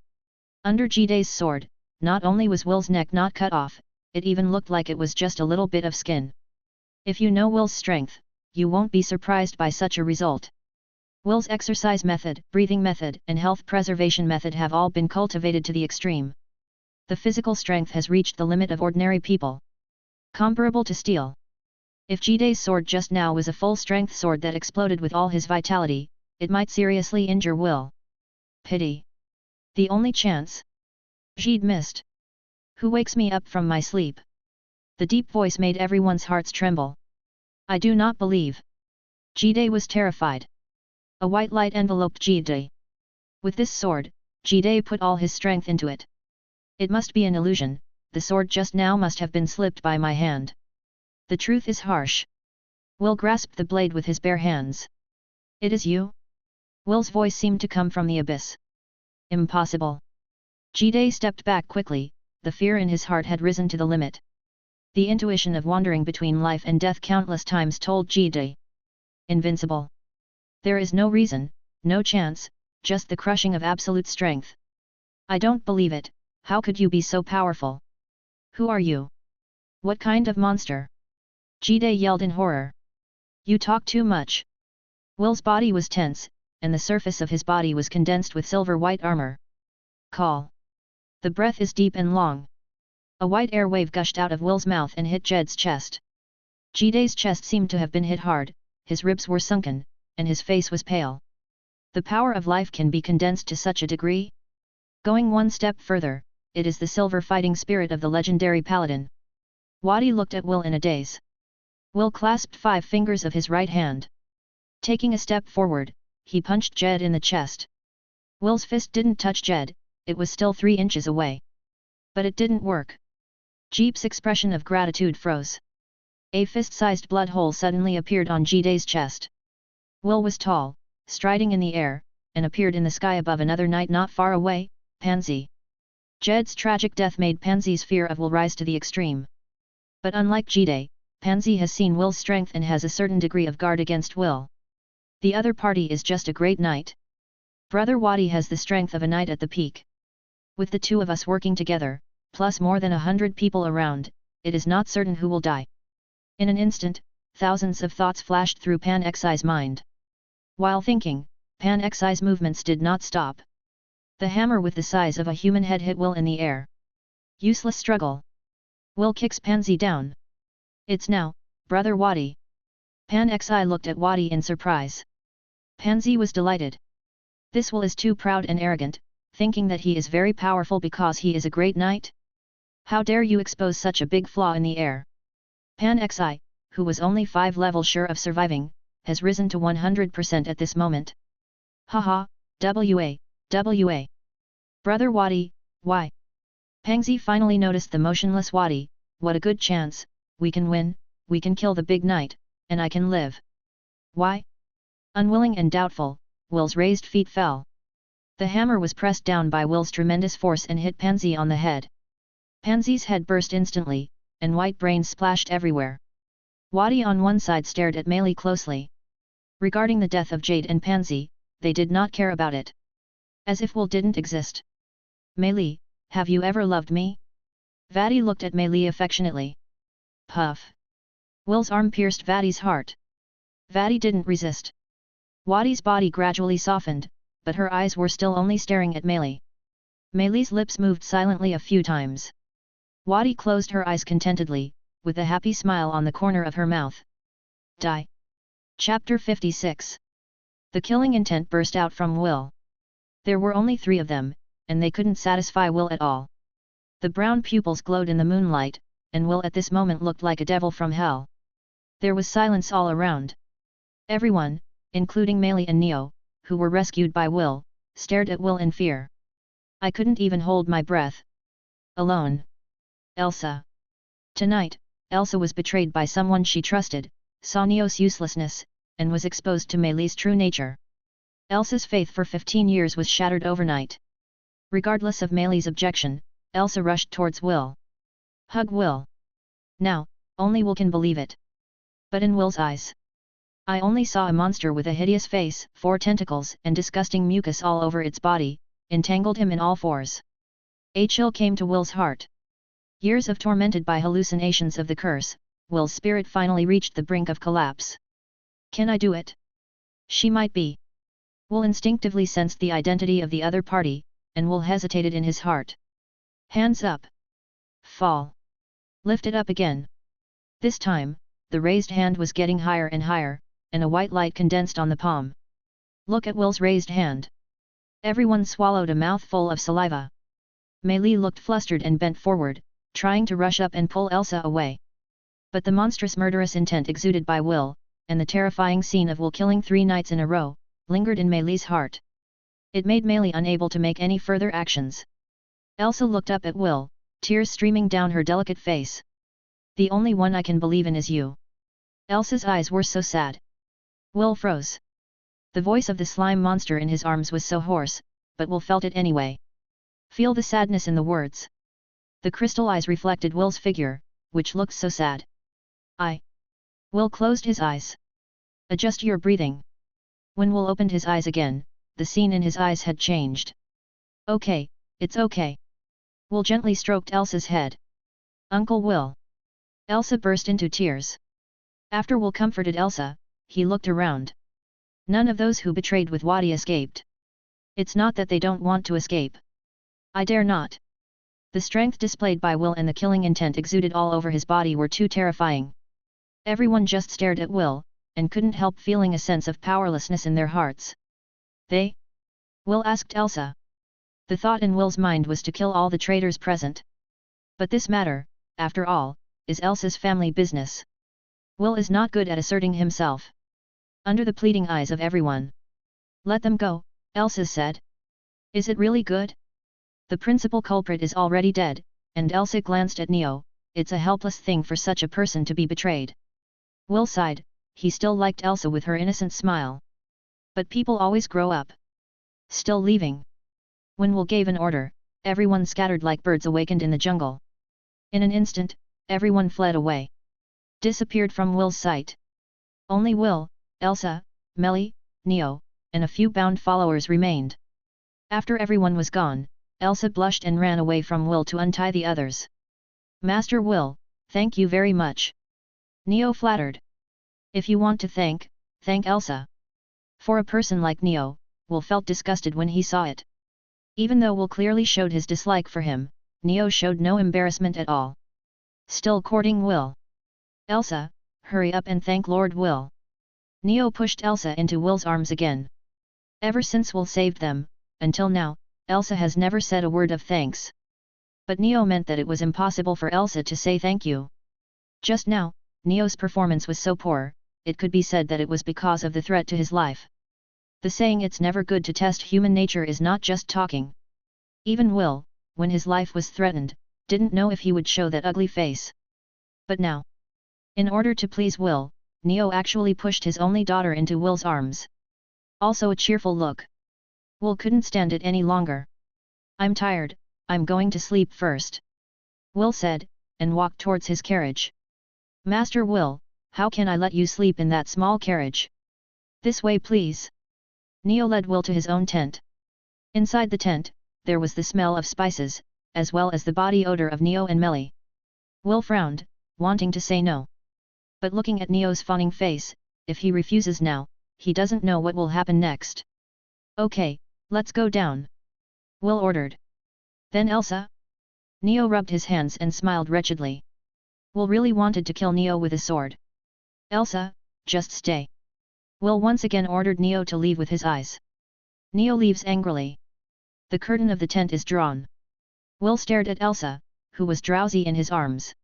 Under Jide's sword, not only was Will's neck not cut off, it even looked like it was just a little bit of skin. If you know Will's strength, you won't be surprised by such a result. Will's exercise method, breathing method, and health preservation method have all been cultivated to the extreme. The physical strength has reached the limit of ordinary people. Comparable to steel. If Jide's sword just now was a full-strength sword that exploded with all his vitality, it might seriously injure Will. Pity. The only chance? Jide missed. Who wakes me up from my sleep? The deep voice made everyone's hearts tremble. I do not believe. Jide was terrified. A white light enveloped Jide. With this sword, Jide put all his strength into it. It must be an illusion, the sword just now must have been slipped by my hand. The truth is harsh. Will grasped the blade with his bare hands. It is you? Will's voice seemed to come from the abyss. Impossible. Jide stepped back quickly, the fear in his heart had risen to the limit. The intuition of wandering between life and death countless times told Jide. Invincible. There is no reason, no chance, just the crushing of absolute strength. I don't believe it, how could you be so powerful? Who are you? What kind of monster? Jide yelled in horror. You talk too much. Will's body was tense, and the surface of his body was condensed with silver-white armor. Call. The breath is deep and long. A white air wave gushed out of Will's mouth and hit Jed's chest. Jide's chest seemed to have been hit hard, his ribs were sunken, and his face was pale. The power of life can be condensed to such a degree? Going one step further, it is the silver fighting spirit of the legendary paladin. Wadi looked at Will in a daze. Will clasped 5 fingers of his right hand. Taking a step forward, he punched Jed in the chest. Will's fist didn't touch Jed, it was still 3 inches away. But it didn't work. Jeep's expression of gratitude froze. A fist-sized blood hole suddenly appeared on Jide's chest. Will was tall, striding in the air, and appeared in the sky above another night not far away, Pansy. Jed's tragic death made Pansy's fear of Will rise to the extreme. But unlike Jide, Pansy has seen Will's strength and has a certain degree of guard against Will. The other party is just a great knight. Brother Wadi has the strength of a knight at the peak. With the 2 of us working together, plus more than 100 people around, it is not certain who will die. In an instant, thousands of thoughts flashed through Pan Xi's mind. While thinking, Pan Xi's movements did not stop. The hammer with the size of a human head hit Will in the air. Useless struggle. Will kicks Pansy down. It's now, Brother Wadi. Pan Xi looked at Wadi in surprise. Pansy was delighted. This Will is too proud and arrogant, thinking that he is very powerful because he is a great knight? How dare you expose such a big flaw in the air? Pan Xi, who was only 5 levels sure of surviving, has risen to 100% at this moment. Haha, WA. Brother Wadi, why? Pansy finally noticed the motionless Wadi. What a good chance, we can win, we can kill the big knight, and I can live. Why? Unwilling and doubtful, Will's raised feet fell. The hammer was pressed down by Will's tremendous force and hit Pansy on the head. Pansy's head burst instantly, and white brains splashed everywhere. Wadi on one side stared at Meili closely. Regarding the death of Jade and Pansy, they did not care about it. As if Will didn't exist. Meili, have you ever loved me? Vadi looked at Meili affectionately. Puff. Will's arm pierced Vadi's heart. Vadi didn't resist. Wadi's body gradually softened, but her eyes were still only staring at Meili. Meili's lips moved silently a few times. Wadi closed her eyes contentedly, with a happy smile on the corner of her mouth. Die. Chapter 56. The killing intent burst out from Will. There were only 3 of them, and they couldn't satisfy Will at all. The brown pupils glowed in the moonlight, and Will at this moment looked like a devil from hell. There was silence all around. Everyone, including Meili and Neo, who were rescued by Will, stared at Will in fear. I couldn't even hold my breath. Alone. Elsa. Tonight, Elsa was betrayed by someone she trusted, saw Neo's uselessness, and was exposed to Meili's true nature. Elsa's faith for 15 years was shattered overnight. Regardless of Meili's objection, Elsa rushed towards Will. Hug Will. Now, only Will can believe it. But in Will's eyes, I only saw a monster with a hideous face, 4 tentacles and disgusting mucus all over its body, entangled him in all 4s. A chill came to Will's heart. Years of tormented by hallucinations of the curse, Will's spirit finally reached the brink of collapse. Can I do it? She might be. Will instinctively sensed the identity of the other party, and Will hesitated in his heart. Hands up. Fall. Lift it up again. This time, the raised hand was getting higher and higher, and a white light condensed on the palm. Look at Will's raised hand. Everyone swallowed a mouthful of saliva. Meili looked flustered and bent forward, trying to rush up and pull Elsa away. But the monstrous murderous intent exuded by Will, and the terrifying scene of Will killing 3 knights in a row, lingered in Meili's heart. It made Meili unable to make any further actions. Elsa looked up at Will, tears streaming down her delicate face. The only one I can believe in is you. Elsa's eyes were so sad. Will froze. The voice of the slime monster in his arms was so hoarse, but Will felt it anyway. Feel the sadness in the words. The crystal eyes reflected Will's figure, which looked so sad. Will closed his eyes. Adjust your breathing. When Will opened his eyes again, the scene in his eyes had changed. Okay, it's okay. Will gently stroked Elsa's head. Uncle Will. Elsa burst into tears. After Will comforted Elsa, he looked around. None of those who betrayed with Wadi escaped. It's not that they don't want to escape. I dare not. The strength displayed by Will and the killing intent exuded all over his body were too terrifying. Everyone just stared at Will, and couldn't help feeling a sense of powerlessness in their hearts. They? Will asked Elsa. The thought in Will's mind was to kill all the traitors present. But this matter, after all, is Elsa's family business. Will is not good at asserting himself. Under the pleading eyes of everyone. Let them go, Elsa said. Is it really good? The principal culprit is already dead, and Elsa glanced at Neo. It's a helpless thing for such a person to be betrayed. Will sighed, he still liked Elsa with her innocent smile. But people always grow up. Still leaving. When Will gave an order, everyone scattered like birds awakened in the jungle. In an instant, everyone fled away. Disappeared from Will's sight. Only Will, Elsa, Melly, Neo, and a few bound followers remained. After everyone was gone, Elsa blushed and ran away from Will to untie the others. Master Will, thank you very much. Neo flattered. If you want to thank Elsa. For a person like Neo, Will felt disgusted when he saw it. Even though Will clearly showed his dislike for him, Neo showed no embarrassment at all. Still courting Will. Elsa, hurry up and thank Lord Will. Neo pushed Elsa into Will's arms again. Ever since Will saved them, until now, Elsa has never said a word of thanks. But Neo meant that it was impossible for Elsa to say thank you. Just now, Neo's performance was so poor, it could be said that it was because of the threat to his life. The saying it's never good to test human nature is not just talking. Even Will, when his life was threatened, didn't know if he would show that ugly face. But now, in order to please Will, Neo actually pushed his only daughter into Will's arms. Also a cheerful look. Will couldn't stand it any longer. I'm tired, I'm going to sleep first. Will said, and walked towards his carriage. Master Will, how can I let you sleep in that small carriage? This way please. Neo led Will to his own tent. Inside the tent, there was the smell of spices, as well as the body odor of Neo and Melly. Will frowned, wanting to say no. But looking at Neo's fawning face, if he refuses now, he doesn't know what will happen next. Okay, let's go down. Will ordered. Then Elsa? Neo rubbed his hands and smiled wretchedly. Will really wanted to kill Neo with a sword. Elsa, just stay. Will once again ordered Neo to leave with his eyes. Neo leaves angrily. The curtain of the tent is drawn. Will stared at Elsa, who was drowsy in his arms.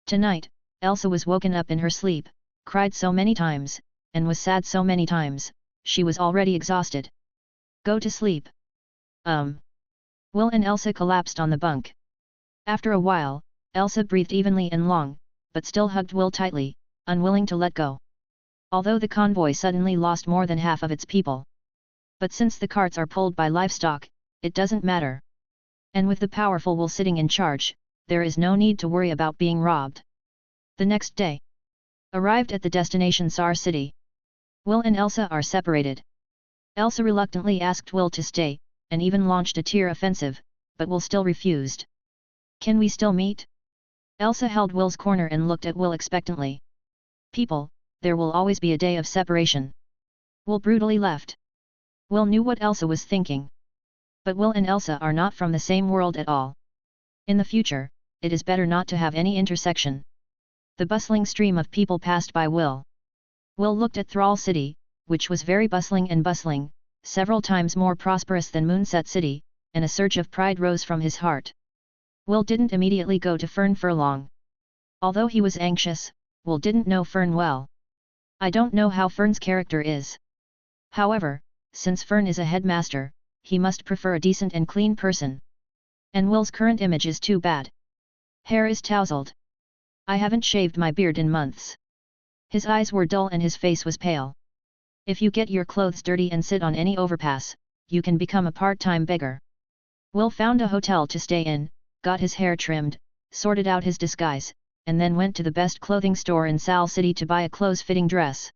Tonight, Elsa was woken up in her sleep, cried so many times, and was sad so many times, she was already exhausted. Go to sleep. Will and Elsa collapsed on the bunk. After a while, Elsa breathed evenly and long, but still hugged Will tightly, unwilling to let go. Although the convoy suddenly lost more than half of its people. But since the carts are pulled by livestock, it doesn't matter. And with the powerful Will sitting in charge, there is no need to worry about being robbed. The next day. Arrived at the destination Sar City. Will and Elsa are separated. Elsa reluctantly asked Will to stay, and even launched a tear offensive, but Will still refused. Can we still meet? Elsa held Will's corner and looked at Will expectantly. People, there will always be a day of separation. Will brutally left. Will knew what Elsa was thinking. But Will and Elsa are not from the same world at all. In the future, it is better not to have any intersection. The bustling stream of people passed by Will. Will looked at Thrall City, which was very bustling, several times more prosperous than Moonset City, and a surge of pride rose from his heart. Will didn't immediately go to Fern Furlong. Although he was anxious, Will didn't know Fern well. I don't know how Fern's character is. However, since Fern is a headmaster, he must prefer a decent and clean person. And Will's current image is too bad. Hair is tousled. I haven't shaved my beard in months. His eyes were dull and his face was pale. If you get your clothes dirty and sit on any overpass, you can become a part-time beggar. Will found a hotel to stay in, got his hair trimmed, sorted out his disguise, and then went to the best clothing store in Sal City to buy a close-fitting dress.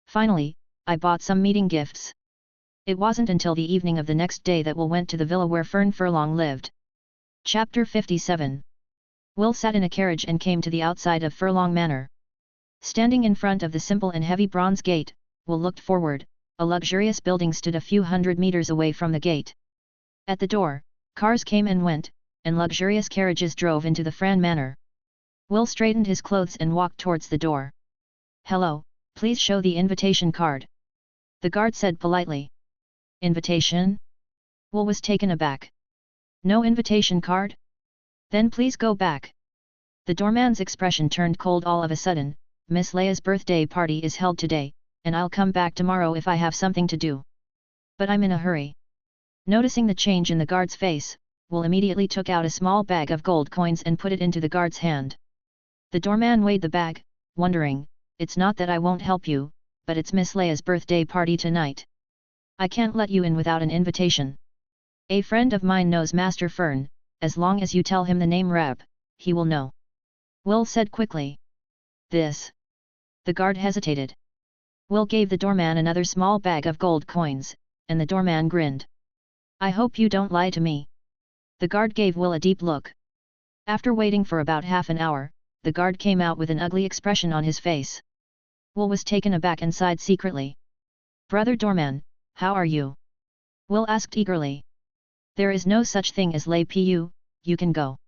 Finally, I bought some meeting gifts. It wasn't until the evening of the next day that Will went to the villa where Fern Furlong lived. Chapter 57. Will sat in a carriage and came to the outside of Furlong Manor. Standing in front of the simple and heavy bronze gate, Will looked forward. A luxurious building stood a few hundred meters away from the gate. At the door, cars came and went, and luxurious carriages drove into the Fran Manor. Will straightened his clothes and walked towards the door. "Hello, please show the invitation card," the guard said politely. "Invitation?" Will was taken aback. "No invitation card? Then please go back." The doorman's expression turned cold all of a sudden. "Miss Leia's birthday party is held today, and I'll come back tomorrow if I have something to do. But I'm in a hurry." Noticing the change in the guard's face, Will immediately took out a small bag of gold coins and put it into the guard's hand. The doorman weighed the bag, wondering, "It's not that I won't help you, but it's Miss Leia's birthday party tonight. I can't let you in without an invitation. A friend of mine knows Master Fern, as long as you tell him the name Rep, he will know," Will said quickly. "This?" The guard hesitated. Will gave the doorman another small bag of gold coins, and the doorman grinned. "I hope you don't lie to me." The guard gave Will a deep look. After waiting for about half an hour, the guard came out with an ugly expression on his face. Will was taken aback and sighed secretly. "Brother doorman, how are you?" Will asked eagerly. "There is no such thing as lay pu, you can go."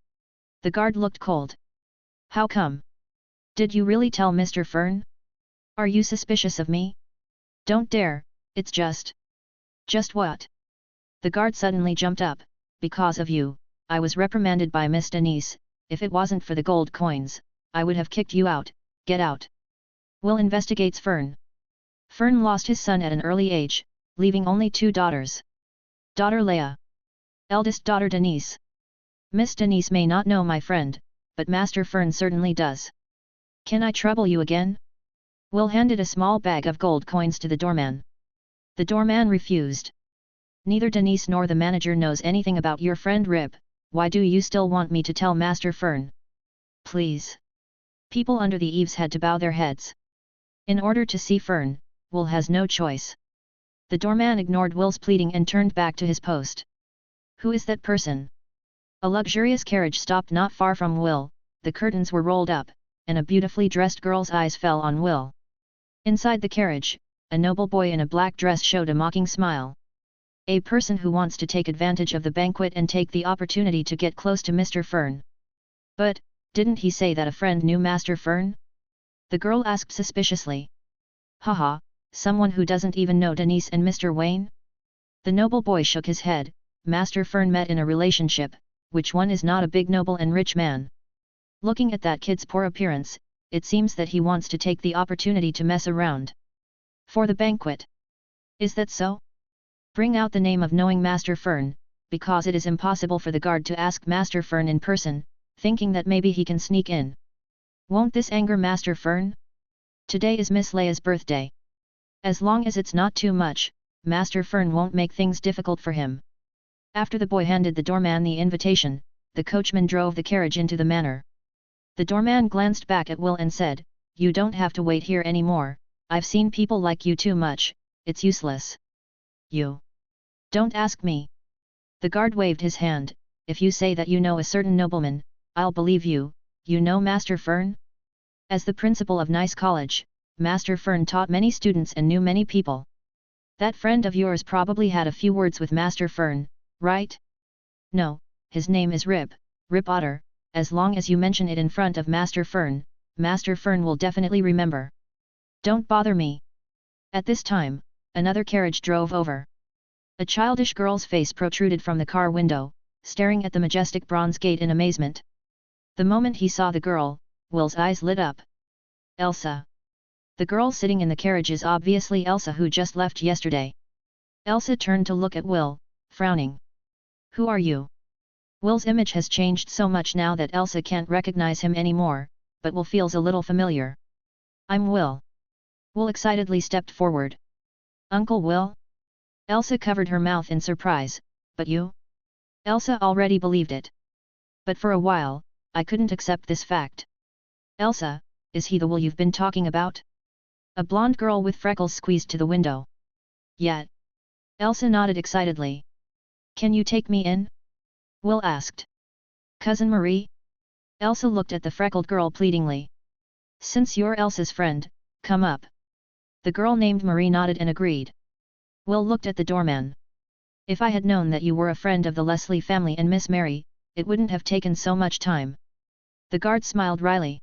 The guard looked cold. "How come? Did you really tell Mr. Fern? Are you suspicious of me?" "Don't dare, it's just..." "Just what?" The guard suddenly jumped up. "Because of you, I was reprimanded by Miss Denise. If it wasn't for the gold coins, I would have kicked you out. Get out." Will investigates Fern. Fern lost his son at an early age, leaving only 2 daughters. Daughter Leia. Eldest daughter Denise. Miss Denise may not know my friend, but Master Fern certainly does. "Can I trouble you again?" Will handed a small bag of gold coins to the doorman. The doorman refused. "Neither Denise nor the manager knows anything about your friend Rip. Why do you still want me to tell Master Fern?" "Please." People under the eaves had to bow their heads. In order to see Fern, Will has no choice. The doorman ignored Will's pleading and turned back to his post. "Who is that person?" A luxurious carriage stopped not far from Will. The curtains were rolled up, and a beautifully dressed girl's eyes fell on Will. Inside the carriage, a noble boy in a black dress showed a mocking smile. "A person who wants to take advantage of the banquet and take the opportunity to get close to Mr. Fern." "But, didn't he say that a friend knew Master Fern?" the girl asked suspiciously. "Haha, someone who doesn't even know Denise and Mr. Wayne?" The noble boy shook his head. "Master Fern met in a relationship, which one is not a big noble and rich man. Looking at that kid's poor appearance, it seems that he wants to take the opportunity to mess around. For the banquet. Is that so? Bring out the name of knowing Master Fern, because it is impossible for the guard to ask Master Fern in person, thinking that maybe he can sneak in. Won't this anger Master Fern? Today is Miss Leia's birthday. As long as it's not too much, Master Fern won't make things difficult for him." After the boy handed the doorman the invitation, the coachman drove the carriage into the manor. The doorman glanced back at Will and said, "You don't have to wait here anymore. I've seen people like you too much, it's useless." "You don't ask me." The guard waved his hand. "If you say that you know a certain nobleman, I'll believe you. You know Master Fern?" As the principal of Nice College, Master Fern taught many students and knew many people. "That friend of yours probably had a few words with Master Fern, right?" "No, his name is Rip Otter. As long as you mention it in front of Master Fern will definitely remember. Don't bother me." At this time, another carriage drove over. A childish girl's face protruded from the car window, staring at the majestic bronze gate in amazement. The moment he saw the girl, Will's eyes lit up. "Elsa." The girl sitting in the carriage is obviously Elsa, who just left yesterday. Elsa turned to look at Will, frowning. "Who are you?" Will's image has changed so much now that Elsa can't recognize him anymore, but Will feels a little familiar. "I'm Will." Will excitedly stepped forward. "Uncle Will?" Elsa covered her mouth in surprise. "But you?" Elsa already believed it. But for a while, I couldn't accept this fact. Elsa, is he the Will you've been talking about? A blonde girl with freckles squeezed to the window. Yet. Elsa nodded excitedly. Can you take me in? Will asked. Cousin Marie? Elsa looked at the freckled girl pleadingly. Since you're Elsa's friend, come up. The girl named Marie nodded and agreed. Will looked at the doorman. If I had known that you were a friend of the Leslie family and Miss Mary, it wouldn't have taken so much time. The guard smiled wryly.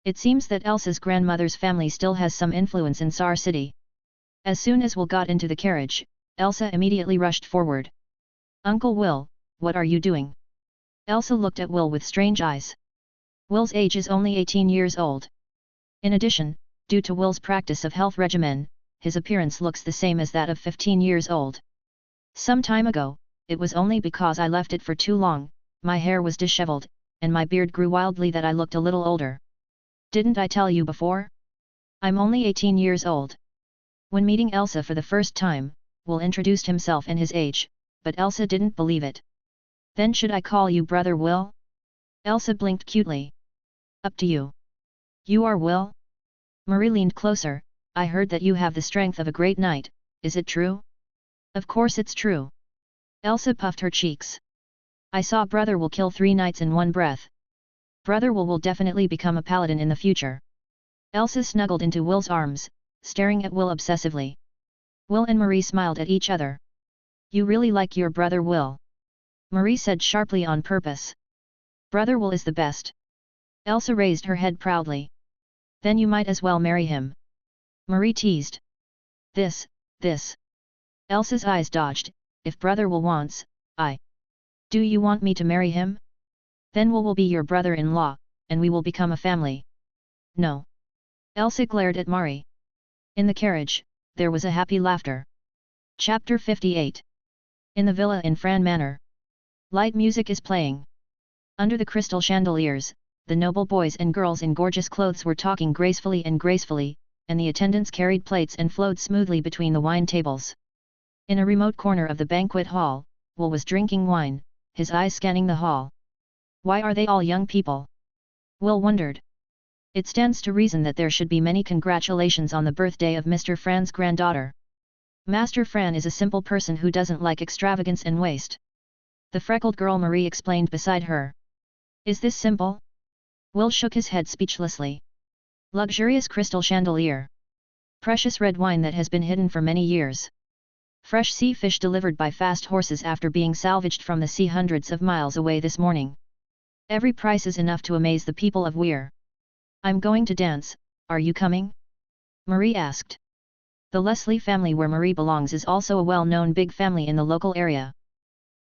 It seems that Elsa's grandmother's family still has some influence in Sar City. As soon as Will got into the carriage, Elsa immediately rushed forward. Uncle Will, what are you doing? Elsa looked at Will with strange eyes. Will's age is only 18 years old. In addition, due to Will's practice of health regimen, his appearance looks the same as that of 15 years old. Some time ago, it was only because I left it for too long, my hair was disheveled, and my beard grew wildly that I looked a little older. Didn't I tell you before? I'm only 18 years old. When meeting Elsa for the first time, Will introduced himself and his age, but Elsa didn't believe it. Then should I call you Brother Will? Elsa blinked cutely. Up to you. You are Will? Marie leaned closer. I heard that you have the strength of a great knight, is it true? Of course it's true. Elsa puffed her cheeks. I saw Brother Will kill 3 knights in one breath. Brother Will definitely become a paladin in the future. Elsa snuggled into Will's arms, staring at Will obsessively. Will and Marie smiled at each other. You really like your brother Will? Marie said sharply on purpose. Brother Will is the best. Elsa raised her head proudly. Then you might as well marry him. Marie teased. This. Elsa's eyes dodged. If Brother Will wants, I. Do you want me to marry him? Then Will be your brother-in-law, and we will become a family. No. Elsa glared at Marie. In the carriage, there was a happy laughter. Chapter 58. In the villa in Fran Manor. Light music is playing. Under the crystal chandeliers, the noble boys and girls in gorgeous clothes were talking gracefully, and the attendants carried plates and flowed smoothly between the wine tables. In a remote corner of the banquet hall, Will was drinking wine, his eyes scanning the hall. Why are they all young people? Will wondered. It stands to reason that there should be many congratulations on the birthday of Mr. Fran's granddaughter. Master Fran is a simple person who doesn't like extravagance and waste. The freckled girl Marie explained beside her. Is this simple? Will shook his head speechlessly. Luxurious crystal chandelier. Precious red wine that has been hidden for many years. Fresh sea fish delivered by fast horses after being salvaged from the sea hundreds of miles away this morning. Every price is enough to amaze the people of Weir. I'm going to dance, are you coming? Marie asked. The Leslie family where Marie belongs is also a well-known big family in the local area.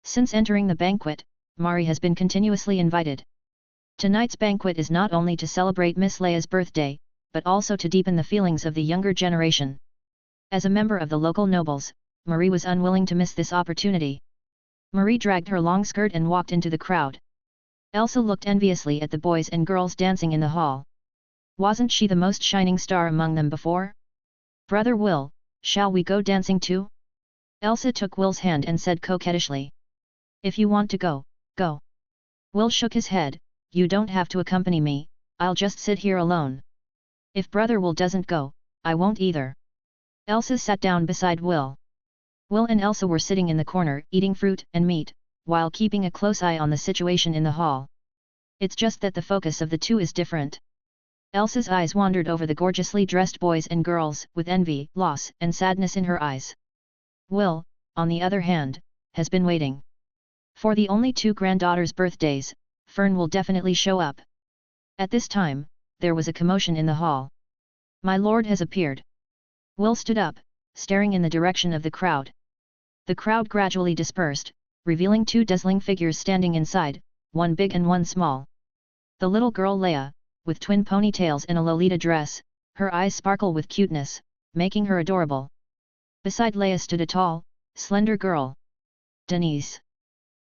Since entering the banquet, Marie has been continuously invited. Tonight's banquet is not only to celebrate Miss Leia's birthday, but also to deepen the feelings of the younger generation. As a member of the local nobles, Marie was unwilling to miss this opportunity. Marie dragged her long skirt and walked into the crowd. Elsa looked enviously at the boys and girls dancing in the hall. Wasn't she the most shining star among them before? Brother Will, shall we go dancing too? Elsa took Will's hand and said coquettishly. If you want to go, go. Will shook his head. You don't have to accompany me, I'll just sit here alone. If Brother Will doesn't go, I won't either. Elsa sat down beside Will. Will and Elsa were sitting in the corner eating fruit and meat, while keeping a close eye on the situation in the hall. It's just that the focus of the two is different. Elsa's eyes wandered over the gorgeously dressed boys and girls, with envy, loss, and sadness in her eyes. Will, on the other hand, has been waiting. For the only 2 granddaughters' birthdays, Fern will definitely show up. At this time, there was a commotion in the hall. My lord has appeared. Will stood up, staring in the direction of the crowd. The crowd gradually dispersed, revealing 2 dazzling figures standing inside, one big and one small. The little girl Leia, with twin ponytails and a Lolita dress, her eyes sparkle with cuteness, making her adorable. Beside Leia stood a tall, slender girl. Denise.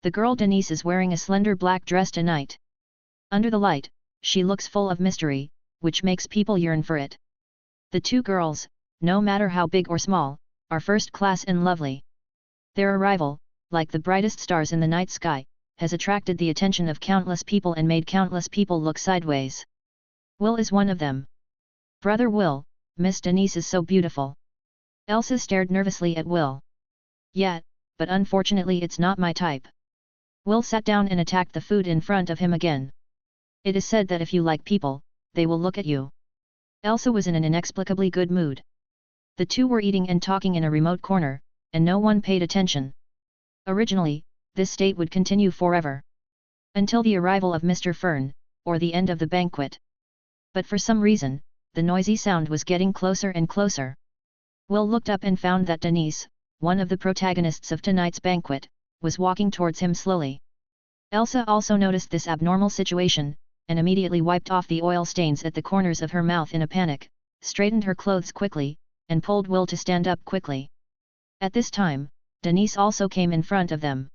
The girl Denise is wearing a slender black dress tonight. Under the light, she looks full of mystery, which makes people yearn for it. The 2 girls, no matter how big or small, are first class and lovely. Their arrival, like the brightest stars in the night sky, has attracted the attention of countless people and made countless people look sideways. Will is one of them. Brother Will, Miss Denise is so beautiful. Elsa stared nervously at Will. Yeah, but unfortunately it's not my type. Will sat down and attacked the food in front of him again. It is said that if you like people, they will look at you. Elsa was in an inexplicably good mood. The two were eating and talking in a remote corner, and no one paid attention. Originally, this state would continue forever. Until the arrival of Mr. Fern, or the end of the banquet. But for some reason, the noisy sound was getting closer and closer. Will looked up and found that Denise, one of the protagonists of tonight's banquet, was walking towards him slowly. Elsa also noticed this abnormal situation, and immediately wiped off the oil stains at the corners of her mouth in a panic, straightened her clothes quickly, and pulled Will to stand up quickly. At this time, Denise also came in front of them.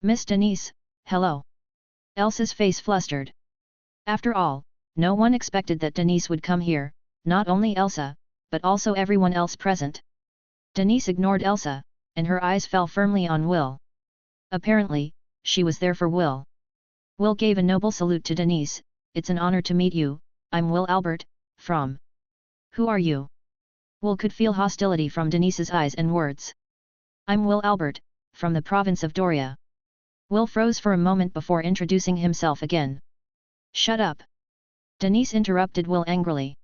Miss Denise, hello. Elsa's face flustered. After all, no one expected that Denise would come here, not only Elsa, but also everyone else present. Denise ignored Elsa, and her eyes fell firmly on Will. Apparently, she was there for Will. Will gave a noble salute to Denise. It's an honor to meet you, I'm Will Albert, from... Who are you? Will could feel hostility from Denise's eyes and words. I'm Will Albert, from the province of Doria. Will froze for a moment before introducing himself again. Shut up! Denise interrupted Will angrily.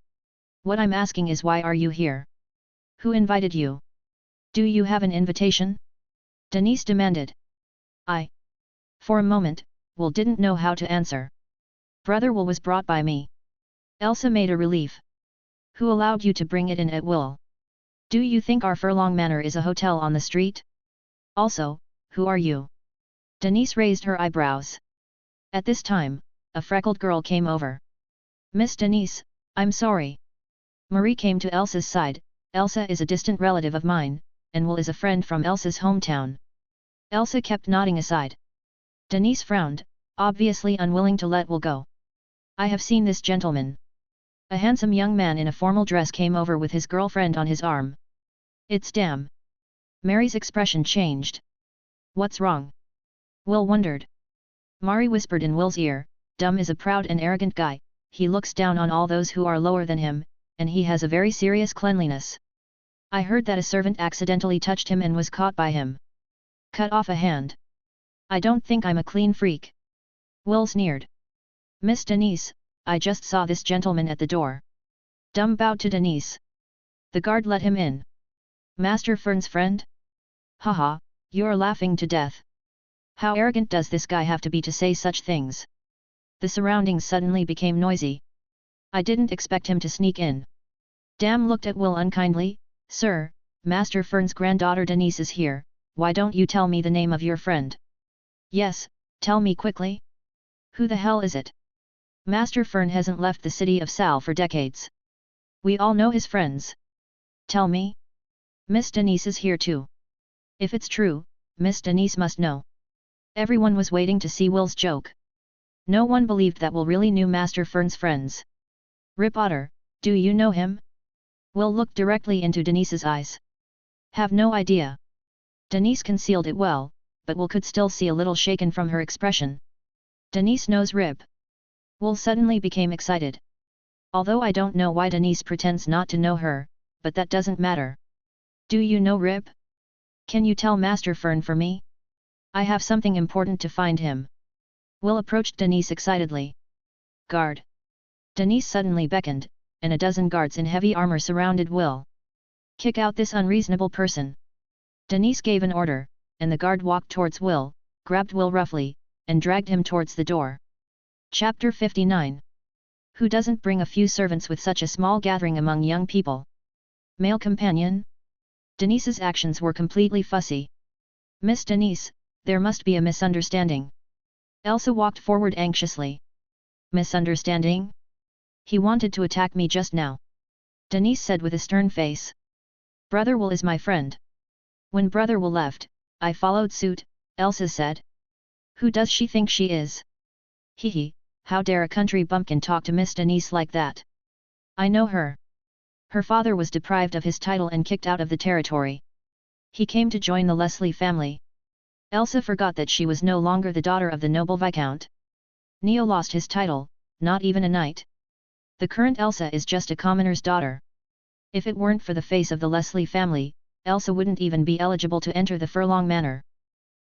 What I'm asking is why are you here? Who invited you? Do you have an invitation? Denise demanded. For a moment, Will didn't know how to answer. Brother Will was brought by me. Elsa made a relief. Who allowed you to bring it in at Will? Do you think our Furlong Manor is a hotel on the street? Also, who are you? Denise raised her eyebrows. At this time, a freckled girl came over. Miss Denise, I'm sorry. Marie came to Elsa's side. Elsa is a distant relative of mine, and Will is a friend from Elsa's hometown. Elsa kept nodding aside. Denise frowned, obviously unwilling to let Will go. I have seen this gentleman. A handsome young man in a formal dress came over with his girlfriend on his arm. It's damn. Mary's expression changed. What's wrong? Will wondered. Mari whispered in Will's ear, Dumb is a proud and arrogant guy, he looks down on all those who are lower than him, and he has a very serious cleanliness. I heard that a servant accidentally touched him and was caught by him. Cut off a hand. I don't think I'm a clean freak. Will sneered. Miss Denise, I just saw this gentleman at the door. Dumb bowed to Denise. The guard let him in. Master Fern's friend? Haha, you're laughing to death. How arrogant does this guy have to be to say such things? The surroundings suddenly became noisy. I didn't expect him to sneak in. Dam looked at Will unkindly. Sir, Master Fern's granddaughter Denise is here, why don't you tell me the name of your friend? Yes, tell me quickly. Who the hell is it? Master Fern hasn't left the city of Sal for decades. We all know his friends. Tell me. Miss Denise is here too. If it's true, Miss Denise must know. Everyone was waiting to see Will's joke. No one believed that Will really knew Master Fern's friends. Rip Otter, do you know him? Will looked directly into Denise's eyes. Have no idea. Denise concealed it well, but Will could still see a little shaken from her expression. Denise knows Rip. Will suddenly became excited. Although I don't know why Denise pretends not to know her, but that doesn't matter. Do you know Rip? Can you tell Master Fern for me? I have something important to find him. Will approached Denise excitedly. Guard. Denise suddenly beckoned, and a dozen guards in heavy armor surrounded Will. Kick out this unreasonable person. Denise gave an order, and the guard walked towards Will, grabbed Will roughly, and dragged him towards the door. Chapter 59. Who doesn't bring a few servants with such a small gathering among young people? Male companion? Denise's actions were completely fussy. Miss Denise, there must be a misunderstanding. Elsa walked forward anxiously. Misunderstanding? He wanted to attack me just now. Denise said with a stern face. Brother Will is my friend. When Brother Will left, I followed suit, Elsa said. Who does she think she is? Hee, how dare a country bumpkin talk to Miss Denise like that? I know her. Her father was deprived of his title and kicked out of the territory. He came to join the Leslie family. Elsa forgot that she was no longer the daughter of the noble Viscount. Neo lost his title, not even a knight. The current Elsa is just a commoner's daughter. If it weren't for the face of the Leslie family, Elsa wouldn't even be eligible to enter the Furlong Manor.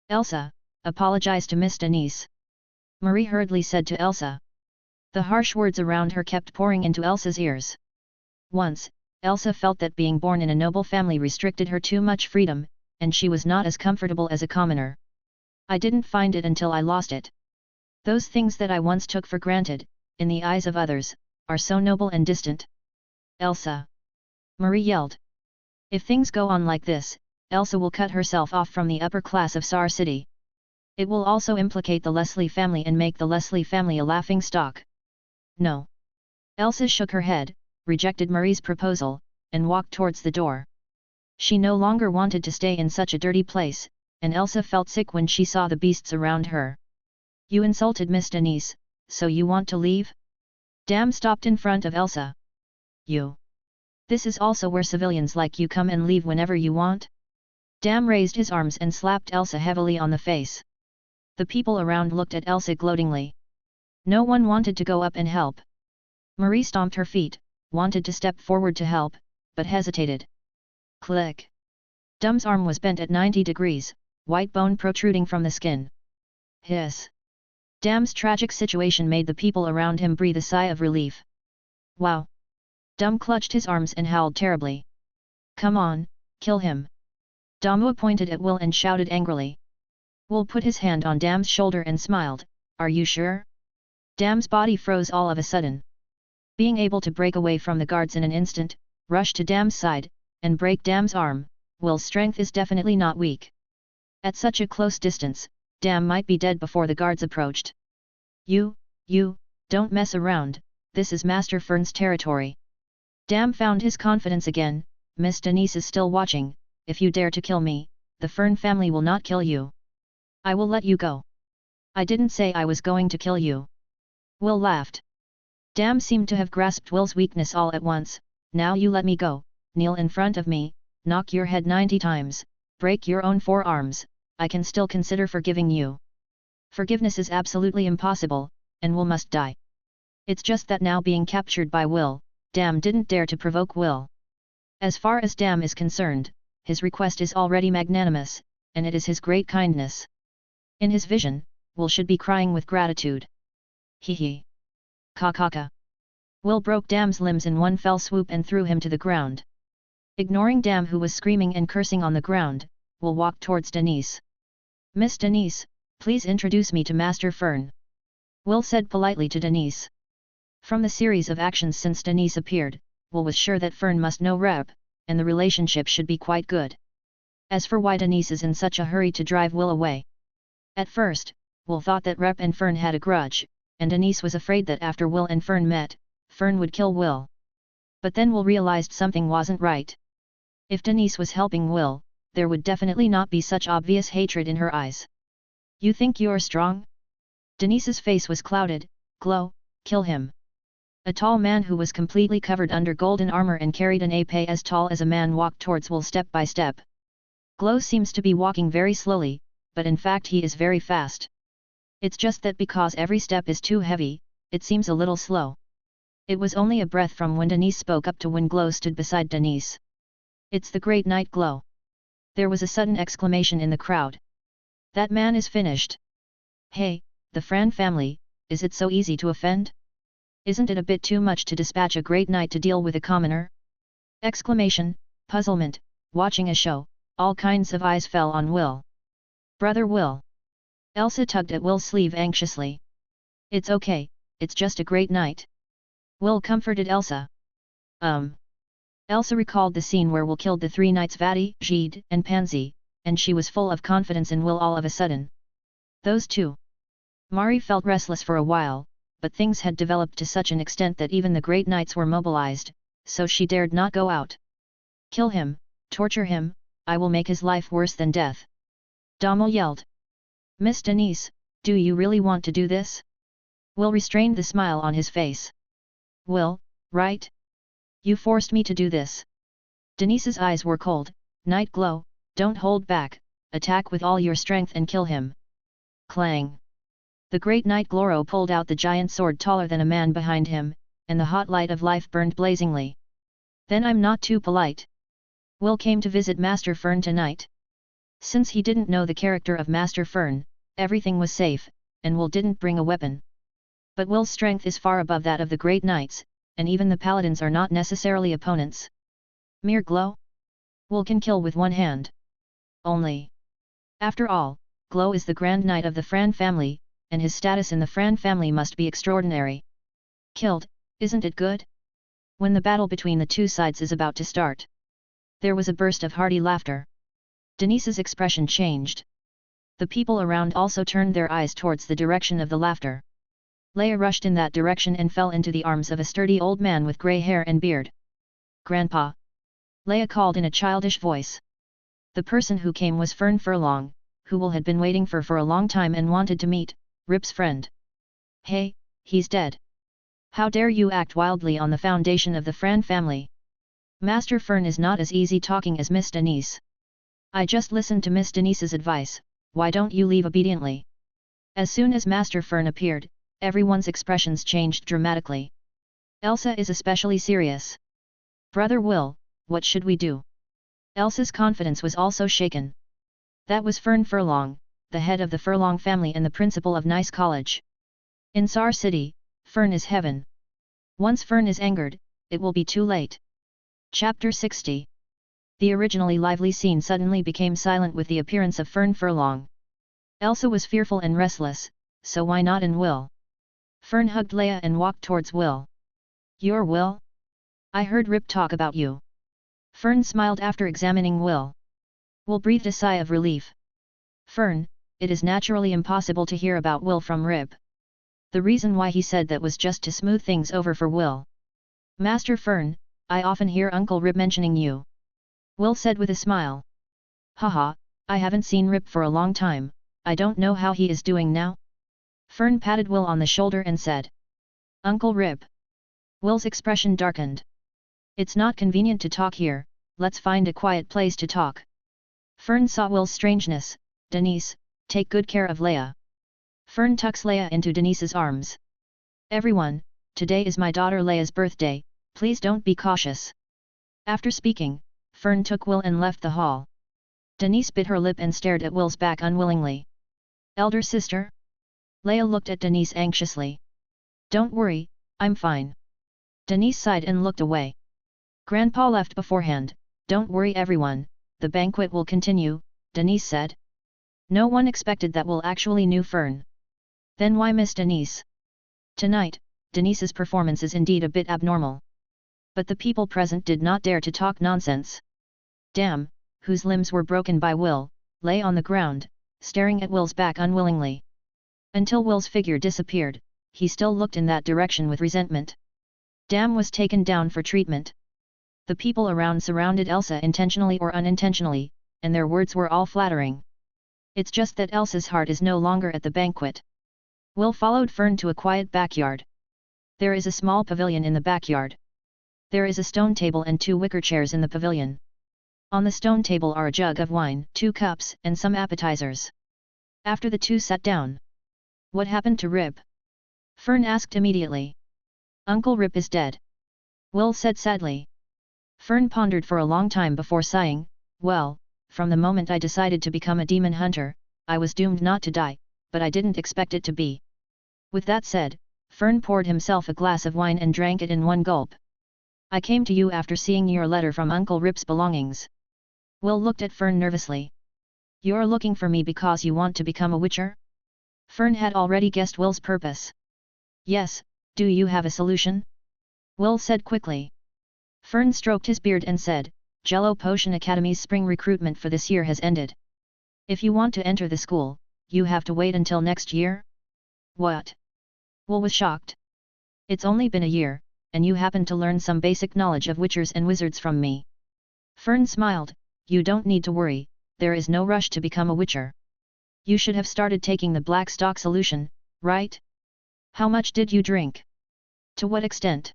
Elsa, apologize to Miss Denise. Marie hurriedly said to Elsa. The harsh words around her kept pouring into Elsa's ears. Once, Elsa felt that being born in a noble family restricted her too much freedom, and she was not as comfortable as a commoner. I didn't find it until I lost it. Those things that I once took for granted, in the eyes of others, are so noble and distant. Elsa! Marie yelled. If things go on like this, Elsa will cut herself off from the upper class of Sar City. It will also implicate the Leslie family and make the Leslie family a laughingstock. No. Elsa shook her head, rejected Marie's proposal, and walked towards the door. She no longer wanted to stay in such a dirty place, and Elsa felt sick when she saw the beasts around her. You insulted Miss Denise, so you want to leave? Dam stopped in front of Elsa. You. This is also where civilians like you come and leave whenever you want? Dam raised his arms and slapped Elsa heavily on the face. The people around looked at Elsa gloatingly. No one wanted to go up and help. Marie stomped her feet, wanted to step forward to help, but hesitated. Click! Dum's arm was bent at 90 degrees, white bone protruding from the skin. Hiss! Dam's tragic situation made the people around him breathe a sigh of relief. Wow! Dum clutched his arms and howled terribly. Come on, kill him! Damu pointed at Will and shouted angrily. Will put his hand on Dam's shoulder and smiled, are you sure? Dam's body froze all of a sudden. Being able to break away from the guards in an instant, rush to Dam's side, and break Dam's arm, Will's strength is definitely not weak. At such a close distance, Dam might be dead before the guards approached. You, don't mess around, this is Master Fern's territory. Dam found his confidence again, Miss Denise is still watching, if you dare to kill me, the Fern family will not kill you. I will let you go. I didn't say I was going to kill you. Will laughed. Dam seemed to have grasped Will's weakness all at once. Now you let me go, kneel in front of me, knock your head 90 times, break your own forearms, I can still consider forgiving you. Forgiveness is absolutely impossible, and Will must die. It's just that now being captured by Will, Dam didn't dare to provoke Will. As far as Dam is concerned, his request is already magnanimous, and it is his great kindness. In his vision, Will should be crying with gratitude. Hee hee. Ka. Will broke Dam's limbs in one fell swoop and threw him to the ground. Ignoring Dam who was screaming and cursing on the ground, Will walked towards Denise. Miss Denise, please introduce me to Master Fern. Will said politely to Denise. From the series of actions since Denise appeared, Will was sure that Fern must know Rep, and the relationship should be quite good. As for why Denise is in such a hurry to drive Will away. At first, Will thought that Rep and Fern had a grudge, and Denise was afraid that after Will and Fern met, Fern would kill Will. But then Will realized something wasn't right. If Denise was helping Will, there would definitely not be such obvious hatred in her eyes. You think you're strong? Denise's face was clouded. Glow, kill him. A tall man who was completely covered under golden armor and carried an ape as tall as a man walked towards Will step by step. Glow seems to be walking very slowly, but in fact he is very fast. It's just that because every step is too heavy, it seems a little slow. It was only a breath from when Denise spoke up to when Glow stood beside Denise. It's the great knight Glow. There was a sudden exclamation in the crowd. That man is finished. Hey, the Fran family, is it so easy to offend? Isn't it a bit too much to dispatch a great knight to deal with a commoner? Exclamation, puzzlement, watching a show, all kinds of eyes fell on Will. Brother Will. Elsa tugged at Will's sleeve anxiously. It's okay, it's just a great knight. Will comforted Elsa. Elsa recalled the scene where Will killed the three knights Vati, Gide, and Pansy, and she was full of confidence in Will all of a sudden. Those two. Marie felt restless for a while, but things had developed to such an extent that even the great knights were mobilized, so she dared not go out. Kill him, torture him, I will make his life worse than death. Dommel yelled. Miss Denise, do you really want to do this? Will restrained the smile on his face. Will, right? You forced me to do this. Denise's eyes were cold. Night Glow, don't hold back, attack with all your strength and kill him. Clang! The great knight Gloro pulled out the giant sword taller than a man behind him, and the hot light of life burned blazingly. Then I'm not too polite. Will came to visit Master Fern tonight. Since he didn't know the character of Master Fern, everything was safe, and Will didn't bring a weapon. But Will's strength is far above that of the great knights, and even the paladins are not necessarily opponents. Mere Glow? Will can kill with one hand. Only. After all, Glow is the Grand Knight of the Fran family, and his status in the Fran family must be extraordinary. Killed, isn't it good? When the battle between the two sides is about to start. There was a burst of hearty laughter. Denise's expression changed. The people around also turned their eyes towards the direction of the laughter. Leia rushed in that direction and fell into the arms of a sturdy old man with grey hair and beard. Grandpa! Leia called in a childish voice. The person who came was Fern Furlong, who Will had been waiting for a long time and wanted to meet, Rip's friend. Hey, he's dead. How dare you act wildly on the foundation of the Fran family? Master Fern is not as easy talking as Miss Denise. I just listened to Miss Denise's advice, why don't you leave obediently? As soon as Master Fern appeared, everyone's expressions changed dramatically. Elsa is especially serious. Brother Will, what should we do? Elsa's confidence was also shaken. That was Fern Furlong, the head of the Furlong family and the principal of Nice College. In Sar City, Fern is heaven. Once Fern is angered, it will be too late. Chapter 60. The originally lively scene suddenly became silent with the appearance of Fern Furlong. Elsa was fearful and restless, so why not in Will? Fern hugged Leia and walked towards Will. Your Will? I heard Rip talk about you. Fern smiled after examining Will. Will breathed a sigh of relief. Fern, it is naturally impossible to hear about Will from Rip. The reason why he said that was just to smooth things over for Will. Master Fern, I often hear Uncle Rip mentioning you. Will said with a smile. Haha, I haven't seen Rip for a long time, I don't know how he is doing now. Fern patted Will on the shoulder and said. Uncle Rip. Will's expression darkened. It's not convenient to talk here, let's find a quiet place to talk. Fern saw Will's strangeness. Denise, take good care of Leia. Fern tucks Leia into Denise's arms. Everyone, today is my daughter Leia's birthday, please don't be cautious. After speaking, Fern took Will and left the hall. Denise bit her lip and stared at Will's back unwillingly. Elder sister? Leia looked at Denise anxiously. Don't worry, I'm fine. Denise sighed and looked away. Grandpa left beforehand, don't worry everyone, the banquet will continue, Denise said. No one expected that Will actually knew Fern. Then why miss Denise? Tonight, Denise's performance is indeed a bit abnormal. But the people present did not dare to talk nonsense. Damn, whose limbs were broken by Will, lay on the ground, staring at Will's back unwillingly. Until Will's figure disappeared, he still looked in that direction with resentment. Dam was taken down for treatment. The people around surrounded Elsa intentionally or unintentionally, and their words were all flattering. It's just that Elsa's heart is no longer at the banquet. Will followed Fern to a quiet backyard. There is a small pavilion in the backyard. There is a stone table and 2 wicker chairs in the pavilion. On the stone table are a jug of wine, 2 cups, and some appetizers. After the two sat down. What happened to Rip? Fern asked immediately. Uncle Rip is dead. Will said sadly. Fern pondered for a long time before sighing, well, from the moment I decided to become a demon hunter, I was doomed not to die, but I didn't expect it to be. With that said, Fern poured himself a glass of wine and drank it in one gulp. I came to you after seeing your letter from Uncle Rip's belongings. Will looked at Fern nervously. You're looking for me because you want to become a witcher? Fern had already guessed Will's purpose. Yes, do you have a solution? Will said quickly. Fern stroked his beard and said, Jello Potion Academy's spring recruitment for this year has ended. If you want to enter the school, you have to wait until next year? What? Will was shocked. It's only been a year, and you happen to learn some basic knowledge of witchers and wizards from me. Fern smiled, you don't need to worry, there is no rush to become a witcher. You should have started taking the black stock solution, right? How much did you drink? To what extent?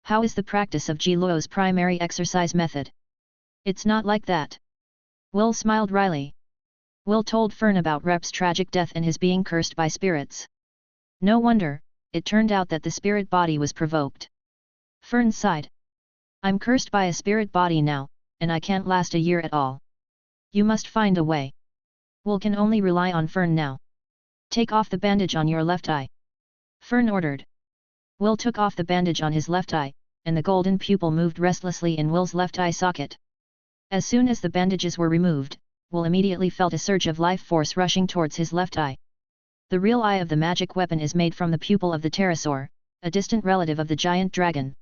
How is the practice of Jiluo's primary exercise method? It's not like that. Will smiled wryly. Will told Fern about Rep's tragic death and his being cursed by spirits. No wonder, it turned out that the spirit body was provoked. Fern sighed. I'm cursed by a spirit body now, and I can't last a year at all. You must find a way. Will can only rely on Fern now. Take off the bandage on your left eye. Fern ordered. Will took off the bandage on his left eye, and the golden pupil moved restlessly in Will's left eye socket. As soon as the bandages were removed, Will immediately felt a surge of life force rushing towards his left eye. The real eye of the magic weapon is made from the pupil of the pterosaur, a distant relative of the giant dragon.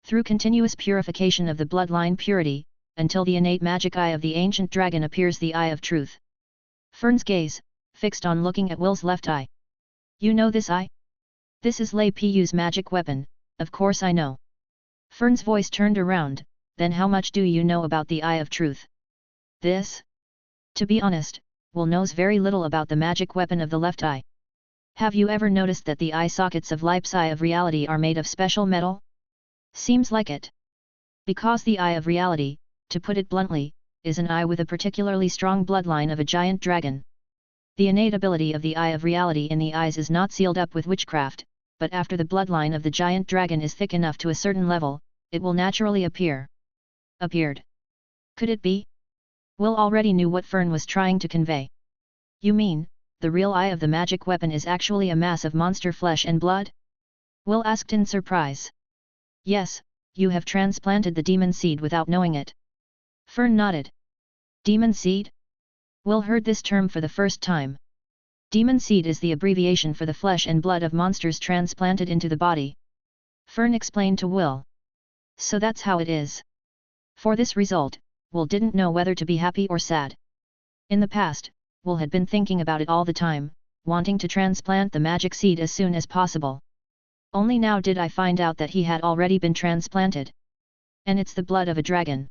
Through continuous purification of the bloodline purity, until the innate magic eye of the ancient dragon appears the eye of truth. Fern's gaze, fixed on looking at Will's left eye. You know this eye? This is Lei Pu's magic weapon, of course I know. Fern's voice turned around, then how much do you know about the eye of truth? This? To be honest, Will knows very little about the magic weapon of the left eye. Have you ever noticed that the eye sockets of Leip's eye of reality are made of special metal? Seems like it. Because the eye of reality, to put it bluntly, is an eye with a particularly strong bloodline of a giant dragon. The innate ability of the eye of reality in the eyes is not sealed up with witchcraft, but after the bloodline of the giant dragon is thick enough to a certain level, it will naturally appear. Appeared. Could it be? Will already knew what Fern was trying to convey. You mean, the real eye of the magic weapon is actually a mass of monster flesh and blood? Will asked in surprise. Yes, you have transplanted the demon seed without knowing it. Fern nodded. Demon seed? Will heard this term for the first time. Demon seed is the abbreviation for the flesh and blood of monsters transplanted into the body. Fern explained to Will. So that's how it is. For this result, Will didn't know whether to be happy or sad. In the past, Will had been thinking about it all the time, wanting to transplant the magic seed as soon as possible. Only now did I find out that he had already been transplanted. And it's the blood of a dragon.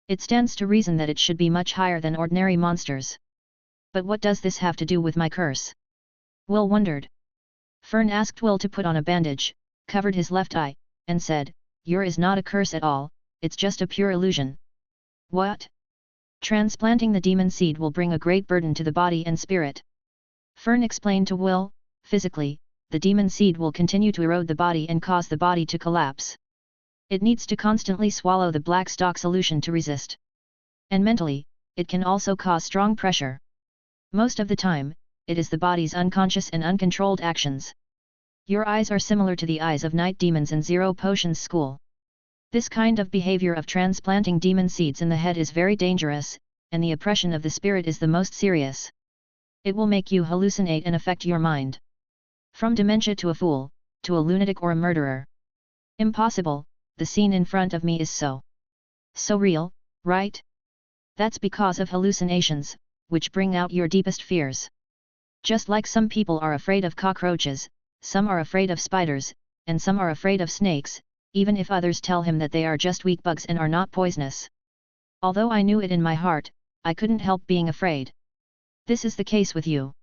It stands to reason that it should be much higher than ordinary monsters. But what does this have to do with my curse? Will wondered. Fern asked Will to put on a bandage, covered his left eye, and said, "Your is not a curse at all, it's just a pure illusion." What? Transplanting the demon seed will bring a great burden to the body and spirit. Fern explained to Will, physically, the demon seed will continue to erode the body and cause the body to collapse. It needs to constantly swallow the black stock solution to resist. And mentally, it can also cause strong pressure. Most of the time, it is the body's unconscious and uncontrolled actions. Your eyes are similar to the eyes of night demons in Zero Potions School. This kind of behavior of transplanting demon seeds in the head is very dangerous, and the oppression of the spirit is the most serious. It will make you hallucinate and affect your mind. From dementia to a fool, to a lunatic or a murderer. Impossible, the scene in front of me is so real, right? That's because of hallucinations, which bring out your deepest fears. Just like some people are afraid of cockroaches, some are afraid of spiders, and some are afraid of snakes, even if others tell him that they are just weak bugs and are not poisonous. Although I knew it in my heart, I couldn't help being afraid. This is the case with you.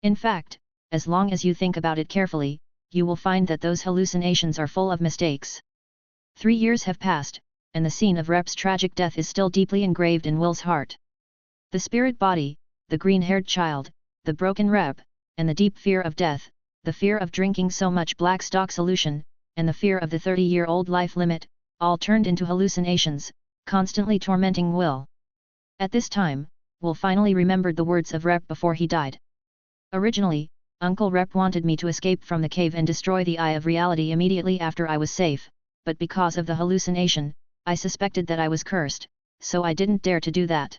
In fact, as long as you think about it carefully, you will find that those hallucinations are full of mistakes. 3 years have passed, and the scene of Rep's tragic death is still deeply engraved in Will's heart. The spirit body, the green-haired child, the broken Rep, and the deep fear of death, the fear of drinking so much black stock solution, and the fear of the 30-year-old life limit, all turned into hallucinations, constantly tormenting Will. At this time, Will finally remembered the words of Rep before he died. Originally, Uncle Rep wanted me to escape from the cave and destroy the Eye of Reality immediately after I was safe, but because of the hallucination, I suspected that I was cursed, so I didn't dare to do that.